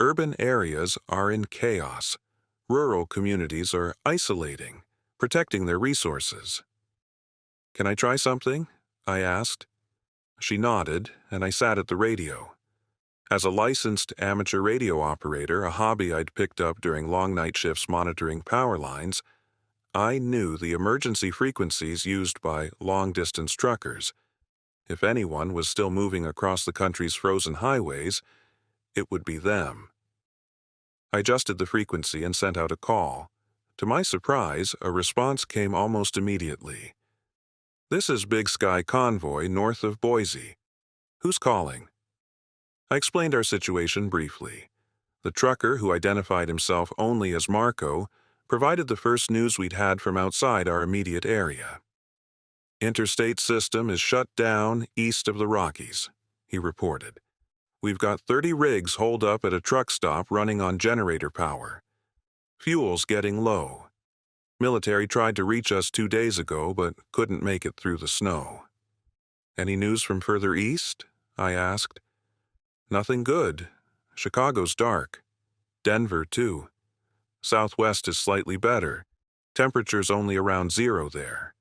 A: Urban areas are in chaos. Rural communities are isolating, protecting their resources. Can I try something? I asked. She nodded, and I sat at the radio. As a licensed amateur radio operator, a hobby I'd picked up during long night shifts monitoring power lines, I knew the emergency frequencies used by long-distance truckers. If anyone was still moving across the country's frozen highways, it would be them. I adjusted the frequency and sent out a call. To my surprise, a response came almost immediately. This is Big Sky Convoy north of Boise. Who's calling? I explained our situation briefly. The trucker, who identified himself only as Marco, provided the first news we'd had from outside our immediate area. Interstate system is shut down east of the Rockies, he reported. We've got 30 rigs holed up at a truck stop running on generator power. Fuel's getting low. Military tried to reach us 2 days ago, but couldn't make it through the snow. Any news from further east? I asked. Nothing good. Chicago's dark. Denver, too. Southwest is slightly better. Temperature's only around 0 there.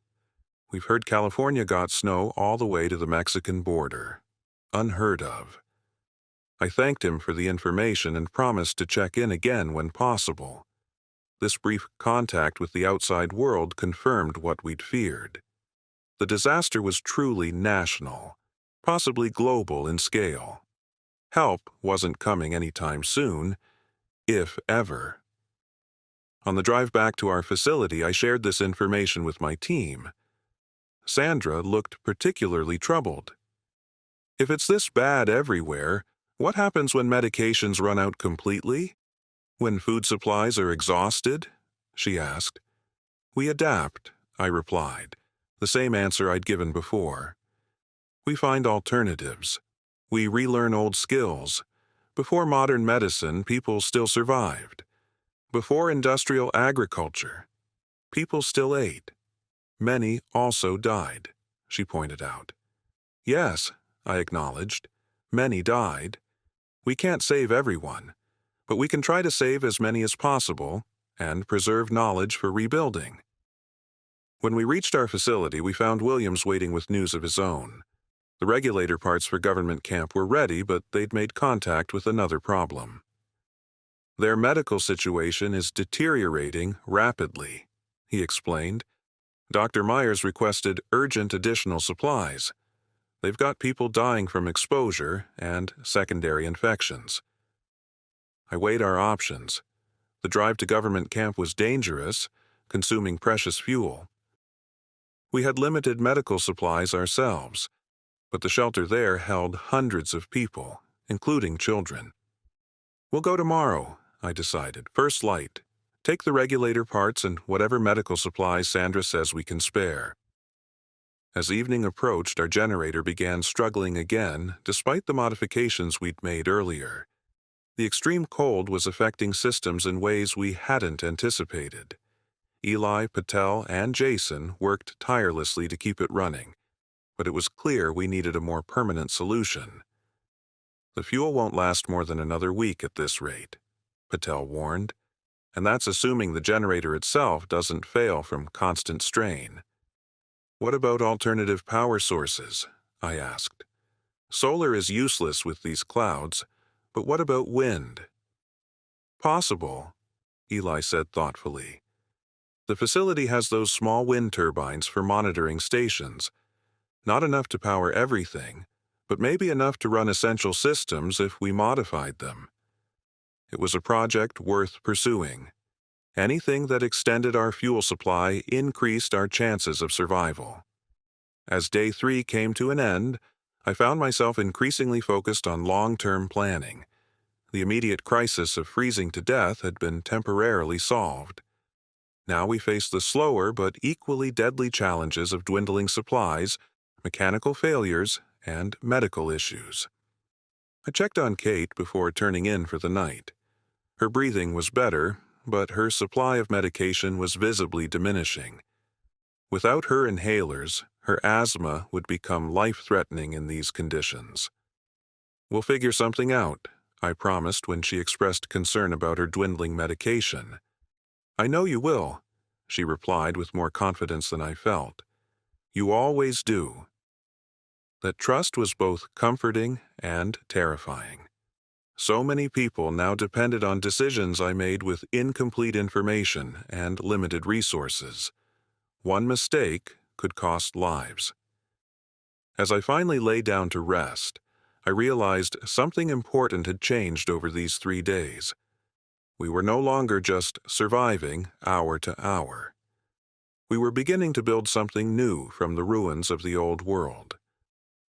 A: We've heard California got snow all the way to the Mexican border. Unheard of. I thanked him for the information and promised to check in again when possible. This brief contact with the outside world confirmed what we'd feared. The disaster was truly national, possibly global in scale. Help wasn't coming anytime soon, if ever. On the drive back to our facility, I shared this information with my team. Sandra looked particularly troubled. If it's this bad everywhere, what happens when medications run out completely? When food supplies are exhausted? She asked. We adapt, I replied, the same answer I'd given before. We find alternatives. We relearn old skills. Before modern medicine, people still survived. Before industrial agriculture, people still ate. Many also died, she pointed out. Yes, I acknowledged. Many died. We can't save everyone, but we can try to save as many as possible and preserve knowledge for rebuilding. When we reached our facility, we found Williams waiting with news of his own. The regulator parts for government camp were ready, but they'd made contact with another problem. Their medical situation is deteriorating rapidly, he explained. Dr. Myers requested urgent additional supplies. They've got people dying from exposure and secondary infections. I weighed our options. The drive to government camp was dangerous, consuming precious fuel. We had limited medical supplies ourselves, but the shelter there held hundreds of people, including children. "We'll go tomorrow," I decided. "First light. Take the regulator parts and whatever medical supplies Sandra says we can spare." As evening approached, our generator began struggling again, despite the modifications we'd made earlier. The extreme cold was affecting systems in ways we hadn't anticipated. Eli, Patel, and Jason worked tirelessly to keep it running, but it was clear we needed a more permanent solution. "The fuel won't last more than another week at this rate," Patel warned, "and that's assuming the generator itself doesn't fail from constant strain." "What about alternative power sources?" I asked. "Solar is useless with these clouds, but what about wind?" "Possible," Eli said thoughtfully. "The facility has those small wind turbines for monitoring stations. Not enough to power everything, but maybe enough to run essential systems if we modified them." It was a project worth pursuing. Anything that extended our fuel supply increased our chances of survival. As day 3 came to an end, I found myself increasingly focused on long-term planning. The immediate crisis of freezing to death had been temporarily solved. Now we faced the slower but equally deadly challenges of dwindling supplies, mechanical failures, and medical issues. I checked on Kate before turning in for the night. Her breathing was better, but her supply of medication was visibly diminishing. Without her inhalers, her asthma would become life-threatening in these conditions. "We'll figure something out," I promised when she expressed concern about her dwindling medication. "I know you will," she replied with more confidence than I felt. "You always do." That trust was both comforting and terrifying. So many people now depended on decisions I made with incomplete information and limited resources. One mistake could cost lives. As I finally lay down to rest, I realized something important had changed over these 3 days. We were no longer just surviving hour to hour. We were beginning to build something new from the ruins of the old world.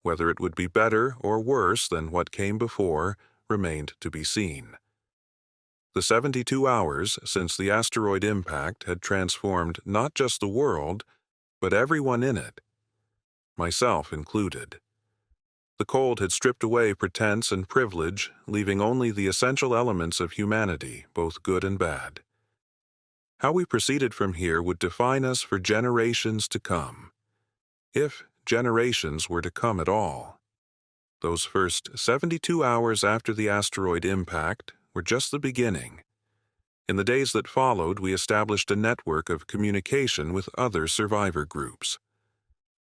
A: Whether it would be better or worse than what came before remained to be seen. The 72 hours since the asteroid impact had transformed not just the world, but everyone in it, myself included. The cold had stripped away pretense and privilege, leaving only the essential elements of humanity, both good and bad. How we proceeded from here would define us for generations to come, if generations were to come at all. Those first 72 hours after the asteroid impact were just the beginning. In the days that followed, we established a network of communication with other survivor groups.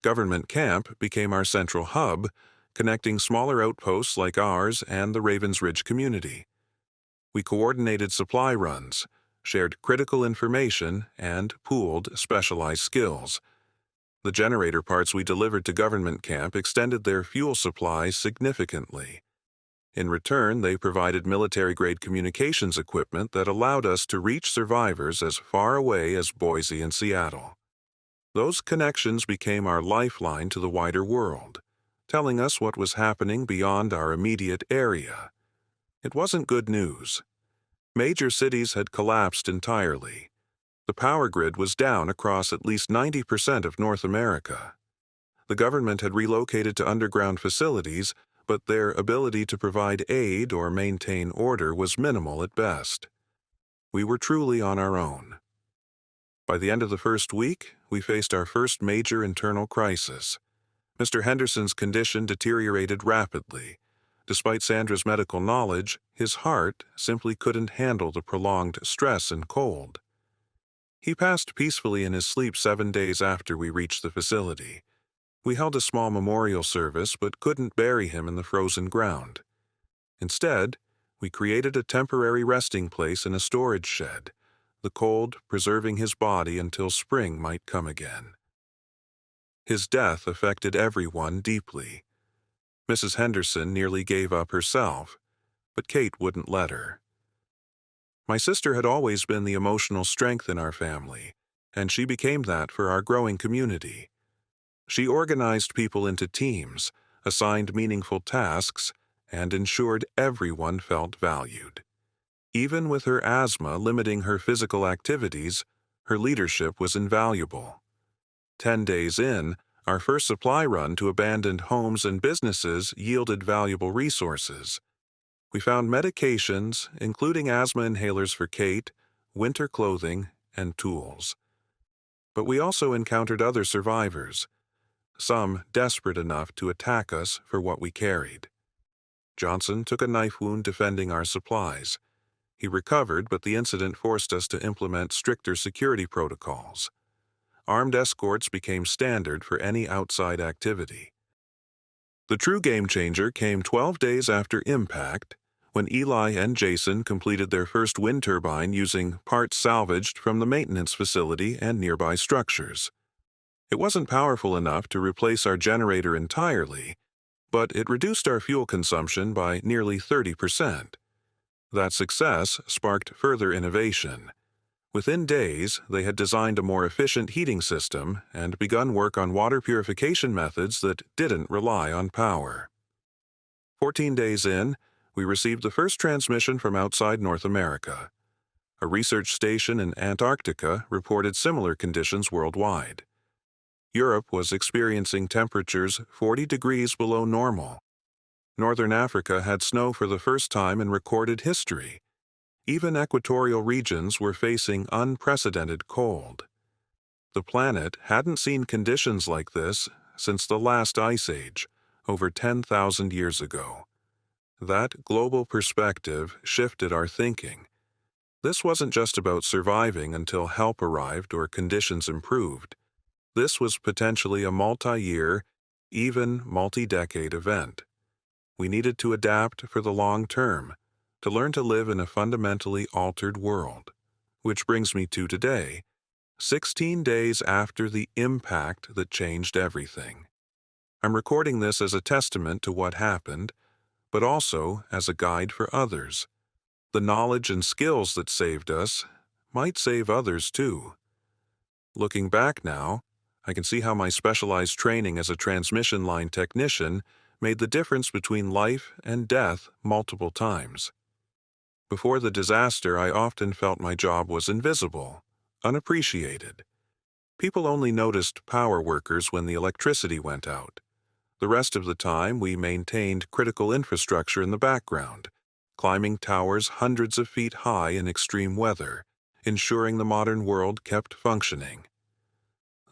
A: Government Camp became our central hub, connecting smaller outposts like ours and the Ravens Ridge community. We coordinated supply runs, shared critical information, and pooled specialized skills. The generator parts we delivered to Government Camp extended their fuel supply significantly. In return, they provided military-grade communications equipment that allowed us to reach survivors as far away as Boise and Seattle. Those connections became our lifeline to the wider world, telling us what was happening beyond our immediate area. It wasn't good news. Major cities had collapsed entirely. The power grid was down across at least 90% of North America. The government had relocated to underground facilities, but their ability to provide aid or maintain order was minimal at best. We were truly on our own. By the end of the first week, we faced our first major internal crisis. Mr. Henderson's condition deteriorated rapidly. Despite Sandra's medical knowledge, his heart simply couldn't handle the prolonged stress and cold. He passed peacefully in his sleep 7 days after we reached the facility. We held a small memorial service but couldn't bury him in the frozen ground. Instead, we created a temporary resting place in a storage shed, the cold preserving his body until spring might come again. His death affected everyone deeply. Mrs. Henderson nearly gave up herself, but Kate wouldn't let her. My sister had always been the emotional strength in our family, and she became that for our growing community. She organized people into teams, assigned meaningful tasks, and ensured everyone felt valued. Even with her asthma limiting her physical activities, her leadership was invaluable. 10 days in, our first supply run to abandoned homes and businesses yielded valuable resources. We found medications, including asthma inhalers for Kate, winter clothing, and tools. But we also encountered other survivors, some desperate enough to attack us for what we carried. Johnson took a knife wound defending our supplies. He recovered, but the incident forced us to implement stricter security protocols. Armed escorts became standard for any outside activity. The true game changer came 12 days after impact, when Eli and Jason completed their first wind turbine using parts salvaged from the maintenance facility and nearby structures. It wasn't powerful enough to replace our generator entirely, but it reduced our fuel consumption by nearly 30%. That success sparked further innovation. Within days, they had designed a more efficient heating system and begun work on water purification methods that didn't rely on power. 14 days in, we received the first transmission from outside North America. A research station in Antarctica reported similar conditions worldwide. Europe was experiencing temperatures 40 degrees below normal. Northern Africa had snow for the first time in recorded history. Even equatorial regions were facing unprecedented cold. The planet hadn't seen conditions like this since the last ice age, over 10,000 years ago. That global perspective shifted our thinking. This wasn't just about surviving until help arrived or conditions improved. This was potentially a multi-year, even multi-decade event. We needed to adapt for the long term, to learn to live in a fundamentally altered world. Which brings me to today, 16 days after the impact that changed everything. I'm recording this as a testament to what happened, but also as a guide for others. The knowledge and skills that saved us might save others too. Looking back now, I can see how my specialized training as a transmission line technician made the difference between life and death multiple times. Before the disaster, I often felt my job was invisible, unappreciated. People only noticed power workers when the electricity went out. The rest of the time, we maintained critical infrastructure in the background, climbing towers hundreds of feet high in extreme weather, ensuring the modern world kept functioning.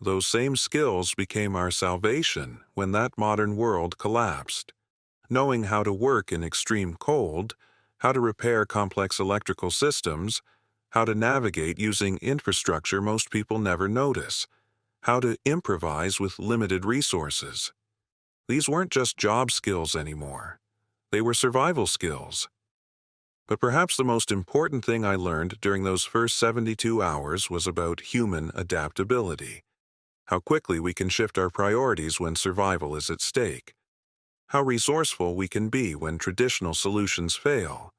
A: Those same skills became our salvation when that modern world collapsed. Knowing how to work in extreme cold, how to repair complex electrical systems, how to navigate using infrastructure most people never notice, how to improvise with limited resources. These weren't just job skills anymore. They were survival skills. But perhaps the most important thing I learned during those first 72 hours was about human adaptability. How quickly we can shift our priorities when survival is at stake. How resourceful we can be when traditional solutions fail.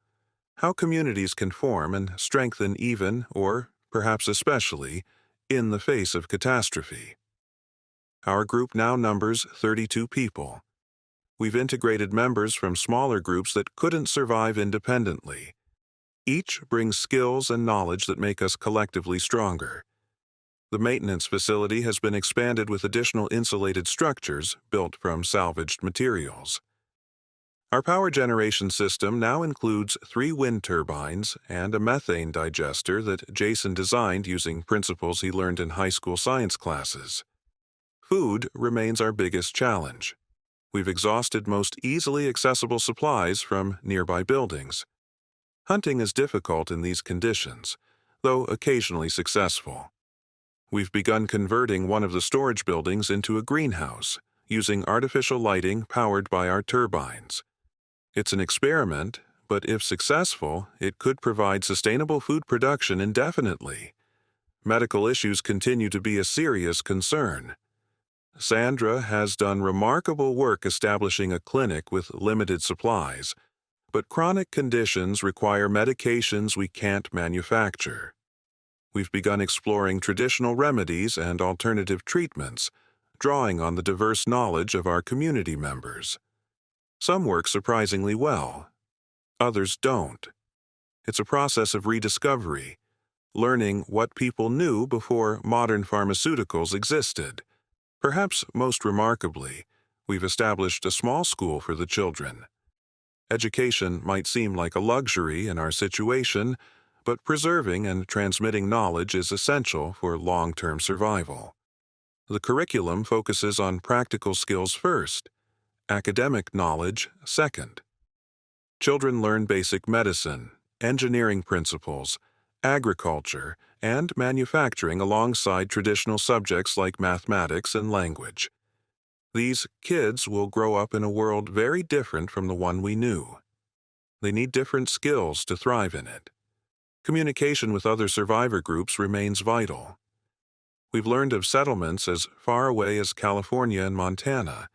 A: How communities can form and strengthen even, or perhaps especially, in the face of catastrophe. Our group now numbers 32 people. We've integrated members from smaller groups that couldn't survive independently. Each brings skills and knowledge that make us collectively stronger. The maintenance facility has been expanded with additional insulated structures built from salvaged materials. Our power generation system now includes 3 wind turbines and a methane digester that Jason designed using principles he learned in high school science classes. Food remains our biggest challenge. We've exhausted most easily accessible supplies from nearby buildings. Hunting is difficult in these conditions, though occasionally successful. We've begun converting one of the storage buildings into a greenhouse, using artificial lighting powered by our turbines. It's an experiment, but if successful, it could provide sustainable food production indefinitely. Medical issues continue to be a serious concern. Sandra has done remarkable work establishing a clinic with limited supplies, but chronic conditions require medications we can't manufacture. We've begun exploring traditional remedies and alternative treatments, drawing on the diverse knowledge of our community members. Some work surprisingly well, others don't. It's a process of rediscovery, learning what people knew before modern pharmaceuticals existed. Perhaps most remarkably, we've established a small school for the children. Education might seem like a luxury in our situation, but preserving and transmitting knowledge is essential for long-term survival. The curriculum focuses on practical skills first, academic knowledge second. Children learn basic medicine, engineering principles, agriculture, and manufacturing alongside traditional subjects like mathematics and language. These kids will grow up in a world very different from the one we knew. They need different skills to thrive in it. Communication with other survivor groups remains vital. We've learned of settlements as far away as California and Montana,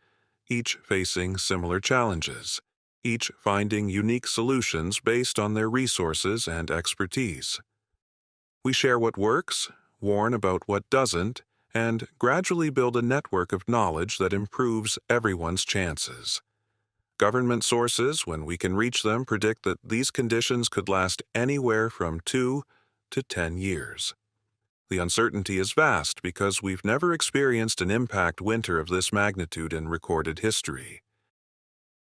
A: each facing similar challenges, each finding unique solutions based on their resources and expertise. We share what works, warn about what doesn't, and gradually build a network of knowledge that improves everyone's chances. Government sources, when we can reach them, predict that these conditions could last anywhere from 2 to 10 years. The uncertainty is vast because we've never experienced an impact winter of this magnitude in recorded history.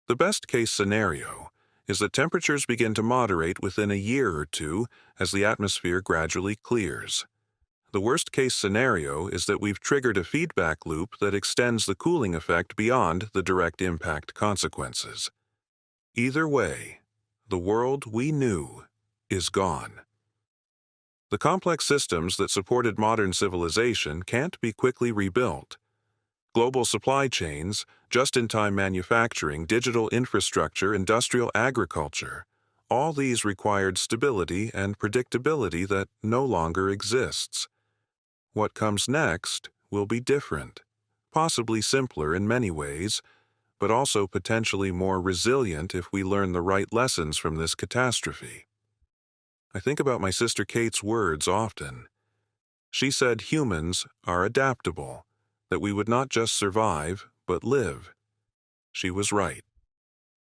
A: The best-case scenario is that temperatures begin to moderate within a year or two as the atmosphere gradually clears. The worst-case scenario is that we've triggered a feedback loop that extends the cooling effect beyond the direct impact consequences. Either way, the world we knew is gone. The complex systems that supported modern civilization can't be quickly rebuilt. Global supply chains, just-in-time manufacturing, digital infrastructure, industrial agriculture, all these required stability and predictability that no longer exists. What comes next will be different, possibly simpler in many ways, but also potentially more resilient if we learn the right lessons from this catastrophe. I think about my sister Kate's words often. She said humans are adaptable, that we would not just survive, but live. She was right.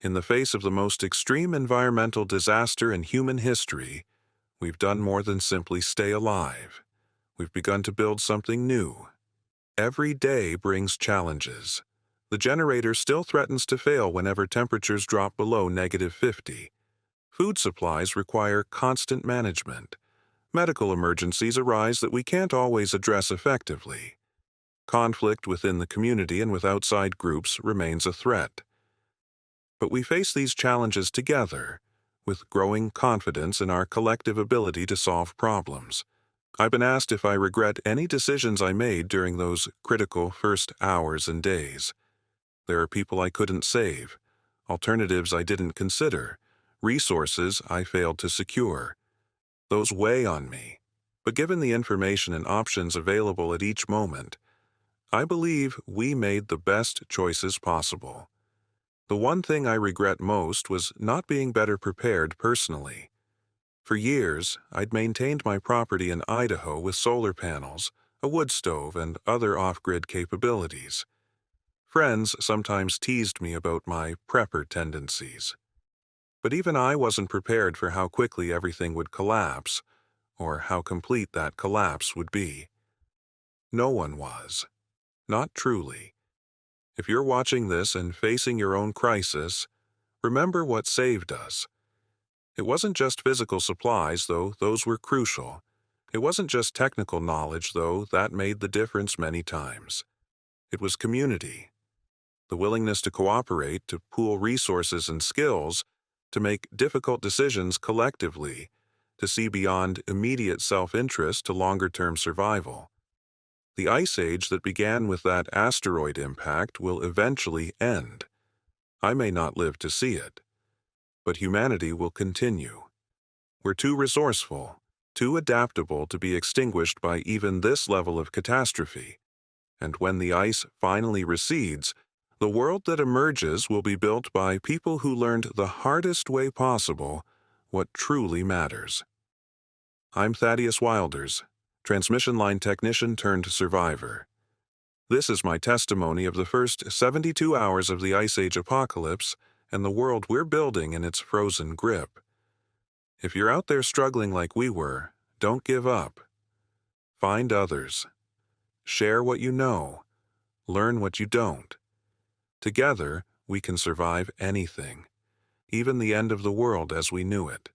A: In the face of the most extreme environmental disaster in human history, we've done more than simply stay alive. We've begun to build something new. Every day brings challenges. The generator still threatens to fail whenever temperatures drop below -50. Food supplies require constant management. Medical emergencies arise that we can't always address effectively. Conflict within the community and with outside groups remains a threat. But we face these challenges together, with growing confidence in our collective ability to solve problems. I've been asked if I regret any decisions I made during those critical first hours and days. There are people I couldn't save, alternatives I didn't consider, resources I failed to secure. Those weigh on me, but given the information and options available at each moment, I believe we made the best choices possible. The one thing I regret most was not being better prepared personally. For years, I'd maintained my property in Idaho with solar panels, a wood stove, and other off-grid capabilities. Friends sometimes teased me about my prepper tendencies. But even I wasn't prepared for how quickly everything would collapse, or how complete that collapse would be. No one was. Not truly. If you're watching this and facing your own crisis, remember what saved us. It wasn't just physical supplies, though those were crucial. It wasn't just technical knowledge, though that made the difference many times. It was community. The willingness to cooperate, to pool resources and skills, to make difficult decisions collectively, to see beyond immediate self-interest to longer-term survival. The ice age that began with that asteroid impact will eventually end. I may not live to see it, but humanity will continue. We're too resourceful, too adaptable to be extinguished by even this level of catastrophe. And when the ice finally recedes, The world that emerges will be built by people who learned the hardest way possible what truly matters. I'm Thaddeus Wilders, transmission line technician turned survivor. This is my testimony of the first 72 hours of the Ice Age apocalypse and the world we're building in its frozen grip. If you're out there struggling like we were, don't give up. Find others. Share what you know. Learn what you don't. Together, we can survive anything, even the end of the world as we knew it.